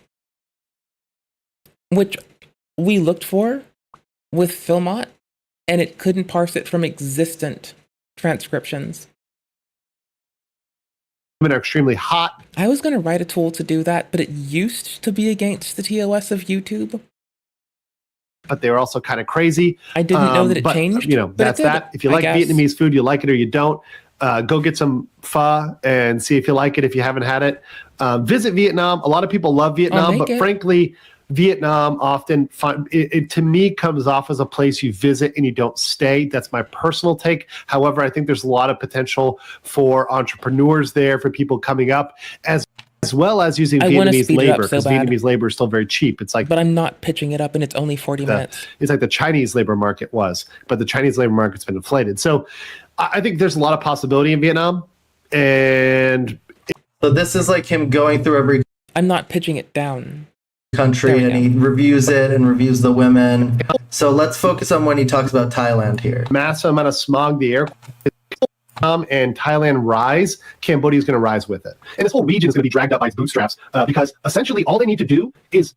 Which we looked for with Filmot, and it couldn't parse it from existent transcriptions. Women are extremely hot. I was going to write a tool to do that, but it used to be against the TOS of YouTube. But they were also kind of crazy. I didn't know that it changed. You know, that's that. If you like Vietnamese food, you like it or you don't. Go get some pho and see if you like it if you haven't had it. Visit Vietnam. A lot of people love Vietnam, but frankly, Vietnam often, it to me, comes off as a place you visit and you don't stay. That's my personal take. However, I think there's a lot of potential for entrepreneurs there, for people coming up, as well as using Vietnamese labor, because Vietnamese labor is still very cheap. It's like, but I'm not pitching it up, and it's only 40 minutes. It's like the Chinese labor market was, but the Chinese labor market's been inflated. So I think there's a lot of possibility in Vietnam, and so this is like him going through every. I'm not pitching it down. Country, and he reviews it and reviews the women. So let's focus on when he talks about Thailand here. Massive amount of smog, the air. And Thailand rise, Cambodia is going to rise with it. And this whole region is going to be dragged up by its bootstraps because essentially all they need to do is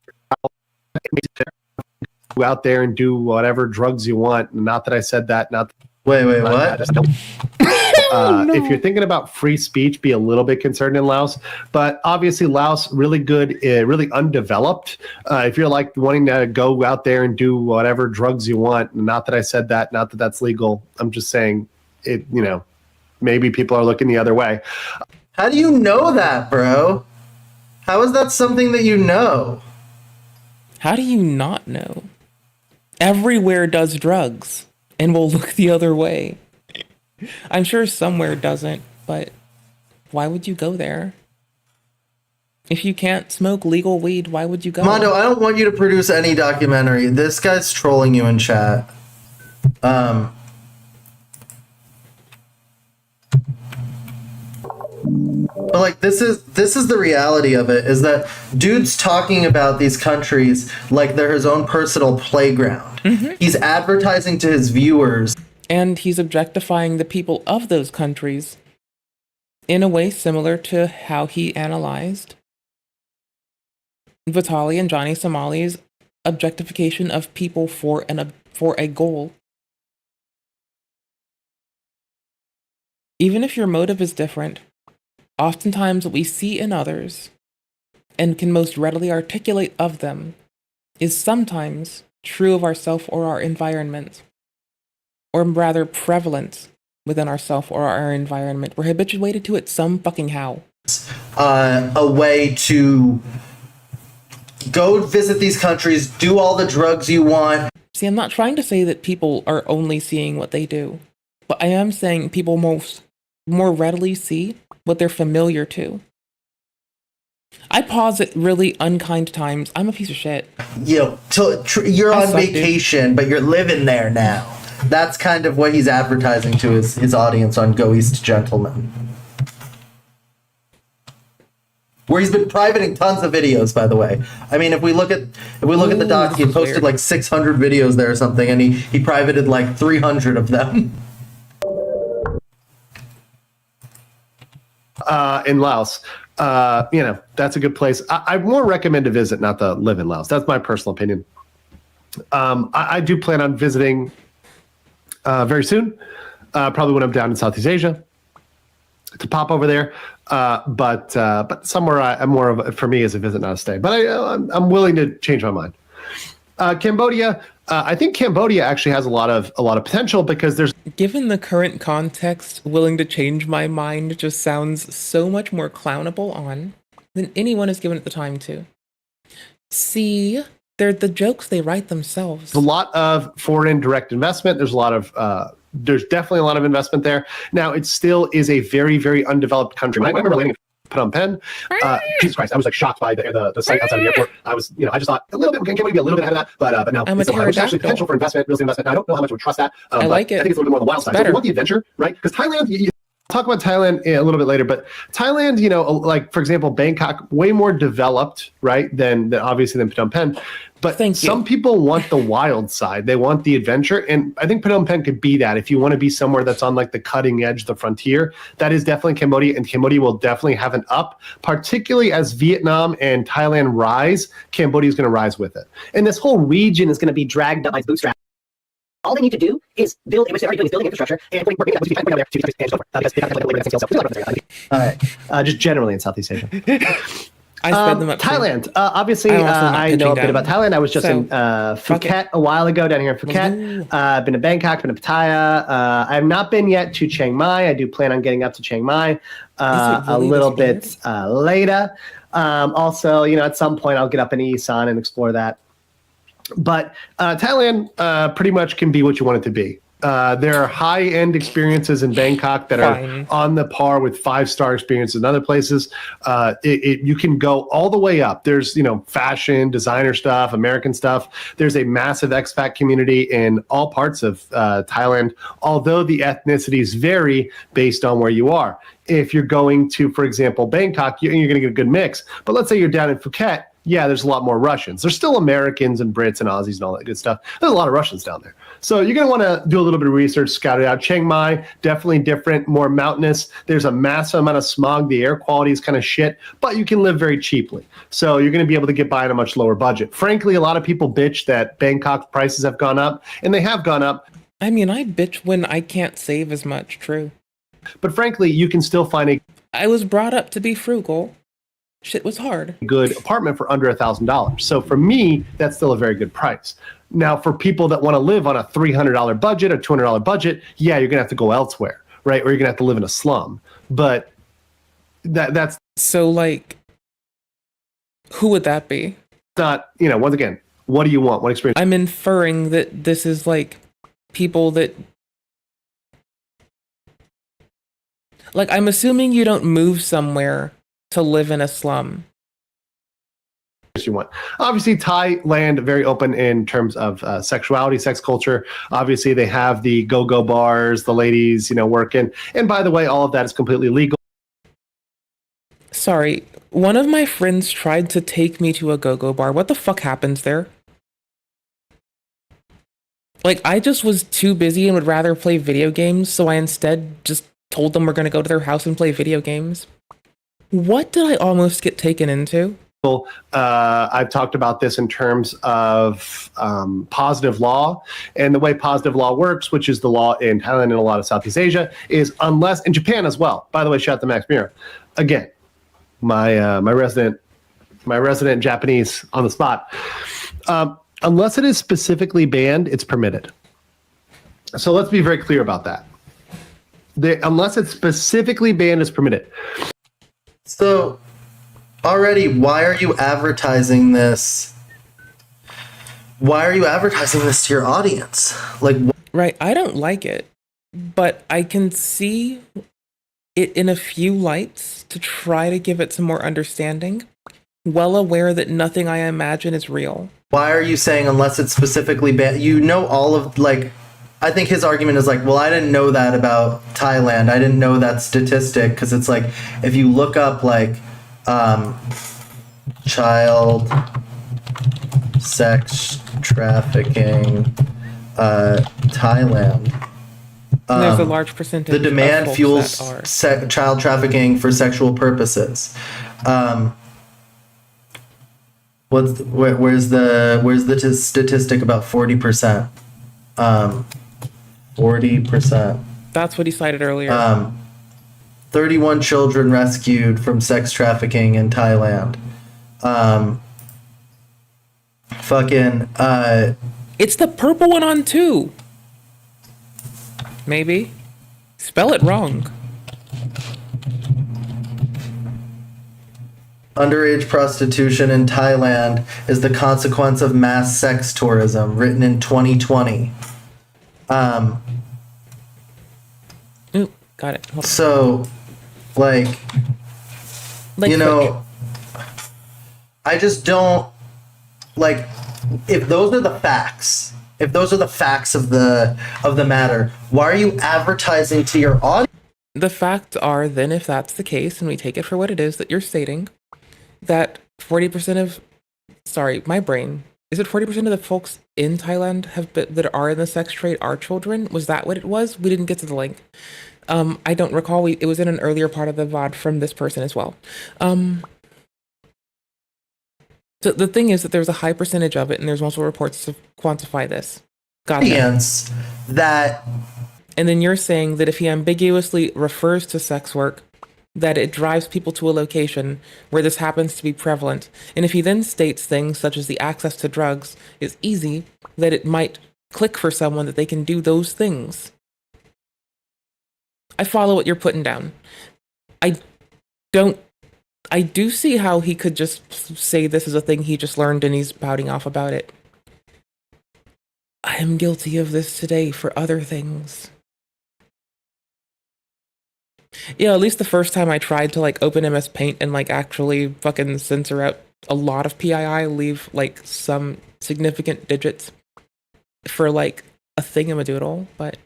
go out there and do whatever drugs you want. Not that I said that. Wait, what? If you're thinking about free speech, be a little bit concerned in Laos. But obviously, Laos, really good, really undeveloped. If you're like wanting to go out there and do whatever drugs you want, not that I said that, not that that's legal. I'm just saying it. You know, maybe people are looking the other way. How do you know that, bro? How is that something that you know? How do you not know? Everywhere does drugs and will look the other way. I'm sure somewhere doesn't, but why would you go there? If you can't smoke legal weed, why would you go? Mondo, I don't want you to produce any documentary. This guy's trolling you in chat. But like this is the reality of it, is that dude's talking about these countries like they're his own personal playground. He's advertising to his viewers. And he's objectifying the people of those countries in a way similar to how he analyzed Vitaly and Johnny Somali's objectification of people for a goal. Even if your motive is different, oftentimes what we see in others, and can most readily articulate of them, is sometimes true of ourself or our environment, or rather prevalent within ourself or our environment. We're habituated to it some fucking how. A way to go visit these countries, do all the drugs you want. See, I'm not trying to say that people are only seeing what they do, but I am saying people more readily see what they're familiar to. I pause at really unkind times. I'm a piece of shit. You're on vacation, but you're living there now. That's kind of what he's advertising to his audience on Go East Gentlemen. Where he's been privating tons of videos, by the way. I mean, if we look at the doc, he posted like 600 videos there or something, and he privated like 300 of them. In Laos, that's a good place. I more recommend to visit, not to live in Laos. That's my personal opinion. I do plan on visiting very soon, probably when I'm down in Southeast Asia, to pop over there. But somewhere for me is a visit, not a stay. But I'm willing to change my mind. Cambodia, I think Cambodia actually has a lot of potential because there's. Given the current context, willing to change my mind just sounds so much more clownable on than anyone is given at the time to. See, they're the jokes they write themselves. A lot of foreign direct investment. There's definitely a lot of investment there. Now, it still is a very, very undeveloped country. I remember landing in Phnom Penh. Jesus Christ, I was like shocked by the site outside the airport. I was, I just thought a little bit, can we be a little bit ahead of that? But no, there's actually potential for investment, real estate investment. Now, I don't know how much I would trust that. I like it. I think it's a little bit more on the wild side. So if you want the adventure, right? Because Thailand, I'll talk about Thailand a little bit later, but Thailand, like for example, Bangkok, way more developed, right, than obviously than Phnom Penh. But some people want the wild side. They want the adventure. And I think Phnom Penh could be that. If you want to be somewhere that's on like the cutting edge, the frontier, that is definitely Cambodia. And Cambodia will definitely have an up, particularly as Vietnam and Thailand rise. Cambodia is going to rise with it. And this whole region is going to be dragged up by its bootstraps. All they need to do is build, which they're already doing, is building infrastructure and putting more people down there to because they have all right. Just generally in Southeast Asia. I spread them up Thailand. Obviously, I know a bit about Thailand. I was just in Phuket a while ago, down here in Phuket. I've been to Bangkok, been to Pattaya. I have not been yet to Chiang Mai. I do plan on getting up to Chiang Mai a little bit later. Also, at some point I'll get up in Isan and explore that. But Thailand pretty much can be what you want it to be. There are high-end experiences in Bangkok that are on the par with 5-star experiences in other places. You can go all the way up. There's, fashion, designer stuff, American stuff. There's a massive expat community in all parts of Thailand, although the ethnicities vary based on where you are. If you're going to, for example, Bangkok, you're going to get a good mix. But let's say you're down in Phuket. Yeah, there's a lot more Russians. There's still Americans and Brits and Aussies and all that good stuff. There's a lot of Russians down there. So you're going to want to do a little bit of research, scout it out. Chiang Mai, definitely different, more mountainous. There's a massive amount of smog. The air quality is kind of shit, but you can live very cheaply. So you're going to be able to get by on a much lower budget. Frankly, a lot of people bitch that Bangkok prices have gone up, and they have gone up. I mean, I bitch when I can't save as much, true. But frankly, you can still find I was brought up to be frugal. Shit was hard. Good apartment for under $1,000. So for me, that's still a very good price. Now, for people that want to live on a $300 budget, a $200 budget, yeah, you're going to have to go elsewhere, right? Or you're gonna have to live in a slum. But that's so like, who would that be? Not, you know, once again, what do you want? What experience? I'm inferring that this is like people that, like, I'm assuming you don't move somewhere to live in a slum. You want. Obviously, Thailand very open in terms of sexuality, sex culture. Obviously, they have the go-go bars, the ladies, you know, working. And by the way, all of that is completely legal. Sorry, one of my friends tried to take me to a go-go bar. What the fuck happens there? Like, I just was too busy and would rather play video games, so I instead just told them we're gonna go to their house and play video games. What did I almost get taken into? I've talked about this in terms of positive law, and the way positive law works, which is the law in Thailand and a lot of Southeast Asia, is unless, in Japan as well. By the way, shout out to Max Mira. Again, my resident Japanese on the spot. Unless it is specifically banned, it's permitted. So let's be very clear about that. Unless it's specifically banned, it's permitted. So already, why are you advertising this? Why are you advertising this to your audience? Like, right, I don't like it, but I can see it in a few lights to try to give it some more understanding, well aware that nothing I imagine is real. Why are you saying unless it's specifically banned? You know all of, like, I think his argument is like, well, I didn't know that about Thailand. I didn't know that statistic, because it's like, if you look up like child sex trafficking Thailand, there's a large percentage. The demand of fuels that are. child trafficking for sexual purposes. Where's the statistic about 40%? 40%. That's what he cited earlier. 31 children rescued from sex trafficking in Thailand. It's the purple one on 2. Maybe. Spell it wrong. Underage prostitution in Thailand is the consequence of mass sex tourism, written in 2020. Ooh, got it. Hold on. So, like you know, I just don't, like, if those are the facts, of the matter, why are you advertising to your audience? The facts are, then, if that's the case, and we take it for what it is that you're stating, that 40% of, sorry, my brain, is it 40% of the folks in Thailand that are in the sex trade are children? Was that what it was? We didn't get to the link. I don't recall. It was in an earlier part of the VOD from this person as well. So the thing is that there's a high percentage of it, and there's multiple reports to quantify this. That. And then you're saying that if he ambiguously refers to sex work, that it drives people to a location where this happens to be prevalent. And if he then states things such as the access to drugs is easy, that it might click for someone that they can do those things. I follow what you're putting down. I do see how he could just say this is a thing he just learned and he's pouting off about it. I am guilty of this today for other things. Yeah, at least the first time I tried to like open MS Paint and like actually fucking censor out a lot of PII, leave like some significant digits for like a thingamadoodle, but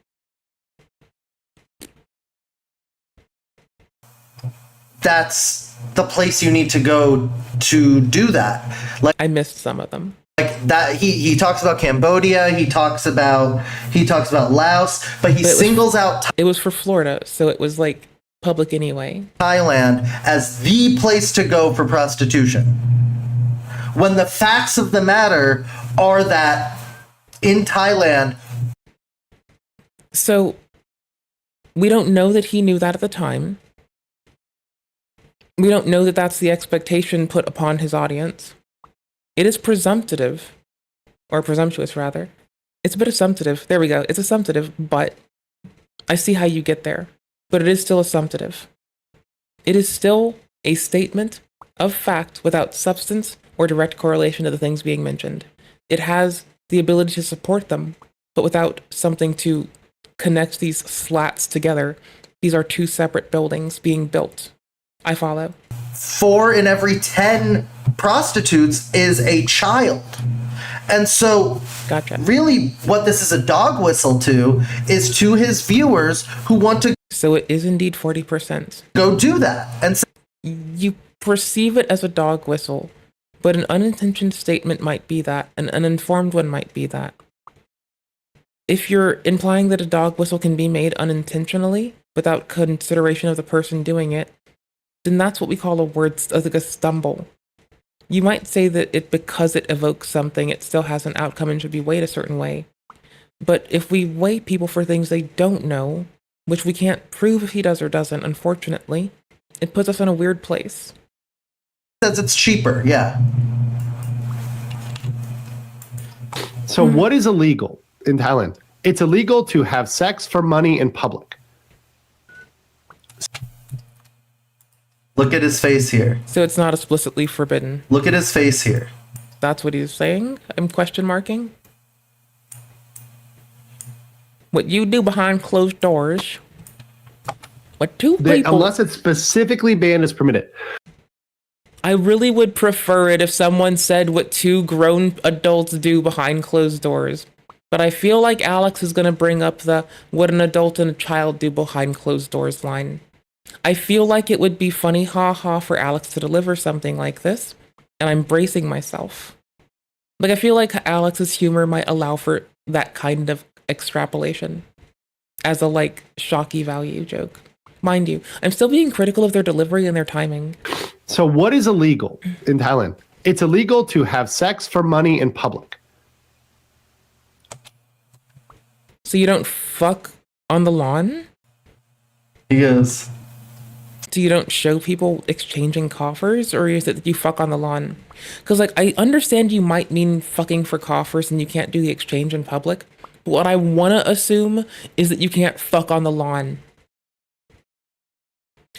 that's the place you need to go to do that. Like, I missed some of them. Like that, he talks about Cambodia, he talks about Laos, but he singles out. It was for Florida, so it was like public anyway. Thailand as the place to go for prostitution, when the facts of the matter are that in Thailand. So we don't know that he knew that at the time. We don't know that that's the expectation put upon his audience. It is presumptive, or presumptuous rather. It's a bit assumptive. There we go. It's assumptive, but I see how you get there. but it is still assumptive. It is still a statement of fact without substance or direct correlation to the things being mentioned. It has the ability to support them, but without something to connect these slats together. These are two separate buildings being built. I follow. 4 in every 10 prostitutes is a child. And so, really, what this is a dog whistle to is to his viewers who want to. So it is indeed 40%. Go do that. And so, you perceive it as a dog whistle, but an unintentioned statement might be that, an uninformed one might be that. If you're implying that a dog whistle can be made unintentionally, without consideration of the person doing it, then that's what we call like a stumble. You might say that because it evokes something, it still has an outcome and should be weighed a certain way. But if we weigh people for things they don't know, which we can't prove if he does or doesn't, unfortunately, it puts us in a weird place. Says it's cheaper, yeah. So what is illegal in Thailand? It's illegal to have sex for money in public. Look at his face here. So it's not explicitly forbidden. Look at his face here. That's what he's saying? I'm question marking. What you do behind closed doors. What two people... Unless it's specifically banned is permitted. I really would prefer it if someone said what two grown adults do behind closed doors. But I feel like Alex is going to bring up the what an adult and a child do behind closed doors line. I feel like it would be funny, ha-ha, for Alex to deliver something like this, and I'm bracing myself. Like, I feel like Alex's humor might allow for that kind of extrapolation as a, like, shocky value joke. Mind you, I'm still being critical of their delivery and their timing. So what is illegal in Thailand? It's illegal to have sex for money in public. So you don't fuck on the lawn? He goes... So you don't show people exchanging coffers, or is it that you fuck on the lawn? Because, like, I understand you might mean fucking for coffers and you can't do the exchange in public, but what I want to assume is that you can't fuck on the lawn.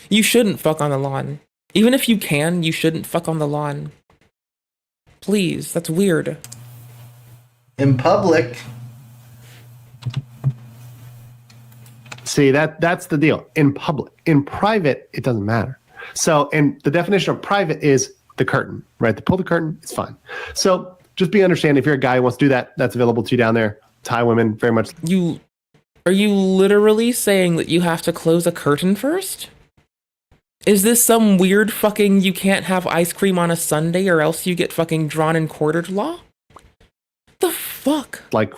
You shouldn't fuck on the lawn. Even if you can, you shouldn't fuck on the lawn. Please, that's weird. In public... See, that's the deal. In public. In private, it doesn't matter. So, and the definition of private is the curtain, right? To pull the curtain, it's fine. So just be understanding, if you're a guy who wants to do that, that's available to you down there. Thai women, very much. Are you literally saying that you have to close a curtain first? Is this some weird fucking you can't have ice cream on a Sunday or else you get fucking drawn and quartered law? The fuck? Like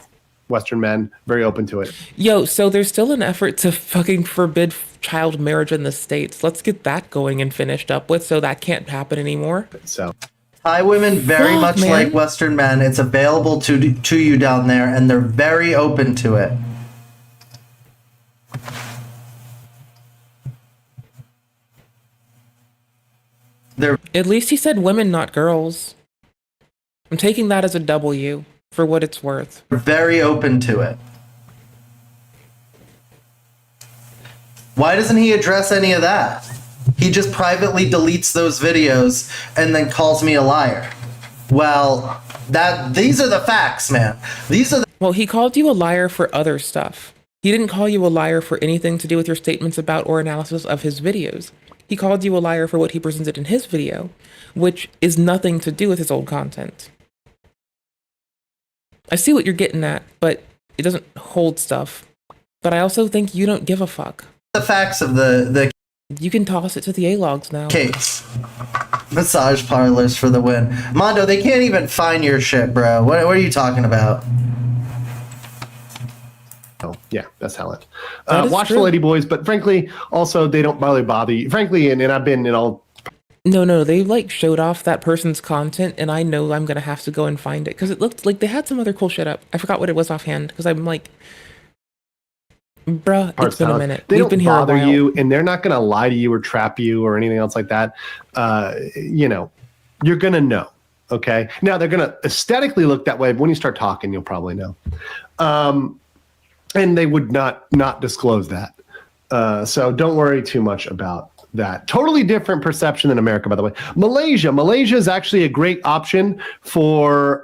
Western men, very open to it. Yo, so there's still an effort to fucking forbid child marriage in the States. Let's get that going and finished up with so that can't happen anymore. So Thai women, very much like Western men, it's available to you down there, and they're very open to it. At least he said women, not girls. I'm taking that as a W. For what it's worth. Very open to it. Why doesn't he address any of that? He just privately deletes those videos and then calls me a liar. Well, these are the facts, man. Well, he called you a liar for other stuff. He didn't call you a liar for anything to do with your statements about or analysis of his videos. He called you a liar for what he presented in his video, which is nothing to do with his old content. I see what you're getting at, but it doesn't hold stuff. But I also think you don't give a fuck. The facts of the You can toss it to the A-logs now. Case. Massage parlors for the win. Mondo, they can't even find your shit, bro. What are you talking about? Oh, yeah, that's talent. Watch the Lady Boys, but frankly, also, they don't really bother you. Frankly, and I've been in all... No, they like showed off that person's content, and I know I'm gonna have to go and find it because it looked like they had some other cool shit up. I forgot what it was offhand because I'm like, bruh, it's been a minute. They We've been don't here a bother while. you, and they're not gonna lie to you or trap you or anything else like that. You're gonna know. Okay. Now they're gonna aesthetically look that way, but when you start talking, you'll probably know. And they would not disclose that. So don't worry too much about that. Totally different perception than America, by the way. Malaysia is actually a great option for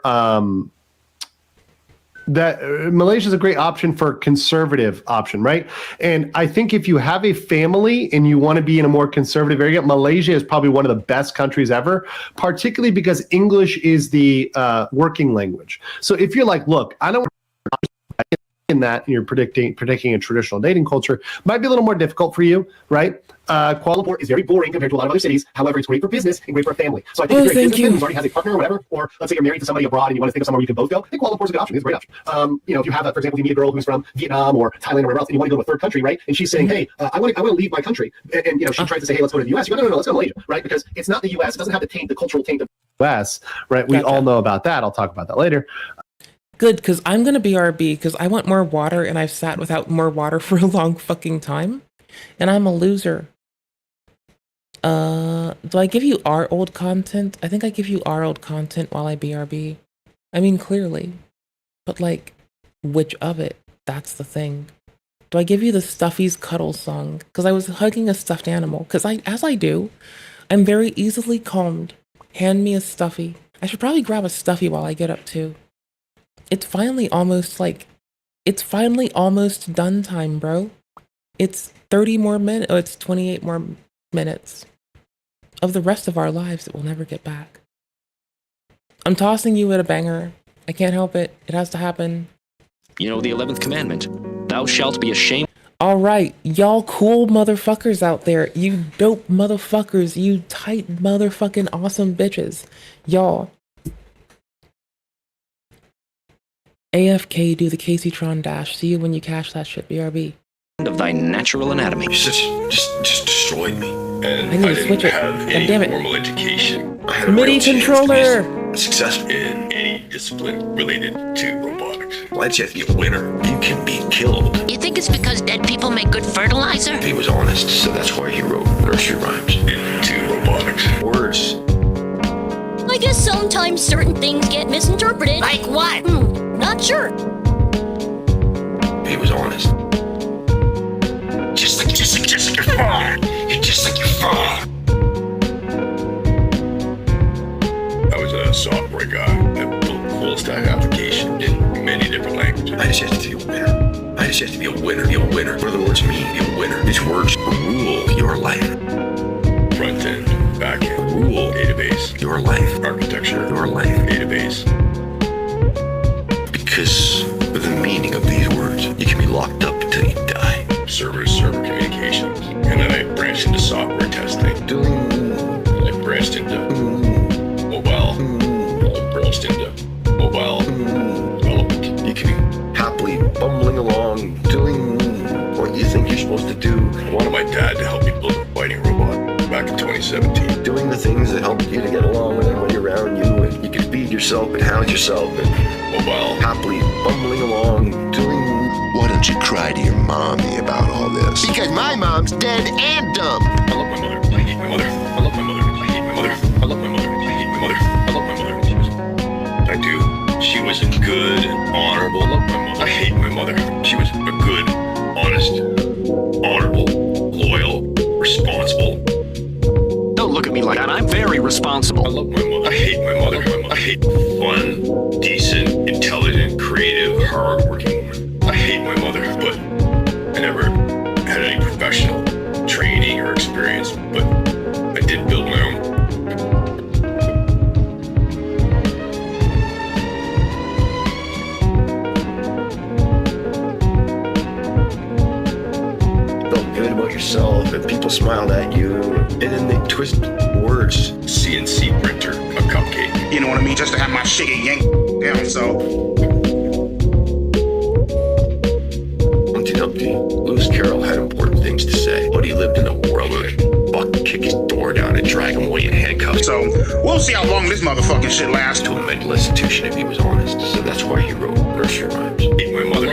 Malaysia is a great option for conservative option, right? And I think if you have a family and you want to be in a more conservative area, Malaysia is probably one of the best countries ever, particularly because English is the working language. So if you're like, look, I don't in that and you're predicting a traditional dating culture, might be a little more difficult for you, right? Kuala Lumpur is very boring compared to a lot of other cities. However, it's great for business and great for a family. So I think if you're a businessman who already has a partner or whatever, or let's say you're married to somebody abroad and you want to think of somewhere you can both go, I think Kuala Lumpur is a good option. It's a great option. If you have, for example, you meet a girl who's from Vietnam or Thailand or wherever else, and you want to go to a third country, right? And she's saying, hey, I want to leave my country. And she tries to say, hey, let's go to the US. You go, no, let's go to Malaysia, right? Because it's not the US. It doesn't have the cultural taint of the US, right? We all know about that. I'll talk about that later. Good, because I'm going to BRB because I want more water and I've sat without more water for a long fucking time. And I'm a loser. Do I give you our old content? I think I give you our old content while I BRB. I mean, clearly. But like, which of it? That's the thing. Do I give you the Stuffy's Cuddle song? Because I was hugging a stuffed animal. Because as I do, I'm very easily calmed. Hand me a Stuffy. I should probably grab a Stuffy while I get up too. It's finally almost done time, bro. It's 30 more minutes. Oh, it's 28 more minutes of the rest of our lives that we'll never get back. I'm tossing you at a banger. I can't help it. It has to happen. You know the 11th commandment. Thou shalt be ashamed. All right, y'all cool motherfuckers out there. You dope motherfuckers. You tight motherfucking awesome bitches. Y'all. AFK, do the Casey-tron dash. See you when you cash that shit, BRB. Of thy natural anatomy. You just destroyed me. And I need to switch it. Have any damn it. formal education. I had a MIDI real chance controller. to be successful in any discipline related to robotics. Why'd you have to be a winner? You can be killed. You think it's because dead people make good fertilizer? He was honest, so that's why he wrote nursery rhymes into robotics. Words. I guess sometimes certain things get misinterpreted. Like what? Not sure. He was honest. Just like your father. You're just like your father. I was a software guy that built full stack application in many different languages. I just had to be a winner. I just had to be a winner. Be a winner. What do the words mean? Be a winner. These words rule your life. Front end, back end, rule, database, your life, architecture, your life, database. Because of the meaning of these words, you can be locked up until you die. Server communications. And then I branched into software testing. I branched into mobile. I branched into mobile development. You can be happily bumbling along, doing what you think you're supposed to do. I wanted my dad to help me build a fighting robot back in 2017. Doing the things that help you to get along with everybody around you, and you can feed yourself and house yourself, and mobile, happily bumbling along, doing... Why don't you cry to your mommy about all this? Because my mom's dead and dumb. I love my mother. I hate my mother. I love my mother. I hate my mother. I love my mother. I hate my mother. I love my mother. I do. She was a good, honorable. I love my mother. I hate my mother. She was a good, honest, honorable, loyal, responsible. Don't look at me like that. I'm very responsible. I love my mother. I hate my mother. I hate fun, decent, intelligent, creative, hardworking woman. I hate my mother, but I never had any professional training or experience, but I did build my own. Felt good about yourself, and people smiled at you, and then they twist words. CNC printer, a cupcake. You know what I mean? Just to have my shit get yanked down, so... Lewis Carroll had important things to say, but he lived in a world where Buck would kick his door down and drag him away in handcuffs. So, we'll see how long this motherfucking shit lasts. To a mental institution if he was honest. So that's why he wrote nursery rhymes. I hate my mother.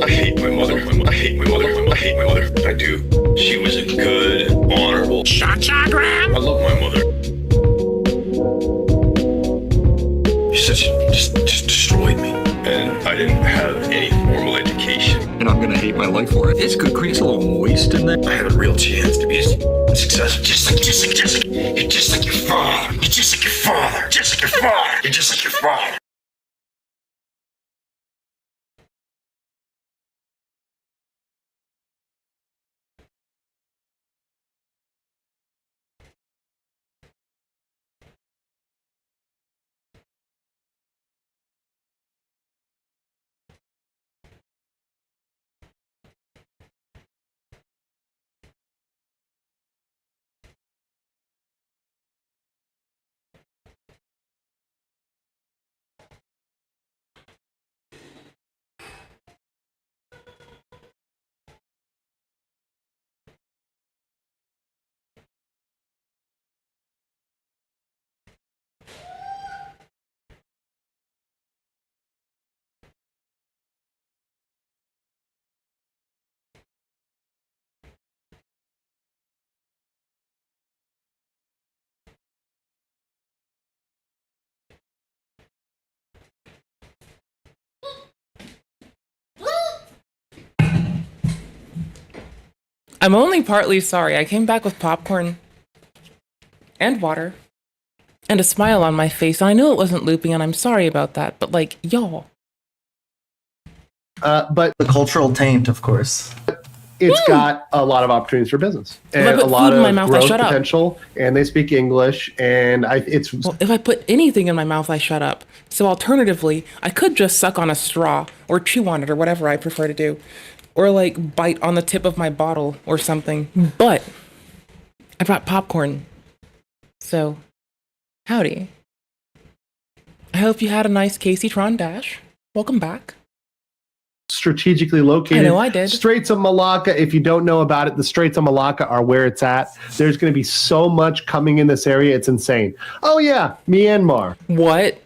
I hate my mother. I hate my mother. I hate my mother. I do. She was a good, honorable... Cha-cha-gram? I love my mother. You just destroyed me. And I didn't have any formal education. communication, and I'm gonna hate my life for it. It's good cream. It's a little moist in there. I had a real chance to be successful. You're just like your father. You're just like your father. Just like your father. You're just like your father. I'm only partly sorry. I came back with popcorn and water and a smile on my face. I knew it wasn't looping, and I'm sorry about that. But like, y'all. But the cultural taint, of course. It's got a lot of opportunities for business and a lot of growth potential. And they speak English, and well, if I put anything in my mouth, I shut up. So alternatively, I could just suck on a straw or chew on it or whatever I prefer to do. Or like bite on the tip of my bottle or something. But I brought popcorn. So, howdy. I hope you had a nice Casey Tron Dash. Welcome back. Strategically located. I know I did. Straits of Malacca, if you don't know about it, the Straits of Malacca are where it's at. There's going to be so much coming in this area. It's insane. Oh yeah, Myanmar. What?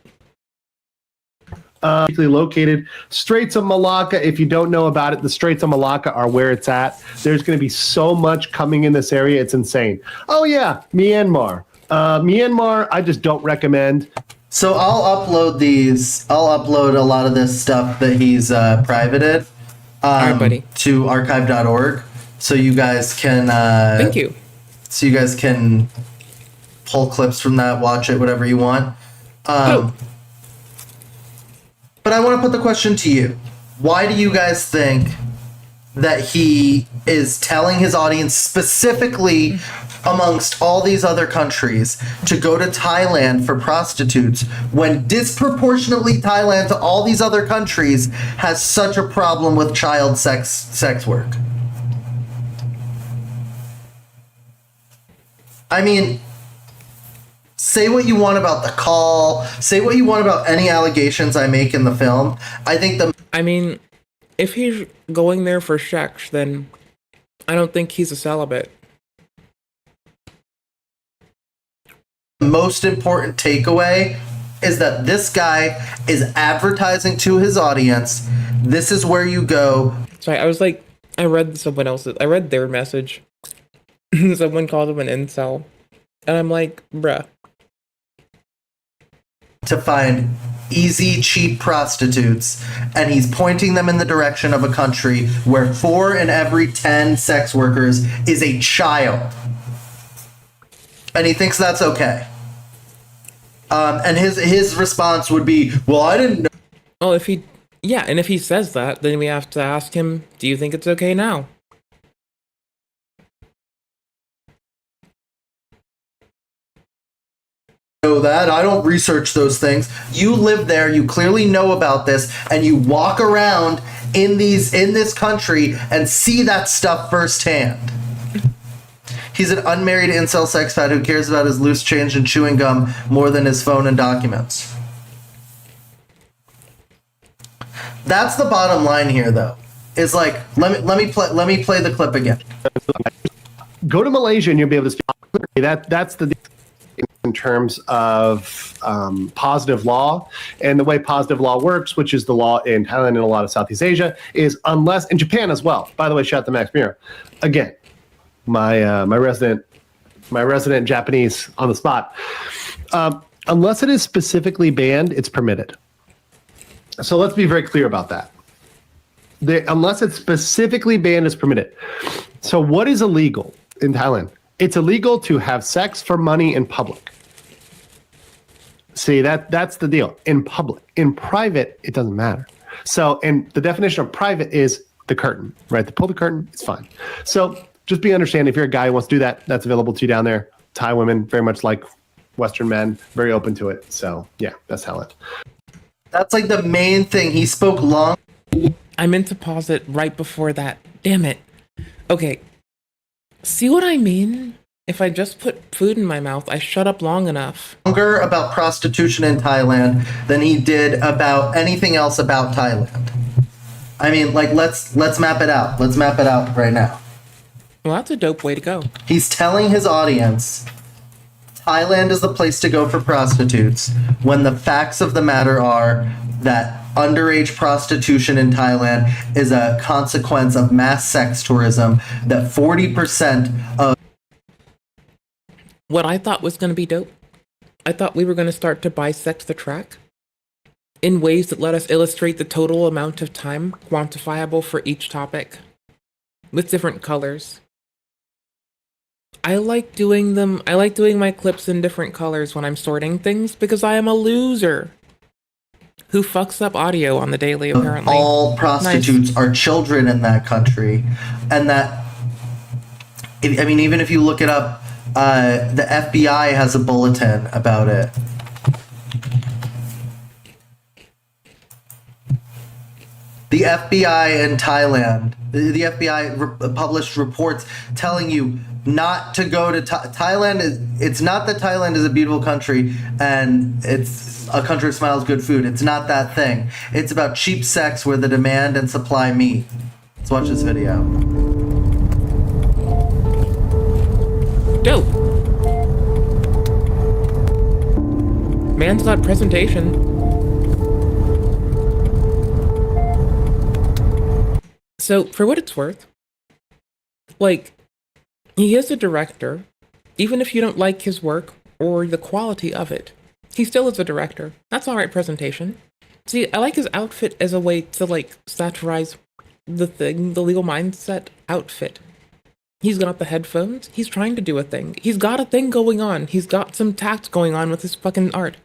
Located. Straits of Malacca, if you don't know about it, the Straits of Malacca are where it's at. There's going to be so much coming in this area. It's insane. Oh yeah, Myanmar. Myanmar, I just don't recommend. So I'll upload these. I'll upload a lot of this stuff that he's privated to archive.org, so you guys can. Thank you. So you guys can pull clips from that, watch it, whatever you want. But I want to put the question to you. Why do you guys think that he is telling his audience, specifically amongst all these other countries, to go to Thailand for prostitutes, when disproportionately Thailand to all these other countries has such a problem with child sex work? I mean, say what you want about the call, say what you want about any allegations I make in the film. I mean, if he's going there for sex, then I don't think he's a celibate. The most important takeaway is that this guy is advertising to his audience. This is where you go. Sorry, I read someone else's, I read their message. Someone called him an incel. And I'm like, bruh. To find easy, cheap prostitutes, and he's pointing them in the direction of a country where 4 in every 10 sex workers is a child. And he thinks that's okay. And his response would be, well, I didn't know. Well, if he says that, then we have to ask him, do you think it's okay now? Know that. I don't research those things. You live there, you clearly know about this, and you walk around in this country and see that stuff firsthand. He's an unmarried incel sex fat who cares about his loose change and chewing gum more than his phone and documents. That's the bottom line here, though. Is like, let me play the clip again. Go to Malaysia and you'll be able to speak. That's the in terms of positive law, and the way positive law works, which is the law in Thailand and a lot of Southeast Asia, is unless in Japan as well. By the way, shout out to Max Mira. Again, my resident Japanese on the spot. Unless it is specifically banned, it's permitted. So let's be very clear about that. Unless it's specifically banned as permitted. So what is illegal in Thailand? It's illegal to have sex for money in public. See, that's the deal. In public. In private, it doesn't matter. So, and the definition of private is the curtain, right? To pull the curtain, it's fine. So just understand if you're a guy who wants to do that, that's available to you down there. Thai women, very much like Western men, very open to it. So yeah, that's Thailand. That's like the main thing. He spoke long. I meant to pause it right before that. Damn it. Okay. See what I mean? If I just put food in my mouth, I shut up long enough. Longer about prostitution in Thailand than he did about anything else about Thailand. I mean, like, let's map it out. Let's map it out right now. Well, that's a dope way to go. He's telling his audience Thailand is the place to go for prostitutes, when the facts of the matter are that underage prostitution in Thailand is a consequence of mass sex tourism, that 40% of... What I thought was going to be dope, I thought we were going to start to bisect the track in ways that let us illustrate the total amount of time quantifiable for each topic with different colors. I like doing my clips in different colors when I'm sorting things because I am a loser who fucks up audio on the daily, apparently. All prostitutes are children in that country. And that, I mean, even if you look it up, the FBI has a bulletin about it. The FBI in Thailand, the FBI published reports telling you not to go to Thailand. It's not that Thailand is a beautiful country and it's a country that smiles good food. It's not that thing. It's about cheap sex where the demand and supply meet. Let's watch this video. Dope. Man's got presentation. So, for what it's worth, like, he is a director. Even if you don't like his work or the quality of it, he still is a director. That's alright presentation. See, I like his outfit as a way to, like, satirize the legal mindset outfit. He's got the headphones. He's trying to do a thing. He's got a thing going on. He's got some tact going on with his fucking art.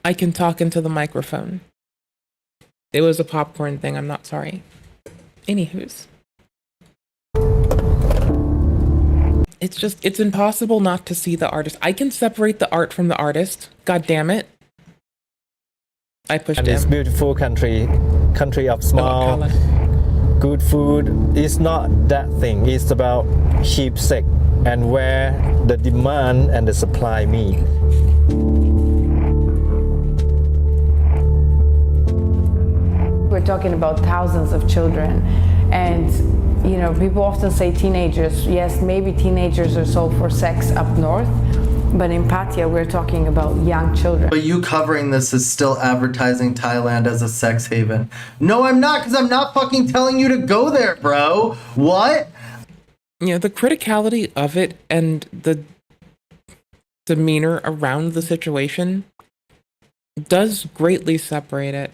I can talk into the microphone. It was a popcorn thing, I'm not sorry. Anywho's. It's impossible not to see the artist. I can separate the art from the artist. God damn it. I pushed him. This beautiful country of small, good food. It's not that thing. It's about cheap sex and where the demand and the supply meet. We're talking about thousands of children, and you know, people often say teenagers. Yes, maybe teenagers are sold for sex up north, but in Pattaya we're talking about young children. But you covering this is still advertising Thailand as a sex haven. No, I'm not, because I'm not fucking telling you to go there, bro. What? Yeah, the criticality of it and the demeanor around the situation does greatly separate it.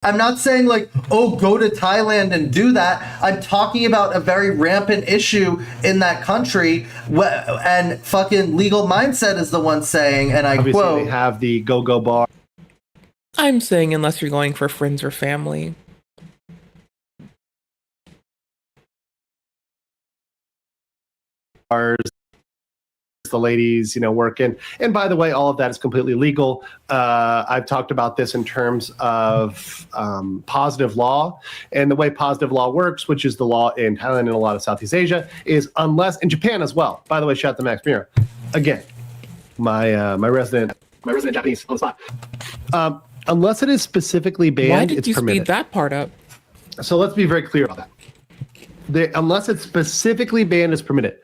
I'm not saying like, oh, go to Thailand and do that. I'm talking about a very rampant issue in that country, and fucking legal mindset is the one saying, and I Obviously quote, they have the go-go bar. I'm saying unless you're going for friends or family. The ladies, you know, working. And by the way, all of that is completely legal. I've talked about this in terms of positive law. And the way positive law works, which is the law in Thailand and a lot of Southeast Asia, is unless, in Japan as well. By the way, shout out to Max Mirror. Again, my resident Japanese on the spot. Unless it is specifically banned, Why did it's you permitted. speed that part up? So let's be very clear about that. Unless it's specifically banned, it's permitted.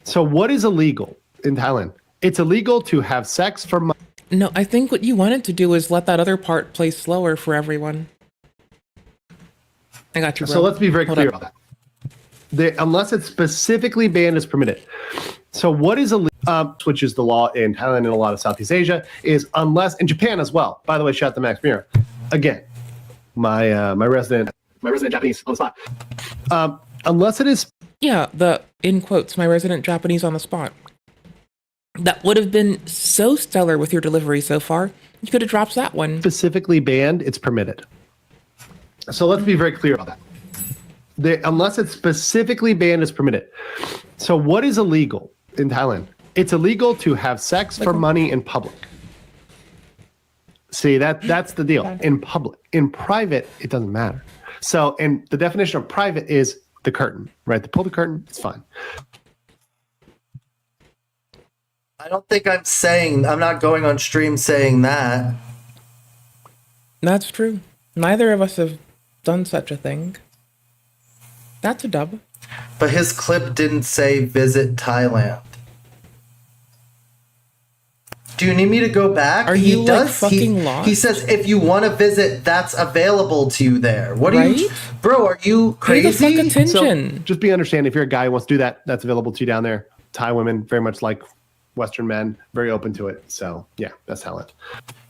So what is illegal in Thailand? It's illegal to have sex for money. No, I think what you wanted to do is let that other part play slower for everyone. I got you, bro. So let's be very clear about that. Unless it's specifically banned, it's permitted. So what is illegal, which is the law in Thailand and a lot of Southeast Asia, is unless, in Japan as well. By the way, shout out to Max Mirror. Again, my resident Japanese on the spot. Unless it is Yeah, the in quotes, my resident Japanese on the spot. That would have been so stellar with your delivery so far. You could have dropped that one. specifically banned, it's permitted. So let's be very clear about that. Unless it's specifically banned, it's permitted. So what is illegal in Thailand? It's illegal to have sex for money in public. See, that's the deal. In public. In private, it doesn't matter. So, and the definition of private is the curtain, right? To pull the curtain, it's fine. I don't think I'm not going on stream saying that. That's true. Neither of us have done such a thing. That's a dub. But his clip didn't say visit Thailand. Do you need me to go back? Are you like fucking lost? He says if you want to visit, that's available to you there. What are you, bro? Are you crazy? Pay the fuck attention. So just be understanding. If you're a guy who wants to do that, that's available to you down there. Thai women, very much like Western men, very open to it. So yeah, that's Thailand.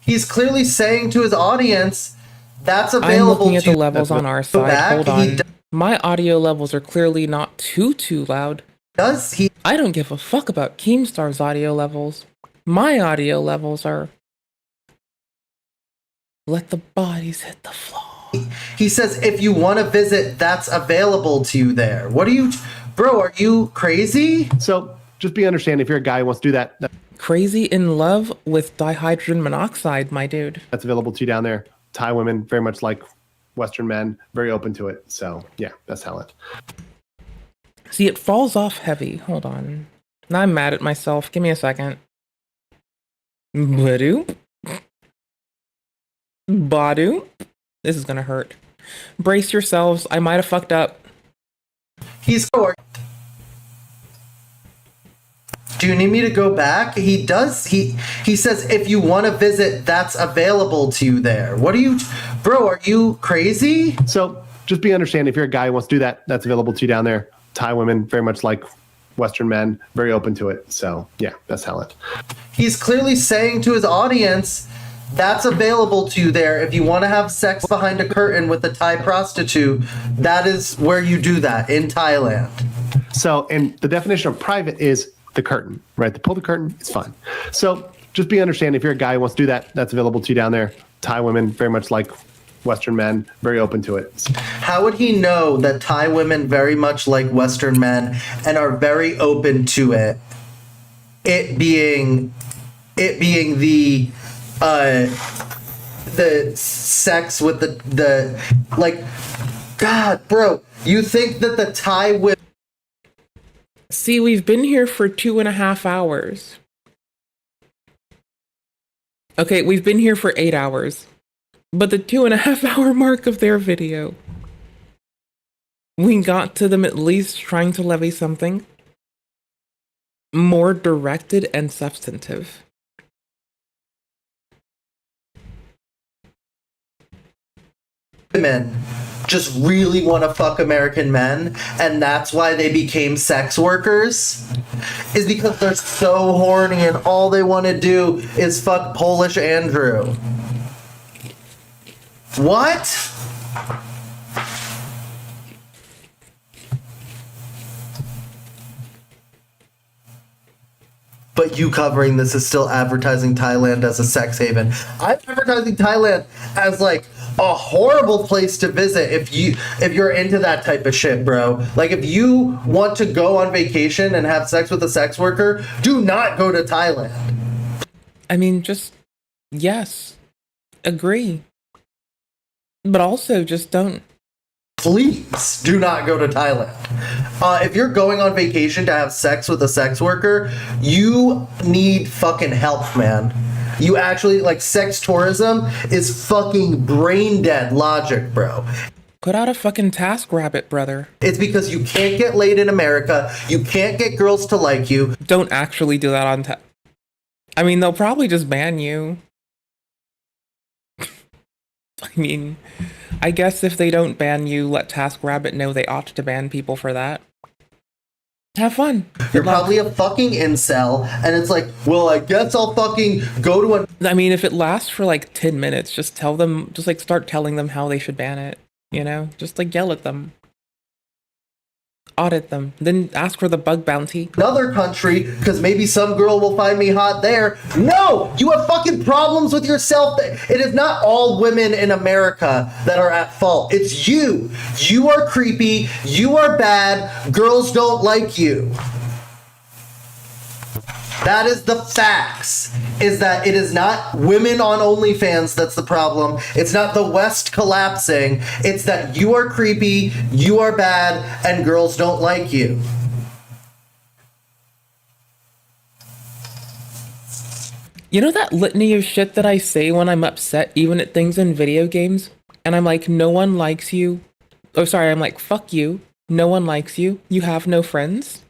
He's clearly saying to his audience, that's available. I'm looking at to the levels on our side. Hold on. My audio levels are clearly not too loud. Does he? I don't give a fuck about Keemstar's audio levels. My audio levels are. Let the bodies hit the floor. He says if you want to visit, that's available to you there. What are you, bro? Are you crazy? So just be understanding. If you're a guy who wants to do that, crazy in love with dihydrogen monoxide, my dude. That's available to you down there. Thai women, very much like Western men, very open to it. So yeah, that's Thailand. See, it falls off heavy. Hold on. Now I'm mad at myself. Give me a second. Badu. Badu. This is gonna hurt. Brace yourselves. I might have fucked up. He's scored. Do you need me to go back? He does. He says if you want to visit, that's available to you there. What are you, bro? Are you crazy? So just be understanding. If you're a guy who wants to do that, that's available to you down there. Thai women, very much like Western men, very open to it. So yeah, that's Thailand. He's clearly saying to his audience, that's available to you there. If you want to have sex behind a curtain with a Thai prostitute, that is where you do that, in Thailand. So, and the definition of private is the curtain, right? To pull the curtain, it's fine. So just be understanding. If you're a guy who wants to do that, that's available to you down there. Thai women, very much like Western men, very open to it. How would he know that Thai women very much like Western men and are very open to it? It being the sex with the like, God, bro, you think that the Thai women. See, we've been here for 2.5 hours. Okay, we've been here for 8 hours. But the 2.5 hour mark of their video, we got to them at least trying to levy something more directed and substantive. Women just really want to fuck American men, and that's why they became sex workers, is because they're so horny and all they want to do is fuck Polish Andrew. What? But you covering this is still advertising Thailand as a sex haven. I'm advertising Thailand as like a horrible place to visit if you're into that type of shit, bro. Like if you want to go on vacation and have sex with a sex worker, do not go to Thailand. I mean, just yes, agree. But also just don't. Please do not go to Thailand. If you're going on vacation to have sex with a sex worker, you need fucking help, man. You actually, like, sex tourism is fucking brain dead logic, bro. Put out a fucking TaskRabbit, brother. It's because you can't get laid in America. You can't get girls to like you. Don't actually do that on I mean, they'll probably just ban you. I mean, I guess if they don't ban you, let TaskRabbit know they ought to ban people for that. Have fun. You're probably a fucking incel, and it's like, well, I guess I'll fucking go to a... I mean, if it lasts for like 10 minutes, just tell them, just like start telling them how they should ban it, you know? Just like yell at them. Audit them. Then ask for the bug bounty. Another country, because maybe some girl will find me hot there. No! You have fucking problems with yourself. It is not all women in America that are at fault. It's you. You are creepy. You are bad. Girls don't like you. That is the facts, is that it is not women on OnlyFans that's the problem. It's not the West collapsing. It's that you are creepy, you are bad, and girls don't like you. You know that litany of shit that I say when I'm upset, even at things in video games? And I'm like, no one likes you. Oh, sorry, I'm like, fuck you. No one likes you. You have no friends.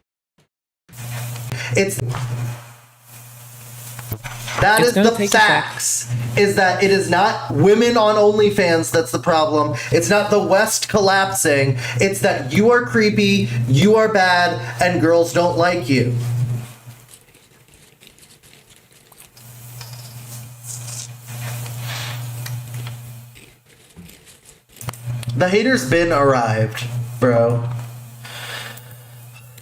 That is the facts, is that it is not women on OnlyFans that's the problem. It's not the West collapsing. It's that you are creepy, you are bad, and girls don't like you. The hater's bin arrived, bro.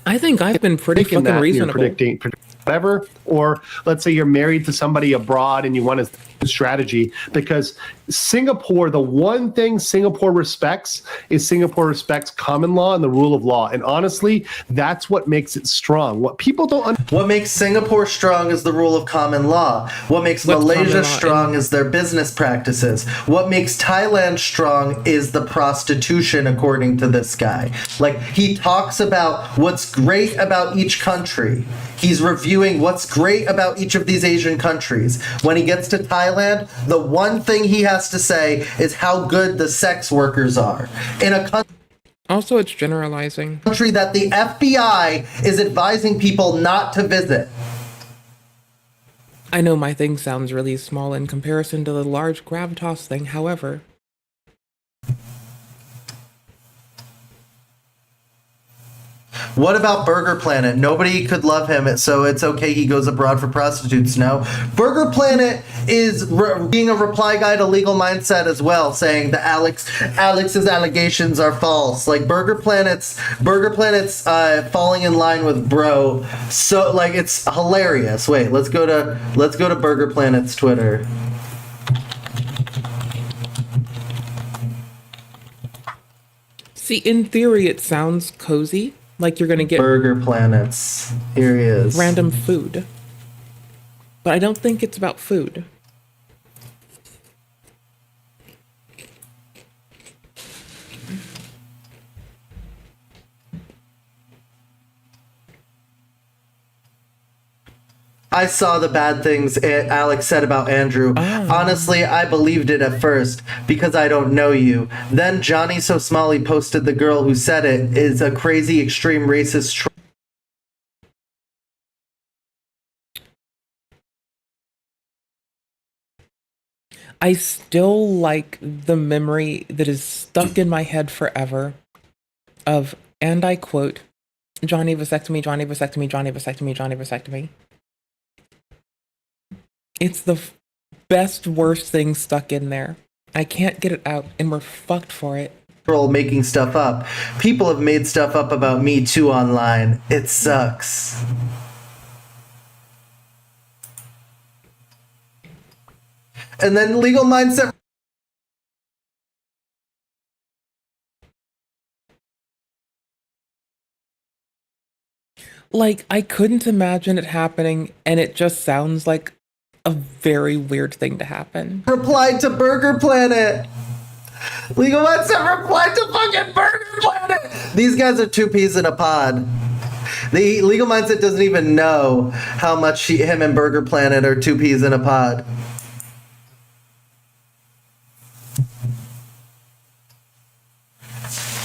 I think I've been pretty fucking reasonable. Predicting whatever, or let's say you're married to somebody abroad and you want a strategy, because Singapore, the one thing Singapore respects is Singapore respects common law and the rule of law. And honestly, that's what makes it strong. What people don't What makes Singapore strong is the rule of common law. What makes Malaysia strong is their business practices. What makes Thailand strong is the prostitution, according to this guy. Like, he talks about what's great about each country. He's reviewing what's great about each of these Asian countries. When he gets to Thailand, the one thing he has to say is how good the sex workers are. In a country... Also, it's generalizing. Country that the FBI is advising people not to visit. I know my thing sounds really small in comparison to the large gravitas thing, however. What about Burger Planet? Nobody could love him, so it's okay he goes abroad for prostitutes. No. Burger Planet is being a reply guy to Legal Mindset as well, saying that Alex's allegations are false. Like, Burger Planet's falling in line with bro. So, like, it's hilarious. Wait, let's go to Burger Planet's Twitter. See, in theory, it sounds cozy. Like you're gonna get Burger Planets. Here he is. Random food. But I don't think it's about food. I saw the bad things Alex said about Andrew. Honestly, I believed it at first because I don't know you. Then Johnny So Smalley posted the girl who said it is a crazy, extreme racist. I still like the memory that is stuck in my head forever of, and I quote, Johnny vasectomy, Johnny vasectomy, Johnny vasectomy, Johnny vasectomy. It's the best, worst thing stuck in there. I can't get it out, and we're fucked for it. Making stuff up. People have made stuff up about me too online. It sucks. And then Legal Mindset. Like, I couldn't imagine it happening, and it just sounds like a very weird thing to happen. Replied to Burger Planet. Legal Mindset replied to fucking Burger Planet. These guys are two peas in a pod. The Legal Mindset doesn't even know how much him and Burger Planet are two peas in a pod.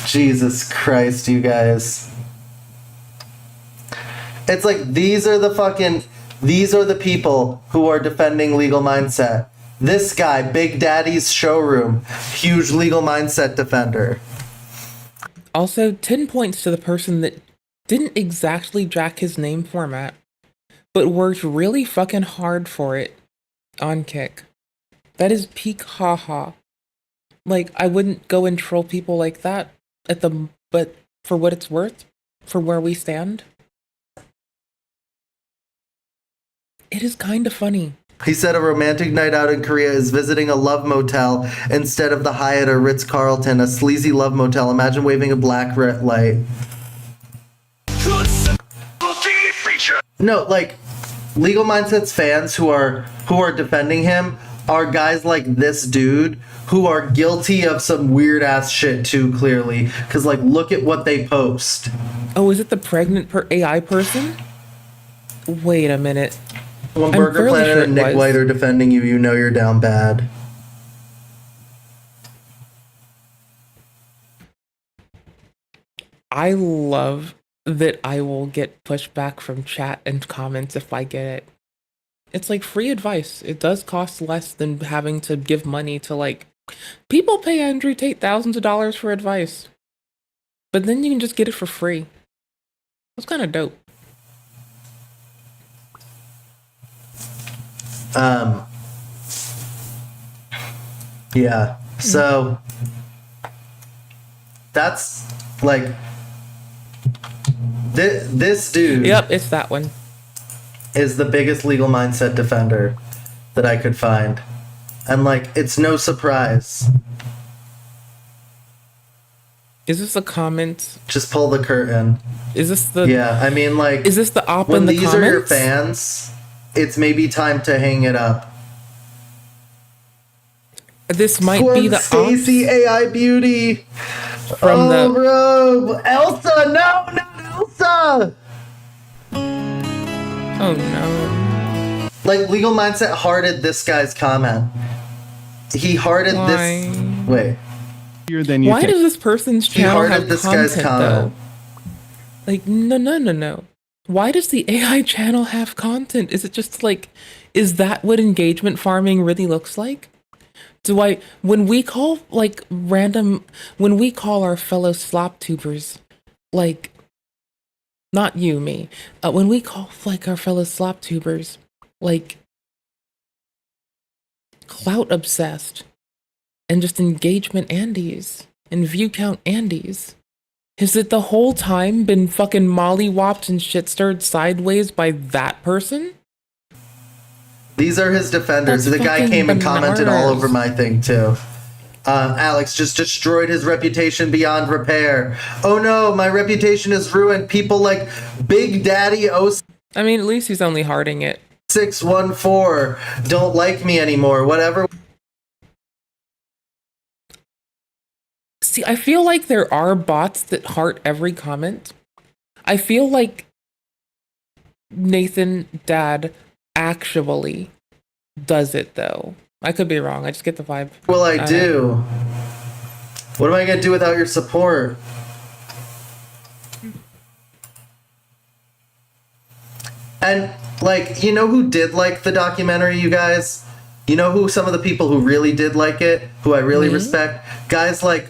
Jesus Christ, you guys. It's like these are the people who are defending Legal Mindset. This guy, Big Daddy's Showroom, huge Legal Mindset defender. Also, 10 points to the person that didn't exactly jack his name format, but worked really fucking hard for it on Kick. That is peak haha. Like, I wouldn't go and troll people like that but for what it's worth, for where we stand, it is kind of funny. He said a romantic night out in Korea is visiting a love motel instead of the Hyatt or Ritz-Carlton, a sleazy love motel. Imagine waving a black light. No, like, Legal Mindset's fans who are defending him are guys like this dude who are guilty of some weird ass shit too, clearly. Because, like, look at what they post. Oh, is it the pregnant AI person? Wait a minute. When Burger Planet and Nick White are defending you, you know you're down bad. I love that I will get pushback from chat and comments if I get it. It's like free advice. It does cost less than having to give money to, like, people pay Andrew Tate thousands of dollars for advice. But then you can just get it for free. That's kind of dope. Yeah. So that's like this dude. Yep, it's that one. Is the biggest Legal Mindset defender that I could find. And, like, it's no surprise. Is this a comment? Just pull the curtain. Is this the... Yeah, I mean, like... Is this the op when in the these comments? are your fans, it's maybe time to hang it up. This might be the Stacy AI Beauty. From the... bro. Elsa! No, not Elsa! Oh, no. Like, Legal Mindset hearted this guy's comment. He hearted this... Wait. Why does this person's channel have this content, guy's comment. though? Like, no. Why does the AI channel have content? Is it just, like... Is that what engagement farming really looks like? When we call, like, when we call our fellow slop tubers, like... Not you, me. When we call, like, our fellow slop tubers, like, clout obsessed, and just engagement Andes, and view count Andes, has it the whole time been fucking mollywopped and shit stirred sideways by that person? These are his defenders. That's the guy fucking came and commented all bananas. over my thing, too. Alex just destroyed his reputation beyond repair. Oh no, my reputation is ruined. People like Big Daddy I mean, at least he's only hearting it. 614 don't like me anymore. Whatever. See, I feel like there are bots that heart every comment. I feel like Nathan Dad actually does it, though. I could be wrong. I just get the vibe. Well, I do. What am I going to do without your support? And, like, you know who did like the documentary, you guys? You know who some of the people who really did like it, who I really respect? Guys like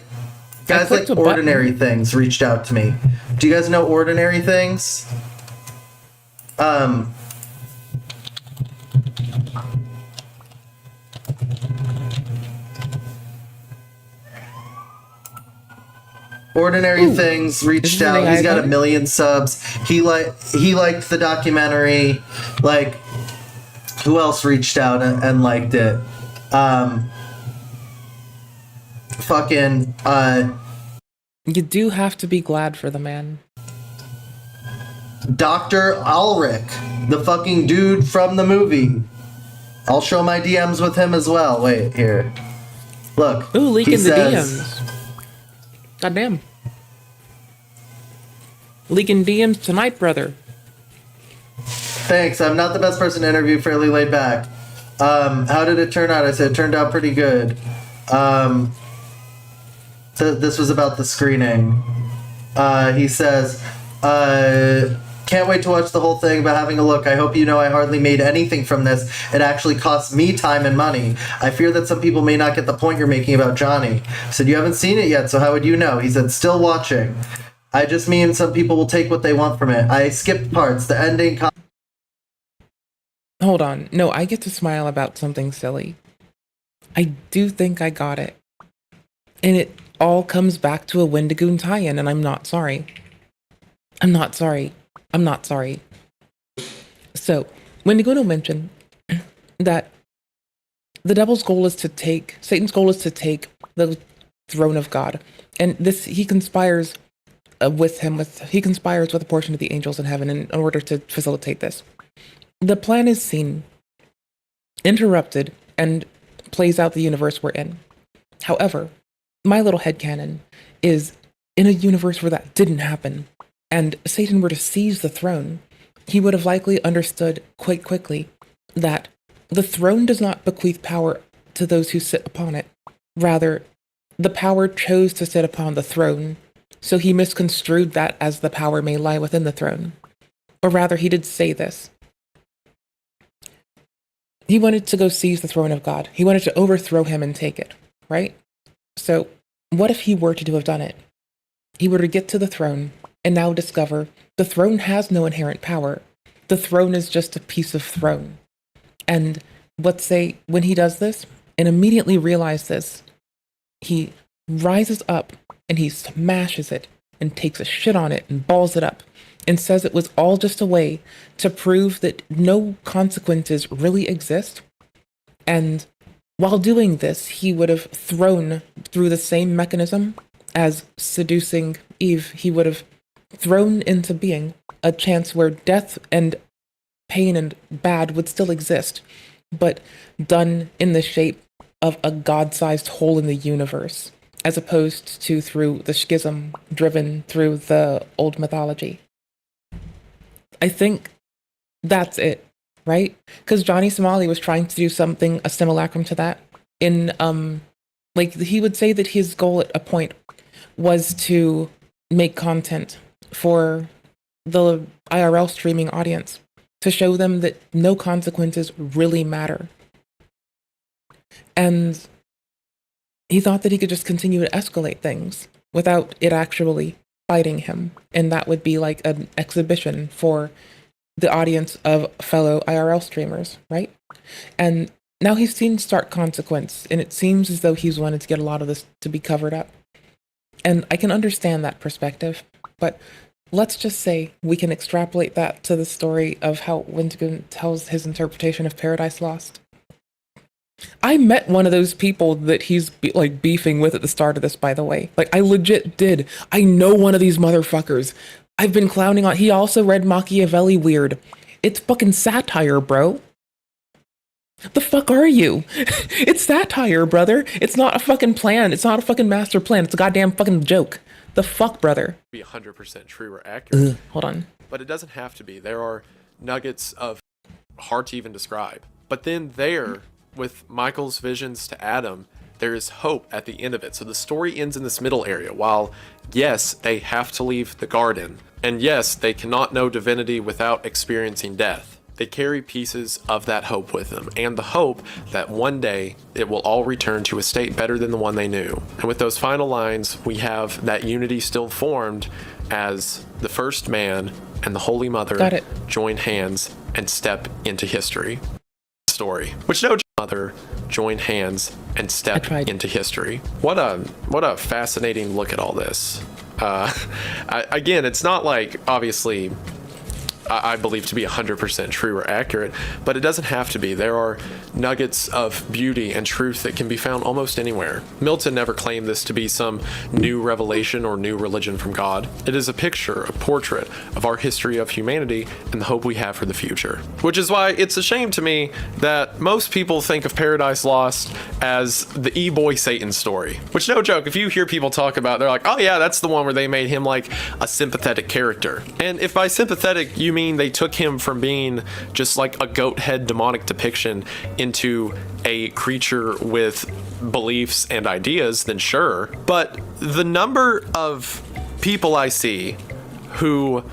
Ordinary Things reached out to me. Do you guys know Ordinary Things? Ordinary Things reached out. He's got 1 million subs. He liked the documentary. Like, who else reached out and liked it? You do have to be glad for the man. Dr. Ulrich, the fucking dude from the movie. I'll show my DMs with him as well. Wait, here. Look. Ooh, leaking the DMs. Goddamn. Leaking DMs tonight, brother. Thanks. I'm not the best person to interview. Fairly laid back. How did it turn out? I said it turned out pretty good. So this was about the screening. He says, can't wait to watch the whole thing, but having a look. I hope you know I hardly made anything from this. It actually costs me time and money. I fear that some people may not get the point you're making about Johnny. I said, you haven't seen it yet, so how would you know? He said, still watching. I just mean some people will take what they want from it. I skipped parts. The ending. Hold on. No, I get to smile about something silly. I do think I got it. And it all comes back to a Wendigoon tie-in, and I'm not sorry. I'm not sorry. I'm not sorry. So, Wendigoon will mention that the devil's goal is to take, Satan's goal is to take the throne of God. And this, he conspires with a portion of the angels in heaven in order to facilitate this. The plan is seen, interrupted, and plays out the universe we're in. However, my little headcanon is in a universe where that didn't happen, and Satan were to seize the throne, he would have likely understood quite quickly that the throne does not bequeath power to those who sit upon it. Rather, the power chose to sit upon the throne, so he misconstrued that as the power may lie within the throne. Or rather, he did say this. He wanted to go seize the throne of God. He wanted to overthrow him and take it, right? So, what if he were to have done it? He were to get to the throne and now discover the throne has no inherent power. The throne is just a piece of throne. And let's say when he does this and immediately realize this, he rises up and he smashes it and takes a shit on it and balls it up and says it was all just a way to prove that no consequences really exist. And while doing this, he would have thrown through the same mechanism as seducing Eve. He would have thrown into being a chance where death and pain and bad would still exist, but done in the shape of a God-sized hole in the universe, as opposed to through the schism driven through the old mythology. I think that's it, right? Because Johnny Somali was trying to do something, a simulacrum to that. In, like, he would say that his goal at a point was to make content for the IRL streaming audience, to show them that no consequences really matter. And he thought that he could just continue to escalate things without it actually fighting him. And that would be like an exhibition for the audience of fellow IRL streamers, right? And now he's seen stark consequence, and it seems as though he's wanted to get a lot of this to be covered up. And I can understand that perspective, but let's just say we can extrapolate that to the story of how Wendigoon tells his interpretation of Paradise Lost. I met one of those people that he's beefing with at the start of this, by the way. Like, I legit did. I know one of these motherfuckers. I've been clowning on. He also read Machiavelli weird. It's fucking satire, bro. The fuck are you? It's satire, brother. It's not a fucking plan. It's not a fucking master plan. It's a goddamn fucking joke. The fuck, brother? Be 100% true or accurate. Hold on. But it doesn't have to be. There are nuggets of hard to even describe. But then there, with Michael's visions to Adam, there is hope at the end of it. So the story ends in this middle area. While, yes, they have to leave the garden, and yes, they cannot know divinity without experiencing death, they carry pieces of that hope with them, and the hope that one day it will all return to a state better than the one they knew. And with those final lines, we have that unity still formed as the first man and the Holy Mother join hands and step into history. Story, which no mother join hands and step into history. What a fascinating look at all this. Again, it's not like, obviously, I believe to be 100% true or accurate, but it doesn't have to be. There are nuggets of beauty and truth that can be found almost anywhere. Milton never claimed this to be some new revelation or new religion from God. It is a picture, a portrait of our history of humanity and the hope we have for the future. Which is why it's a shame to me that most people think of Paradise Lost as the E-boy Satan story. Which, no joke, if you hear people talk about it, they're like, oh yeah, that's the one where they made him like a sympathetic character. And if by sympathetic you mean they took him from being just like a goat head demonic depiction into a creature with beliefs and ideas, then sure. But the number of people I see who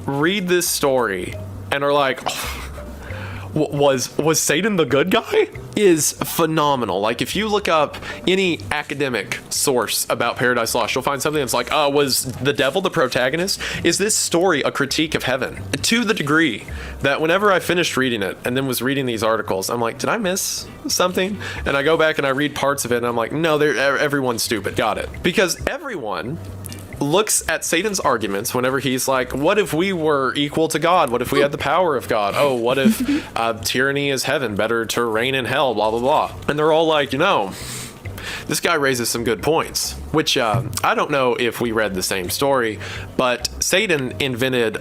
read this story and are like, oh, was Satan the good guy? is phenomenal. Like, if you look up any academic source about Paradise Lost, you'll find something that's like, was the devil the protagonist? Is this story a critique of heaven? To the degree that whenever I finished reading it and then was reading these articles, I'm like, did I miss something? And I go back and I read parts of it and I'm like, no, everyone's stupid. Got it. Because everyone looks at Satan's arguments whenever he's like, what if we were equal to God? What if we had the power of God? Oh, what if tyranny is heaven? Better to reign in hell, blah, blah, blah. And they're all like, this guy raises some good points, which I don't know if we read the same story, but Satan invented,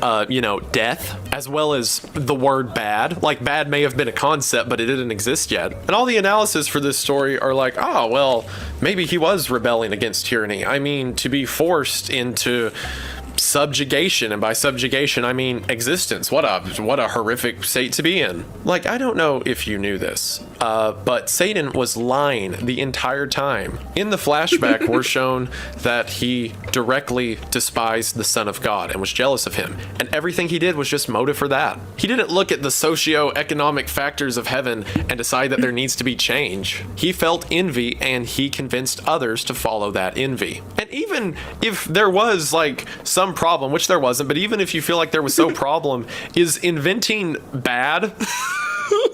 death as well as the word bad. Like, bad may have been a concept, but it didn't exist yet. And all the analysis for this story are like, maybe he was rebelling against tyranny. I mean, to be forced into subjugation, and by subjugation I mean existence. What a horrific state to be in. Like, I don't know if you knew this, but Satan was lying the entire time. In the flashback, we're shown that he directly despised the Son of God and was jealous of him, and everything he did was just motive for that. He didn't look at the socio-economic factors of heaven and decide that there needs to be change. He felt envy and he convinced others to follow that envy. And even if there was like some problem, which there wasn't, but even if you feel like there was no problem, is inventing bad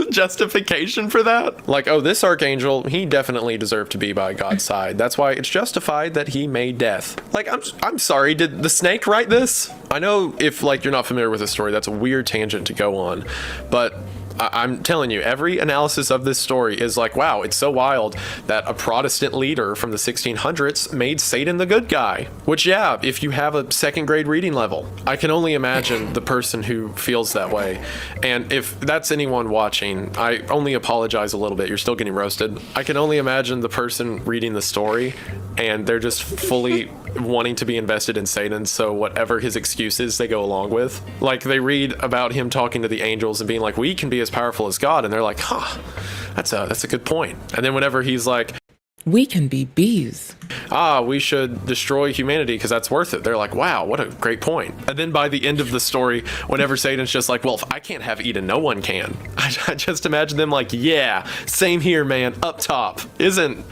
justification for that? Like, this archangel, he definitely deserved to be by God's side. That's why it's justified that he made death. Like, I'm sorry, did the snake write this? I know if you're not familiar with the story, that's a weird tangent to go on, but I'm telling you, every analysis of this story is like, wow, it's so wild that a Protestant leader from the 1600s made Satan the good guy. Which, yeah, if you have a second grade reading level, I can only imagine the person who feels that way. And if that's anyone watching, I only apologize a little bit. You're still getting roasted. I can only imagine the person reading the story and they're just fully wanting to be invested in Satan, so whatever his excuse is, they go along with. Like, they read about him talking to the angels and being like, we can be as powerful as God, and they're like, that's a good point. And then whenever he's like, we can be bees, we should destroy humanity because that's worth it, they're like, wow, what a great point. And then by the end of the story, whenever Satan's just like, well, if I can't have Eden, no one can. I just imagine them like, yeah, same here, man, up top. Isn't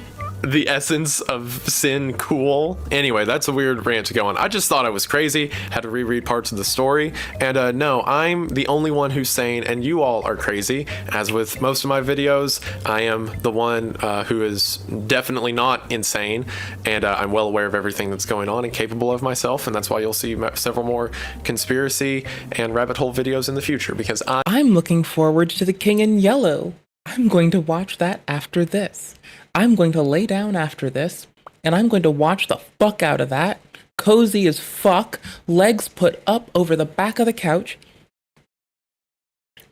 the essence of sin cool? Anyway, that's a weird rant to go on. I just thought I was crazy, had to reread parts of the story, and no, I'm the only one who's sane, and you all are crazy. As with most of my videos, I am the one who is definitely not insane, and I'm well aware of everything that's going on and capable of myself, and that's why you'll see several more conspiracy and rabbit hole videos in the future, because I'm looking forward to The King in Yellow. I'm going to watch that after this. I'm going to lay down after this, and I'm going to watch the fuck out of that. Cozy as fuck, legs put up over the back of the couch,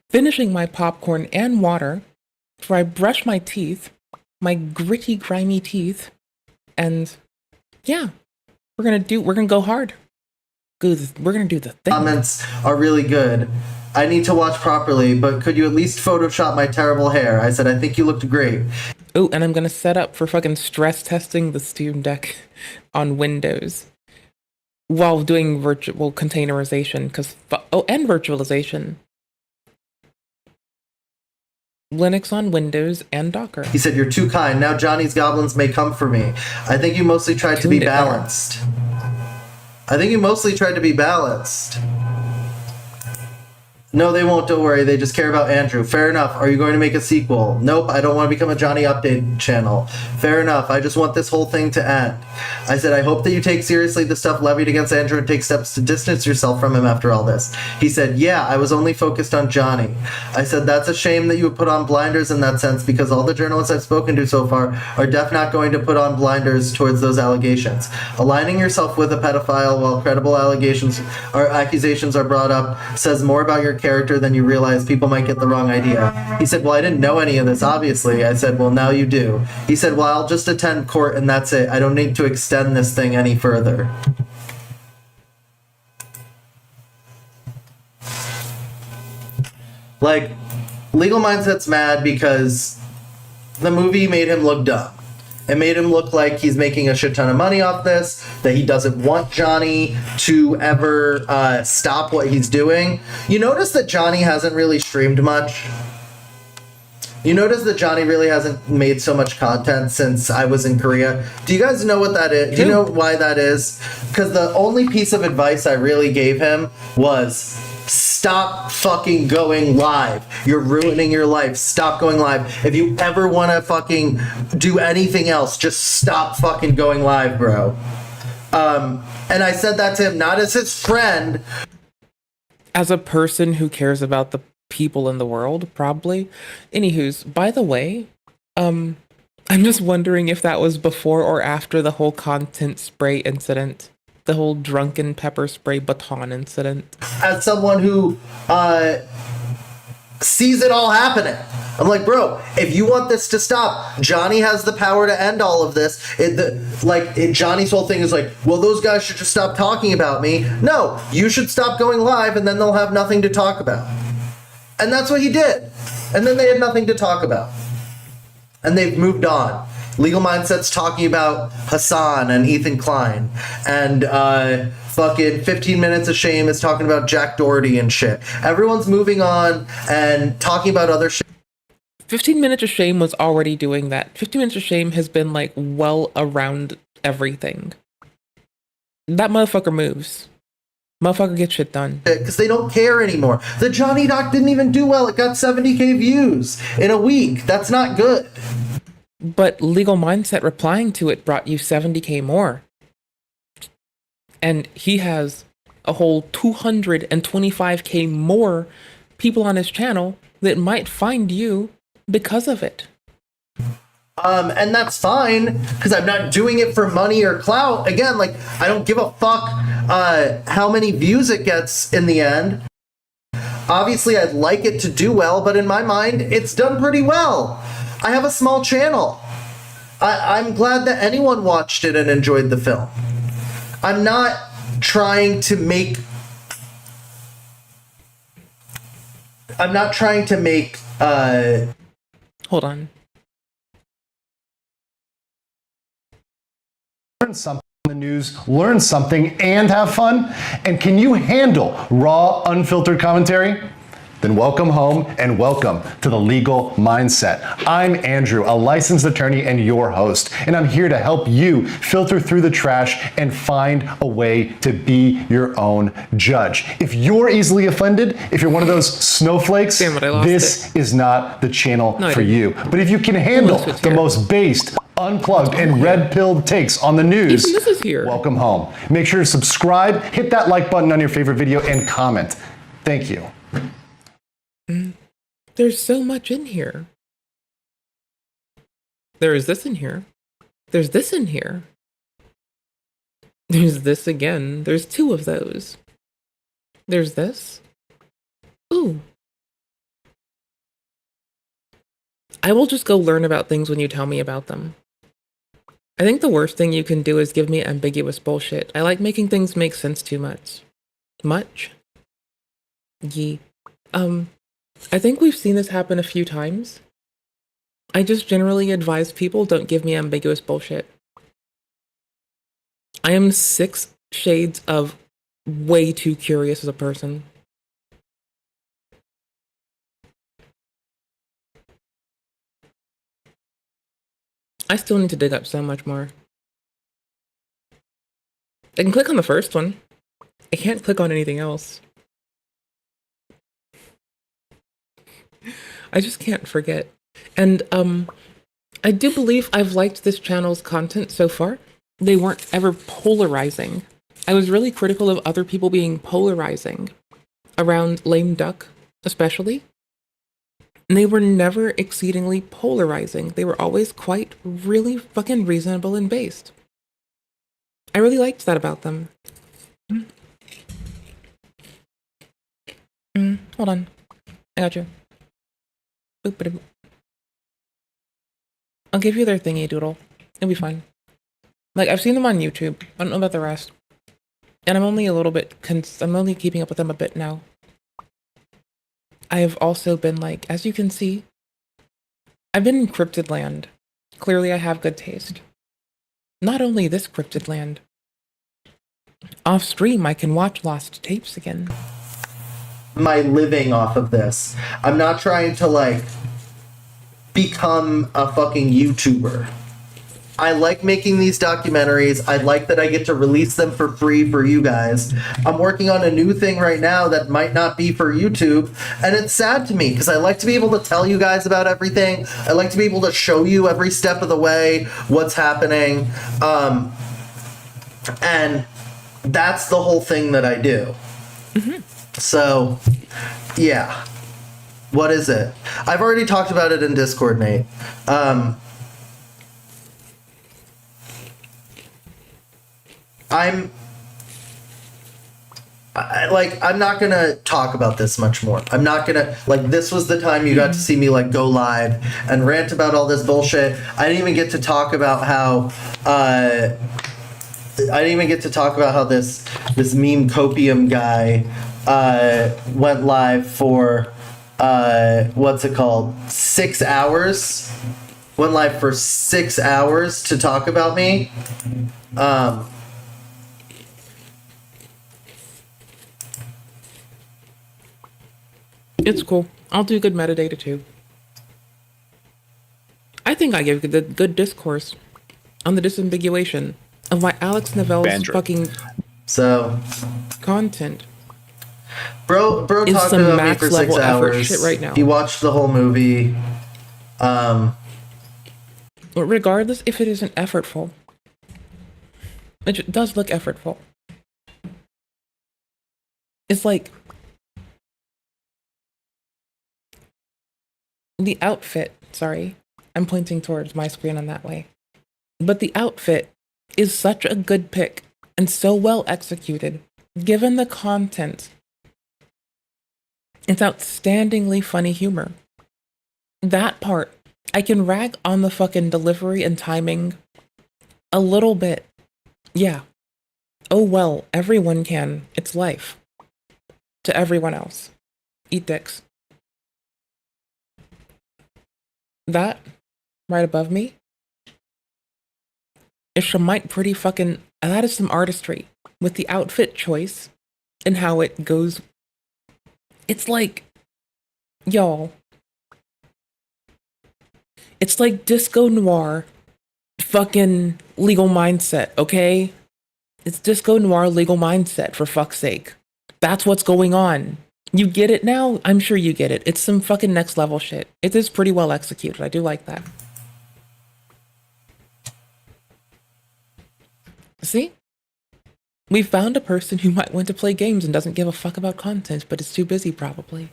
finishing my popcorn and water before I brush my teeth, my gritty, grimy teeth, and yeah, we're gonna go hard. We're gonna do the thing. Comments are really good. I need to watch properly, but could you at least Photoshop my terrible hair? I said, I think you looked great. Oh, and I'm going to set up for fucking stress testing the Steam Deck on Windows while doing virtual containerization, and virtualization. Linux on Windows and Docker. He said, you're too kind. Now Johnny's goblins may come for me. I think you mostly tried to be balanced. No, they won't, don't worry. They just care about Andrew. Fair enough. Are you going to make a sequel? Nope, I don't want to become a Johnny Update channel. Fair enough. I just want this whole thing to end. I said, I hope that you take seriously the stuff levied against Andrew and take steps to distance yourself from him after all this. He said, yeah, I was only focused on Johnny. I said, that's a shame that you would put on blinders in that sense, because all the journalists I've spoken to so far are not going to put on blinders towards those allegations. Aligning yourself with a pedophile while credible accusations are brought up says more about your character than you realize. People might get the wrong idea. He said, well, I didn't know any of this, obviously. I said, well, now you do. He said, well, I'll just attend court and that's it. I don't need to extend this thing any further. Like, Legal Mindset's mad because the movie made him look dumb. It made him look like he's making a shit ton of money off this, that he doesn't want Johnny to ever stop what he's doing. You notice that Johnny hasn't really streamed much. You notice that Johnny really hasn't made so much content since I was in Korea. Do you guys know what that is? Do you know why that is? Because the only piece of advice I really gave him was stop fucking going live. You're ruining your life. Stop going live. If you ever want to fucking do anything else, just stop fucking going live, bro. And I said that to him not as his friend. As a person who cares about the people in the world, probably. Anywho's, by the way, I'm just wondering if that was before or after the whole content spray incident. The whole drunken pepper spray baton incident. As someone who sees it all happening, I'm like, bro, if you want this to stop, Johnny has the power to end all of this. Johnny's whole thing is like, well, those guys should just stop talking about me. No, you should stop going live, and then they'll have nothing to talk about. And that's what he did. And then they had nothing to talk about. And they've moved on. Legal Mindset's talking about Hassan and Ethan Klein. And fucking 15 Minutes of Shame is talking about Jack Doherty and shit. Everyone's moving on and talking about other shit. 15 Minutes of Shame was already doing that. 15 Minutes of Shame has been like well around everything. That motherfucker moves. Motherfucker gets shit done. Because they don't care anymore. The Johnny Doc didn't even do well. It got 70k views in a week. That's not good. But Legal Mindset replying to it brought you 70k more. And he has a whole 225k more people on his channel that might find you because of it. And that's fine, because I'm not doing it for money or clout. Again, like, I don't give a fuck how many views it gets in the end. Obviously, I'd like it to do well, but in my mind, it's done pretty well. I have a small channel. I'm glad that anyone watched it and enjoyed the film. I'm not trying to make... Hold on. Learn something in the news, learn something, and have fun? And can you handle raw, unfiltered commentary? Then welcome home and welcome to the Legal Mindset. I'm Andrew, a licensed attorney and your host, and I'm here to help you filter through the trash and find a way to be your own judge. If you're easily offended, if you're one of those snowflakes, this is not the channel for you. But if you can handle the most based, unplugged, and red-pilled takes on the news, welcome home. Make sure to subscribe, hit that like button on your favorite video, and comment. Thank you. There's so much in here. There is this in here. There's this in here. There's this again. There's two of those. There's this. Ooh. I will just go learn about things when you tell me about them. I think the worst thing you can do is give me ambiguous bullshit. I like making things make sense too much. Much? Yee. I think we've seen this happen a few times. I just generally advise people don't give me ambiguous bullshit. I am 6 shades of way too curious as a person. I still need to dig up so much more. I can click on the first one. I can't click on anything else. I just can't forget. And I do believe I've liked this channel's content so far. They weren't ever polarizing. I was really critical of other people being polarizing around Lame Duck, especially. And they were never exceedingly polarizing. They were always quite really fucking reasonable and based. I really liked that about them. Hold on. I got you. Boop-a-doop. I'll give you their thingy doodle. It'll be fine. Like, I've seen them on YouTube. I don't know about the rest. And I'm only a little bit... I'm only keeping up with them a bit now. I have also been, like, as you can see, I've been in Cryptid Land. Clearly I have good taste. Not only this Cryptid Land. Off stream, I can watch lost tapes again. My living off of this. I'm not trying to, like, become a fucking YouTuber. I like making these documentaries. I like that I get to release them for free for you guys. I'm working on a new thing right now that might not be for YouTube, and it's sad to me because I like to be able to tell you guys about everything. I like to be able to show you every step of the way what's happening, and that's the whole thing that I do. So, yeah. What is it? I've already talked about it in Discord, Nate. I'm not gonna talk about this much more. I'm not gonna, like, this was the time you got to see me, like, go live and rant about all this bullshit. I didn't even get to talk about how this meme copium guy went live for 6 hours. Went live for 6 hours to talk about me. It's cool. I'll do good metadata too. I think I gave good discourse on the disambiguation of why Alex Novell's fucking content. Bro talked about me for 6 hours. Shit right now. He watched the whole movie. But regardless if it isn't effortful, it does look effortful. It's like the outfit, sorry, I'm pointing towards my screen on that way. But the outfit is such a good pick and so well executed, given the content. It's outstandingly funny humor. That part, I can rag on the fucking delivery and timing a little bit. Yeah. Oh well, everyone can. It's life. To everyone else. Eat dicks. That, right above me, is Shemite pretty fucking... That is some artistry. With the outfit choice and how it goes... It's like... Y'all. It's like disco noir fucking Legal Mindset, okay? It's disco noir Legal Mindset, for fuck's sake. That's what's going on. You get it now? I'm sure you get it. It's some fucking next level shit. It is pretty well executed. I do like that. See? We found a person who might want to play games and doesn't give a fuck about content, but is too busy probably.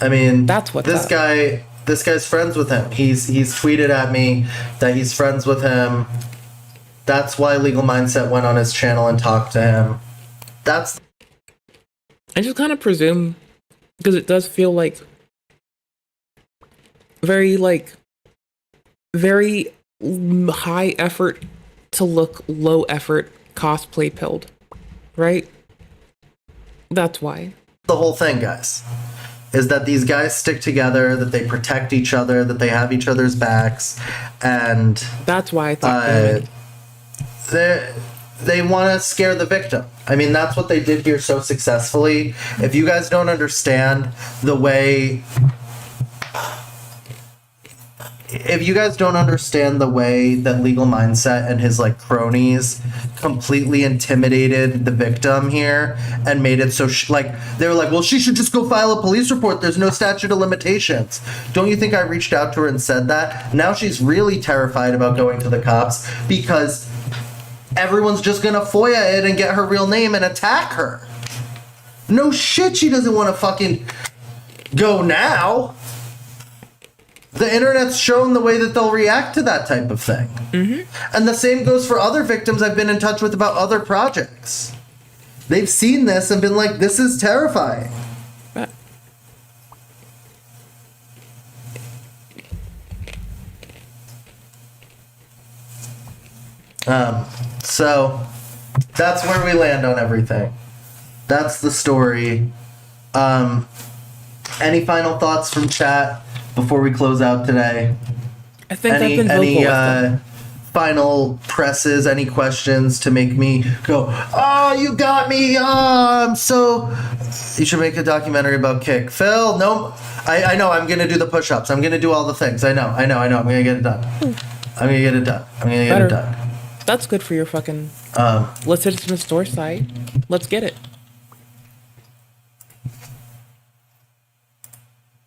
I mean, that's what this guy's friends with him. He's tweeted at me that he's friends with him. That's why Legal Mindset went on his channel and talked to him. I just kind of presume, because it does feel like very high effort to look low effort cosplay pilled, right? That's why. The whole thing, guys, is that these guys stick together, that they protect each other, that they have each other's backs, and that's why I thought they want to scare the victim. I mean, that's what they did here so successfully. If you guys don't understand the way... If you guys don't understand the way that Legal Mindset and his, like, cronies completely intimidated the victim here and made it so, they were like, well, she should just go file a police report. There's no statute of limitations. Don't you think I reached out to her and said that? Now she's really terrified about going to the cops because everyone's just gonna FOIA it and get her real name and attack her. No shit, she doesn't want to fucking go now. The internet's shown the way that they'll react to that type of thing. Mm-hmm. And the same goes for other victims I've been in touch with about other projects. They've seen this and been like, this is terrifying. So that's where we land on everything. That's the story. Any final thoughts from chat before we close out today? I think I've been vocal with them. final presses, any questions to make me go, oh, you got me. I'm so. You should make a documentary about Kick. Phil, no. I know. I'm going to do the push-ups. I'm going to do all the things. I know. I'm going to get it done. I'm going to get it done. That's good for your fucking let's hit it from the store site. Let's get it.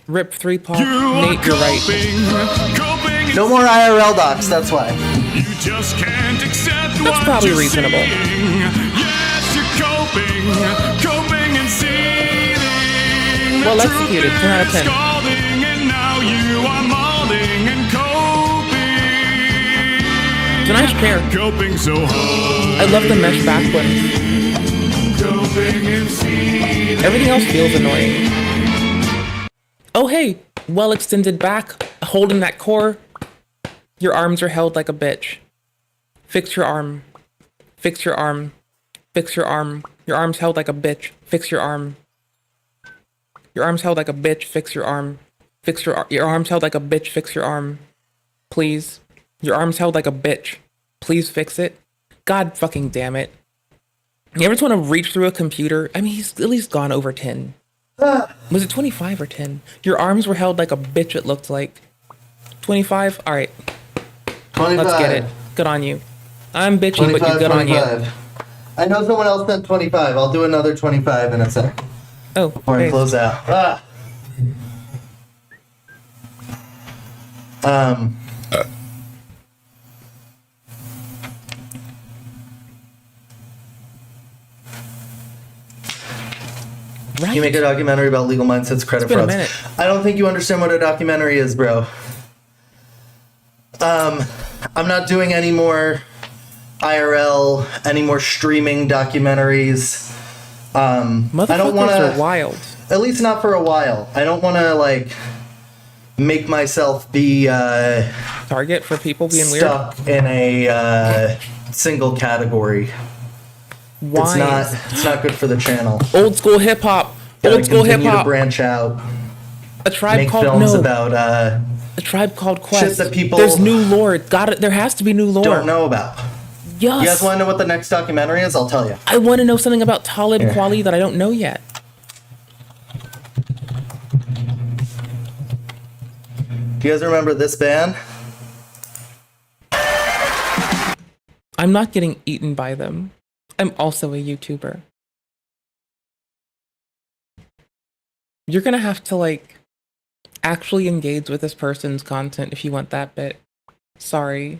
Rip 3 Paw. Nate, you're right. No more IRL docs, that's why. You just can't accept That's probably reasonable. Yes, you're coping and seething. Well executed, 10 out of 10. Scalding, and now you are molding and coping. It's a nice chair. Coping so hard. I love the mesh back one. Everything else feels annoying. Oh hey, well extended back, holding that core. Your arms are held like a bitch. Fix your arm. Fix your arm. Fix your arm. Your arm's held like a bitch. Fix your arm. Your arm's held like a bitch. Fix your arm. Fix your arm's held like a bitch. Fix your arm. Please. Your arm's held like a bitch. Please fix it. God fucking damn it. You ever just want to reach through a computer? I mean, he's at least gone over 10. Was it 25 or 10? Your arms were held like a bitch, it looked like. 25? Alright. 25. Let's get it. Good on you. I'm bitchy, but you're good 25. On you. I know someone else sent 25. I'll do another 25 in a sec. Oh, before I close out. Right. You make a documentary about legal mindsets, credit frauds. I don't think you understand what a documentary is, bro. I'm not doing any more IRL, any more streaming documentaries. I don't want to. Wild. At least not for a while. I don't want to like make myself be target for people being stuck in a single category. Why? It's not good for the channel. Old school hip hop. Old school hip hop. To branch out. A tribe make called films no. about A Tribe Called Quest. Shit that people There's new lore. There has to be new lore. Don't know about. Yes. You guys want to know what the next documentary is? I'll tell you. I want to know something about Talib Kweli that I don't know yet. Do you guys remember this band? I'm not getting eaten by them. I'm also a YouTuber. You're gonna have to like actually engage with this person's content if you want that bit. Sorry.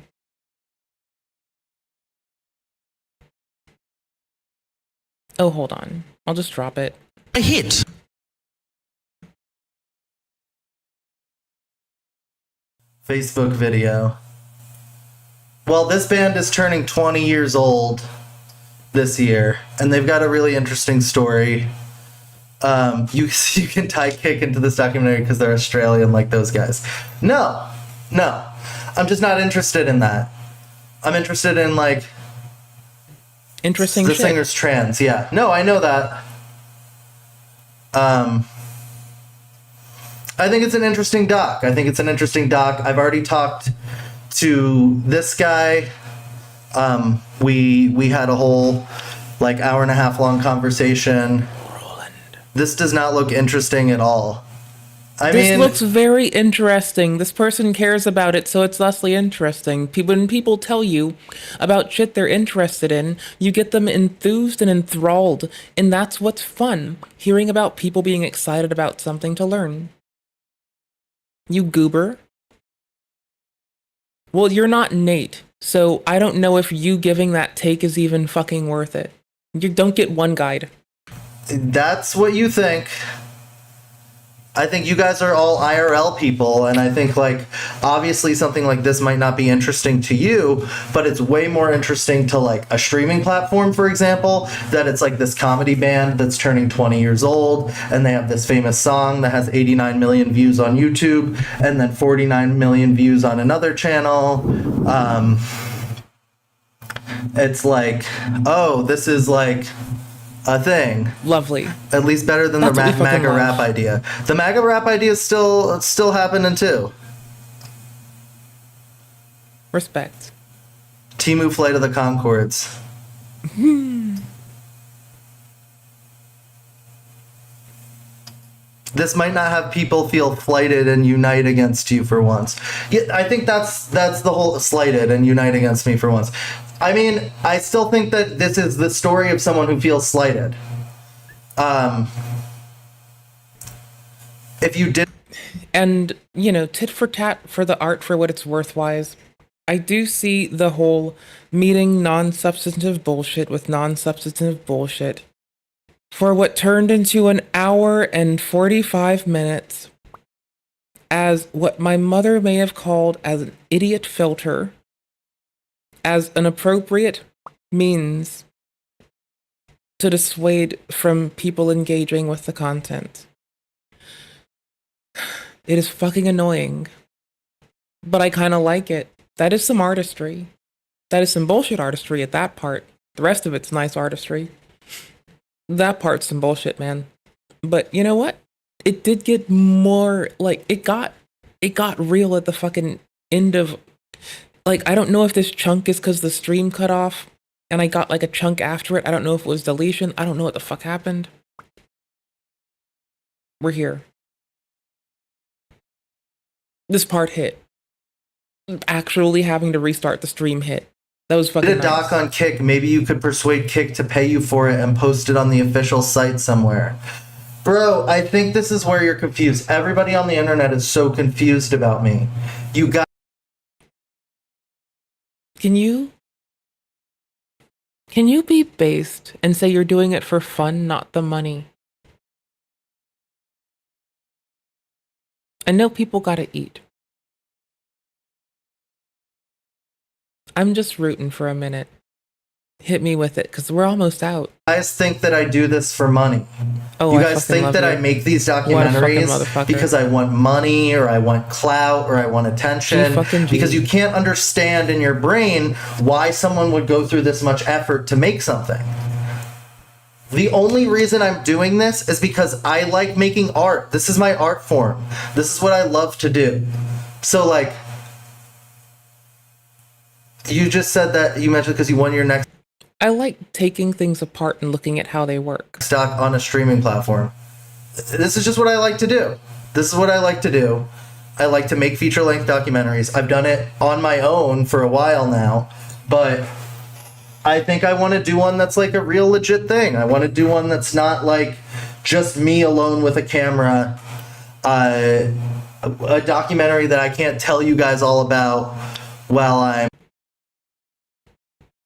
Oh, hold on. I'll just drop it. A hit. Facebook video. Well, this band is turning 20 years old this year, and they've got a really interesting story. You can tie Kick into this documentary because they're Australian like those guys. No. I'm just not interested in that. I'm interested in like interesting the shit. singer's trans, yeah. No, I know that. I think it's an interesting doc. I've already talked to this guy. We had a whole like hour and a half long conversation. This does not look interesting at all. This looks very interesting. This person cares about it, so it's thusly interesting. When people tell you about shit they're interested in, you get them enthused and enthralled, and that's what's fun, hearing about people being excited about something to learn. You goober. Well, you're not Nate, so I don't know if you giving that take is even fucking worth it. You don't get one guide. That's what you think. I think you guys are all IRL people, and I think like obviously something like this might not be interesting to you, but it's way more interesting to like a streaming platform, for example, that it's like this comedy band that's turning 20 years old, and they have this famous song that has 89 million views on YouTube, and then 49 million views on another channel. It's like, oh, this is like a thing. Lovely. At least better than That's the what we MAGA fucking rap love. idea. The MAGA rap idea is still happening too. Respect. Timu Flight of the Conchords. This might not have people feel flighted and unite against you for once. Yeah, I think that's the whole slighted and unite against me for once. I mean, I still think that this is the story of someone who feels slighted. If you did, and you know, tit for tat for the art for what it's worthwhise. I do see the whole meeting non-substantive bullshit with non-substantive bullshit for what turned into an hour and 45 minutes as what my mother may have called as an idiot filter, as an appropriate means to dissuade from people engaging with the content. It is fucking annoying, but I kind of like it. That is some artistry. That is some bullshit artistry at that part. The rest of it's nice artistry. That part's some bullshit, man. But you know what? It did get more, like, it got real at the fucking end of, like, I don't know if this chunk is because the stream cut off and I got like a chunk after it. I don't know if it was deletion. I don't know what the fuck happened. We're here. This part hit. Actually having to restart the stream hit. That was fucking did a doc nice. on Kick. Maybe you could persuade Kick to pay you for it and post it on the official site somewhere. Bro, I think this is where you're confused. Everybody on the internet is so confused about me. You got... Can you be based and say you're doing it for fun, not the money? I know people gotta eat. I'm just rooting for a minute. Hit me with it, because we're almost out. You guys think that I do this for money. Oh, you I guys fucking think that love I you. make these What a fucking documentaries motherfucker. because I want money or I want clout or I want attention. G-fucking-G. Because you can't understand in your brain why someone would go through this much effort to make something. The only reason I'm doing this is because I like making art. This is my art form. This is what I love to do. So, like, you just said that you mentioned because you won your next I like taking things apart and looking at how they work. stock on a streaming platform. This is just what I like to do. This is what I like to do. I like to make feature-length documentaries. I've done it on my own for a while now, but I think I want to do one that's like a real legit thing. I want to do one that's not like just me alone with a camera. A documentary that I can't tell you guys all about while I'm...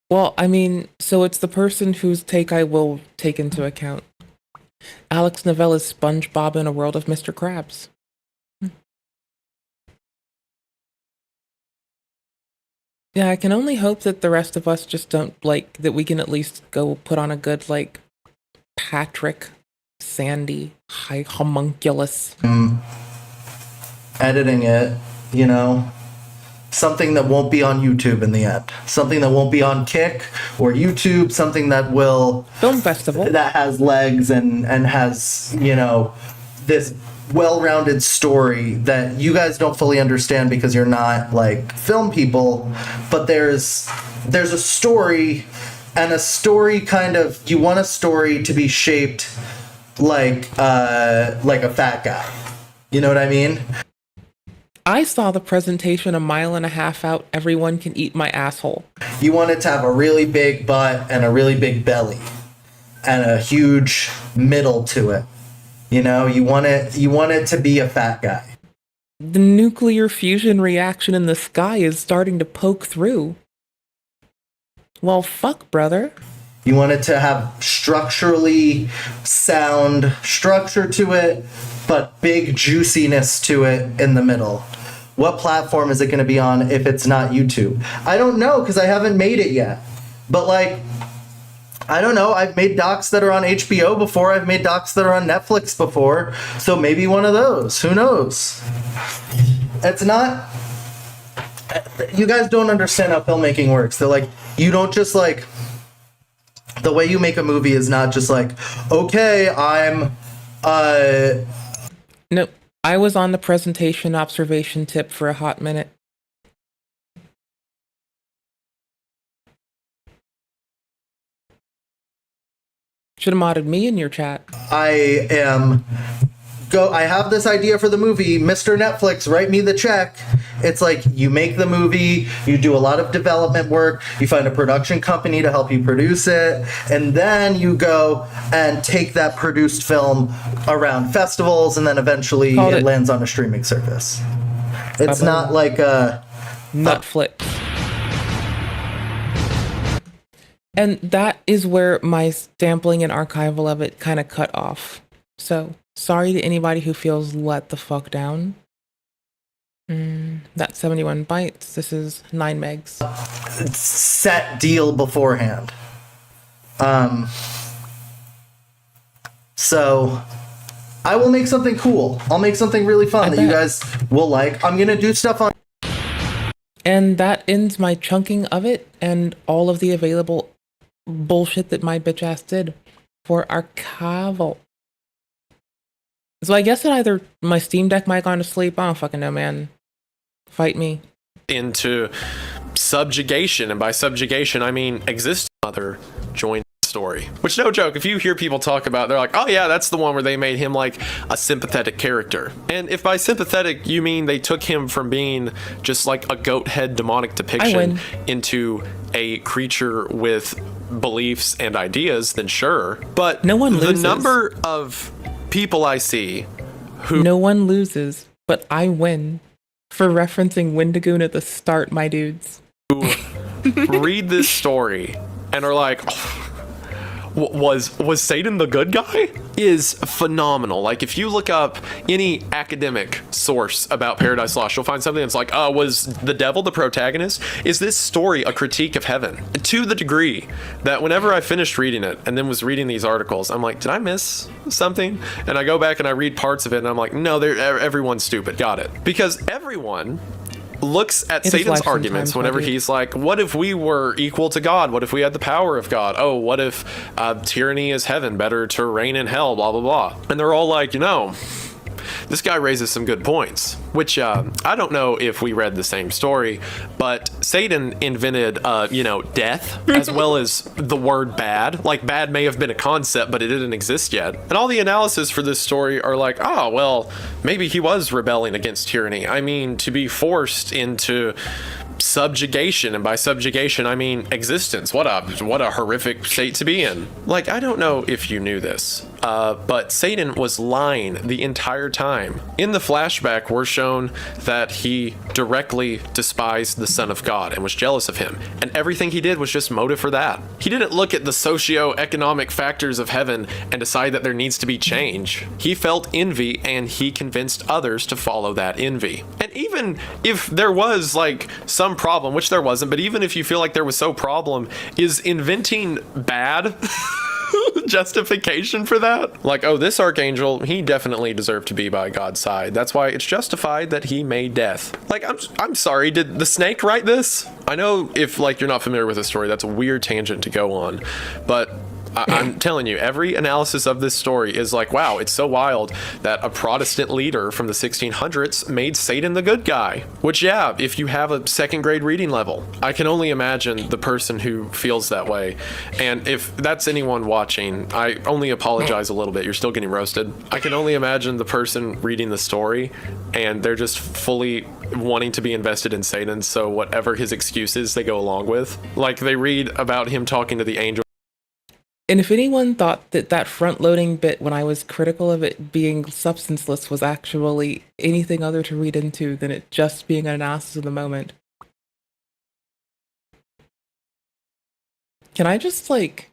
Well, I mean, so it's the person whose take I will take into account. Alex Novell is SpongeBob in a world of Mr. Krabs. Yeah, I can only hope that the rest of us just don't, like, that we can at least go put on a good, like, Patrick, Sandy, homunculus. Editing it, you know? Something that won't be on YouTube in the end. Something that won't be on Kick or YouTube. Something that will... Film festival. That has legs and has, you know, this well-rounded story that you guys don't fully understand because you're not, like, film people. But there's a story, and a story kind of... You want a story to be shaped like a fat guy. You know what I mean? I saw the presentation a mile and a half out. Everyone can eat my asshole. You want it to have a really big butt and a really big belly and a huge middle to it. You know, you want it to be a fat guy. The nuclear fusion reaction in the sky is starting to poke through. Well, fuck, brother. You want it to have structurally sound structure to it, but big juiciness to it in the middle. What platform is it going to be on if it's not YouTube? I don't know because I haven't made it yet. But, like, I don't know. I've made docs that are on HBO before. I've made docs that are on Netflix before. So maybe one of those. Who knows? It's not... You guys don't understand how filmmaking works. They're like, you don't just, like... The way you make a movie is not just like, okay, I'm... No, I was on the presentation observation tip for a hot minute. Should have modded me in your chat. I have this idea for the movie, Mr. Netflix, write me the check. It's like you make the movie, you do a lot of development work, you find a production company to help you produce it, and then you go and take that produced film around festivals, and then eventually it lands on a streaming service. It's not like a Netflix. And that is where my sampling and archival of it kind of cut off. So sorry to anybody who feels let the fuck down. That's 71 bytes. This is 9 megs. Set deal beforehand. So I will make something cool. I'll make something really fun that you guys will like. I'm gonna do stuff on. And that ends my chunking of it and all of the available bullshit that my bitch ass did for archival. So I guess that either my Steam Deck might gone to sleep. I don't fucking know, man. Fight me. Into subjugation, and by subjugation I mean existing mother joined story. Which, no joke, if you hear people talk about, they're like, oh yeah, that's the one where they made him like a sympathetic character. And if by sympathetic you mean they took him from being just like a goat head demonic depiction into a creature with beliefs and ideas, then sure. But no one loses. The number of people I see who... No one loses, but I win for referencing Wendigoon at the start, my dudes. Who read this story and are like, oh, was Satan the good guy? Is phenomenal. Like, if you look up any academic source about Paradise Lost, you'll find something that's like, was the devil the protagonist? Is this story a critique of heaven? To the degree that whenever I finished reading it and then was reading these articles, I'm like, did I miss something? And I go back and I read parts of it and I'm like, no, everyone's stupid. Got it. Because everyone looks at Satan's arguments whenever he's like, what if we were equal to God? What if we had the power of God? Oh, what if tyranny is heaven, better to reign in hell, blah, blah, blah. And they're all like, this guy raises some good points, which I don't know if we read the same story, but Satan invented, death as well as the word bad. Like, bad may have been a concept, but it didn't exist yet. And all the analysis for this story are like, oh, well, maybe he was rebelling against tyranny. I mean, to be forced into subjugation, and by subjugation I mean existence. What a horrific state to be in. Like, I don't know if you knew this, but Satan was lying the entire time. In the flashback, we're shown that he directly despised the Son of God and was jealous of him, and everything he did was just motive for that. He didn't look at the socio-economic factors of heaven and decide that there needs to be change. He felt envy and he convinced others to follow that envy. And even if there was like some problem, which there wasn't, but even if you feel like there was so problem, is inventing bad justification for that? Like, oh, this archangel, he definitely deserved to be by God's side. That's why it's justified that he made death. Like, I'm sorry, did the snake write this? I know if like you're not familiar with the story, that's a weird tangent to go on, but I'm telling you, every analysis of this story is like, wow, it's so wild that a Protestant leader from the 1600s made Satan the good guy. Which, yeah, if you have a second grade reading level, I can only imagine the person who feels that way. And if that's anyone watching, I only apologize a little bit. You're still getting roasted. I can only imagine the person reading the story and they're just fully wanting to be invested in Satan. So whatever his excuses, they go along with. Like, they read about him talking to the angel. And if anyone thought that front-loading bit when I was critical of it being substanceless was actually anything other to read into than it just being an analysis of the moment, can I just, like...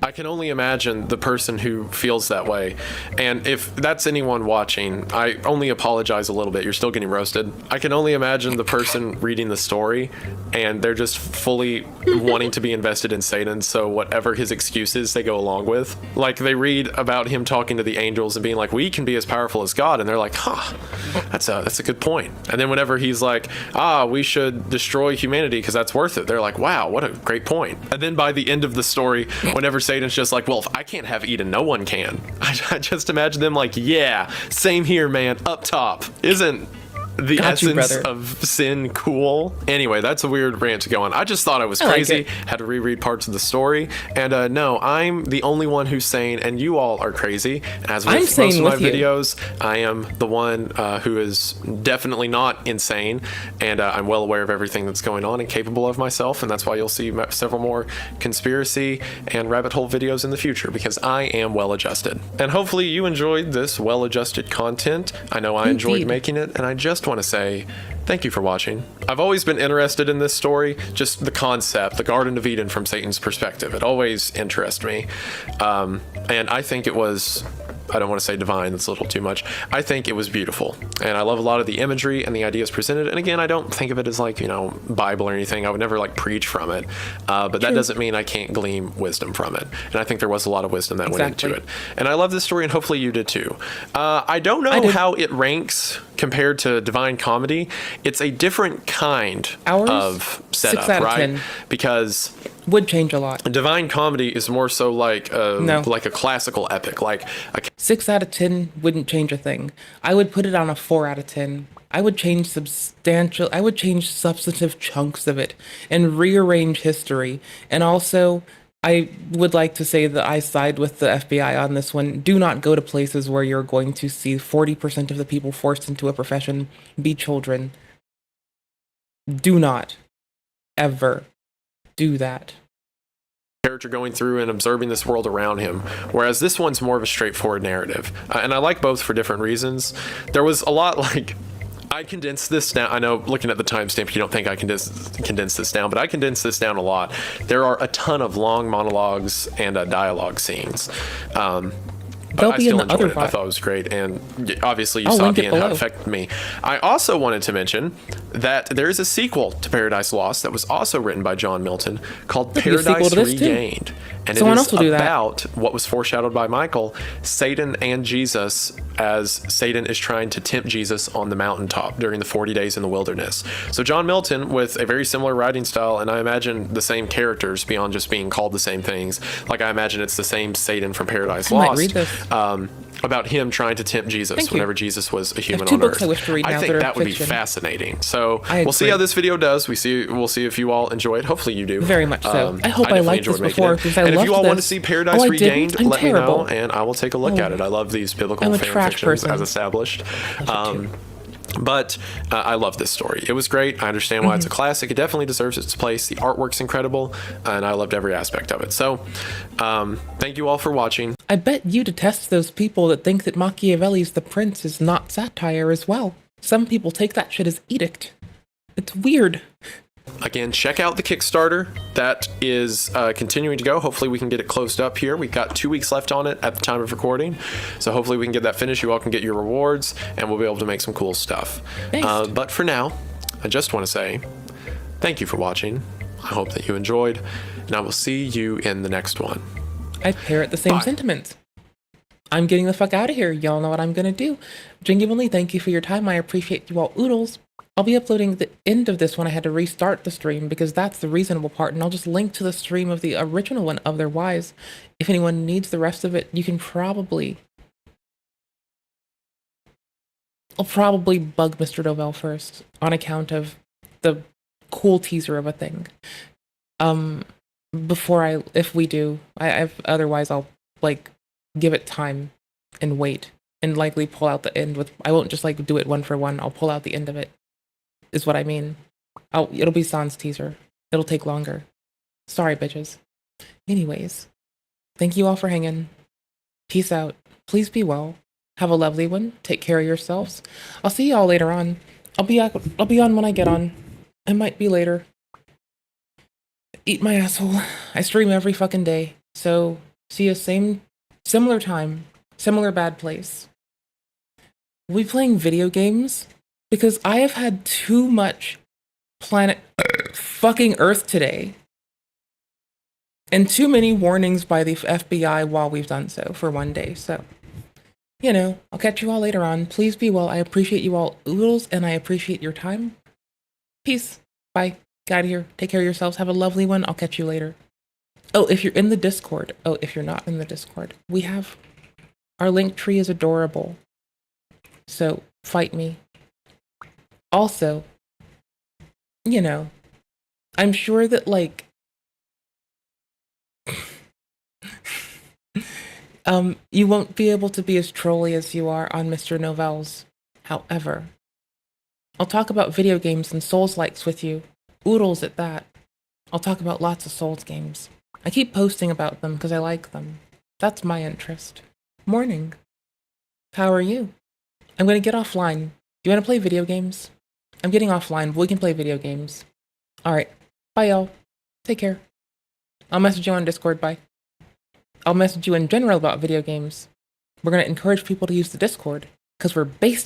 I can only imagine the person who feels that way. And if that's anyone watching, I only apologize a little bit. You're still getting roasted. I can only imagine the person reading the story and they're just fully wanting to be invested in Satan. So whatever his excuses, they go along with. Like, they read about him talking to the angels and being like, we can be as powerful as God. And they're like, that's a good point. And then whenever he's like, we should destroy humanity because that's worth it, they're like, wow, what a great point. And then by the end of the story, whenever Satan's just like, well, if I can't have Eden, no one can. I just imagine them like, yeah, same here, man, up top. Isn't the Got you, essence brother. of sin cool. Anyway, that's a weird rant to go on. I just thought I was I like crazy. it. Had to reread parts of the story. And no, I'm the only one who's sane, and you all are crazy. As with I'm most sane of my with you. videos, I am the one who is definitely not insane, and I'm well aware of everything that's going on and capable of myself, and that's why you'll see several more conspiracy and rabbit hole videos in the future, because I am well adjusted. And hopefully you enjoyed this well adjusted content. I know I enjoyed Indeed. making it, and I just want to say thank you for watching. I've always been interested in this story, just the concept, the Garden of Eden from Satan's perspective. It always interests me. And I think it was, I don't want to say divine, that's a little too much. I think it was beautiful. And I love a lot of the imagery and the ideas presented. And again, I don't think of it as like, Bible or anything. I would never like preach from it. But that doesn't mean I can't glean wisdom from it. And I think there was a lot of wisdom that went into it. And I love this story, and hopefully you did too. I don't know how it ranks compared to Divine Comedy. It's a different kind of setup, 6 out of right? 10. Because would change a lot. Divine Comedy is more so like like a classical epic, like 6 out of 10 wouldn't change a thing. I would put it on a 4 out of 10. I would change substantive chunks of it and rearrange history. And also, I would like to say that I side with the FBI on this one. Do not go to places where you're going to see 40% of the people forced into a profession be children. Do not ever do that. Character going through and observing this world around him, whereas this one's more of a straightforward narrative. And I like both for different reasons. There was a lot like, I condensed this down. I know looking at the timestamp, you don't think I condense this down, but I condensed this down a lot. There are a ton of long monologues and dialogue scenes. But I still enjoyed it. I thought it was great, and obviously you saw at the end how it affected me. I also wanted to mention that there is a sequel to Paradise Lost that was also written by John Milton called Paradise Regained. And it is about what was foreshadowed by Michael, Satan and Jesus, as Satan is trying to tempt Jesus on the mountaintop during the 40 days in the wilderness. So John Milton, with a very similar writing style, and I imagine the same characters beyond just being called the same things. Like I imagine it's the same Satan from Paradise Lost. About him trying to tempt Jesus whenever Jesus was a human on Earth. I think that would be fascinating. So we'll see how this video does. We'll see if you all enjoy it. Hopefully you do. Very much so. I hope I liked this before, because I loved this. And if you all want to see Paradise Regained, let me terrible. know, and I will take a look at it. I love these biblical fan fictions as established. But I love this story. It was great. I understand why it's a classic. It definitely deserves its place. The artwork's incredible, and I loved every aspect of it. So, thank you all for watching. I bet you detest those people that think that Machiavelli's The Prince is not satire as well. Some people take that shit as edict. It's weird. Again, check out the Kickstarter. That is continuing to go. Hopefully we can get it closed up here. We've got 2 weeks left on it at the time of recording. So hopefully we can get that finished. You all can get your rewards, and we'll be able to make some cool stuff. But for now, I just want to say thank you for watching. I hope that you enjoyed, and I will see you in the next one. I parrot the same sentiments. I'm getting the fuck out of here. Y'all know what I'm going to do. Genuinely, thank you for your time. I appreciate you all oodles. I'll be uploading the end of this when I had to restart the stream, because that's the reasonable part, and I'll just link to the stream of the original one otherwise. If anyone needs the rest of it, you can probably... I'll probably bug Mr. Novell first, on account of the cool teaser of a thing. If we do, otherwise I'll, give it time and wait, and likely pull out the end with... I won't just, do it one for one. I'll pull out the end of it. Is what I mean. It'll be Sans teaser. It'll take longer. Sorry, bitches. Anyways, thank you all for hanging. Peace out. Please be well. Have a lovely one. Take care of yourselves. I'll see y'all later on. I'll be on when I get on. I might be later. Eat my asshole. I stream every fucking day. So see you similar time, similar bad place. We'll be playing video games. Because I have had too much planet fucking Earth today. And too many warnings by the FBI while we've done so for one day. So, I'll catch you all later on. Please be well. I appreciate you all oodles, and I appreciate your time. Peace. Bye. Get out of here. Take care of yourselves. Have a lovely one. I'll catch you later. Oh, if you're in the Discord. Oh, if you're not in the Discord. Our link tree is adorable. So, fight me. Also, you know, I'm sure that, like, you won't be able to be as trolly as you are on Mr. Novell's. However, I'll talk about video games and Souls-likes with you. Oodles at that. I'll talk about lots of Souls games. I keep posting about them because I like them. That's my interest. Morning. How are you? I'm gonna get offline. Do you want to play video games? I'm getting offline, but we can play video games. Alright. Bye, y'all. Take care. I'll message you on Discord, bye. I'll message you in general about video games. We're gonna encourage people to use the Discord, because we're based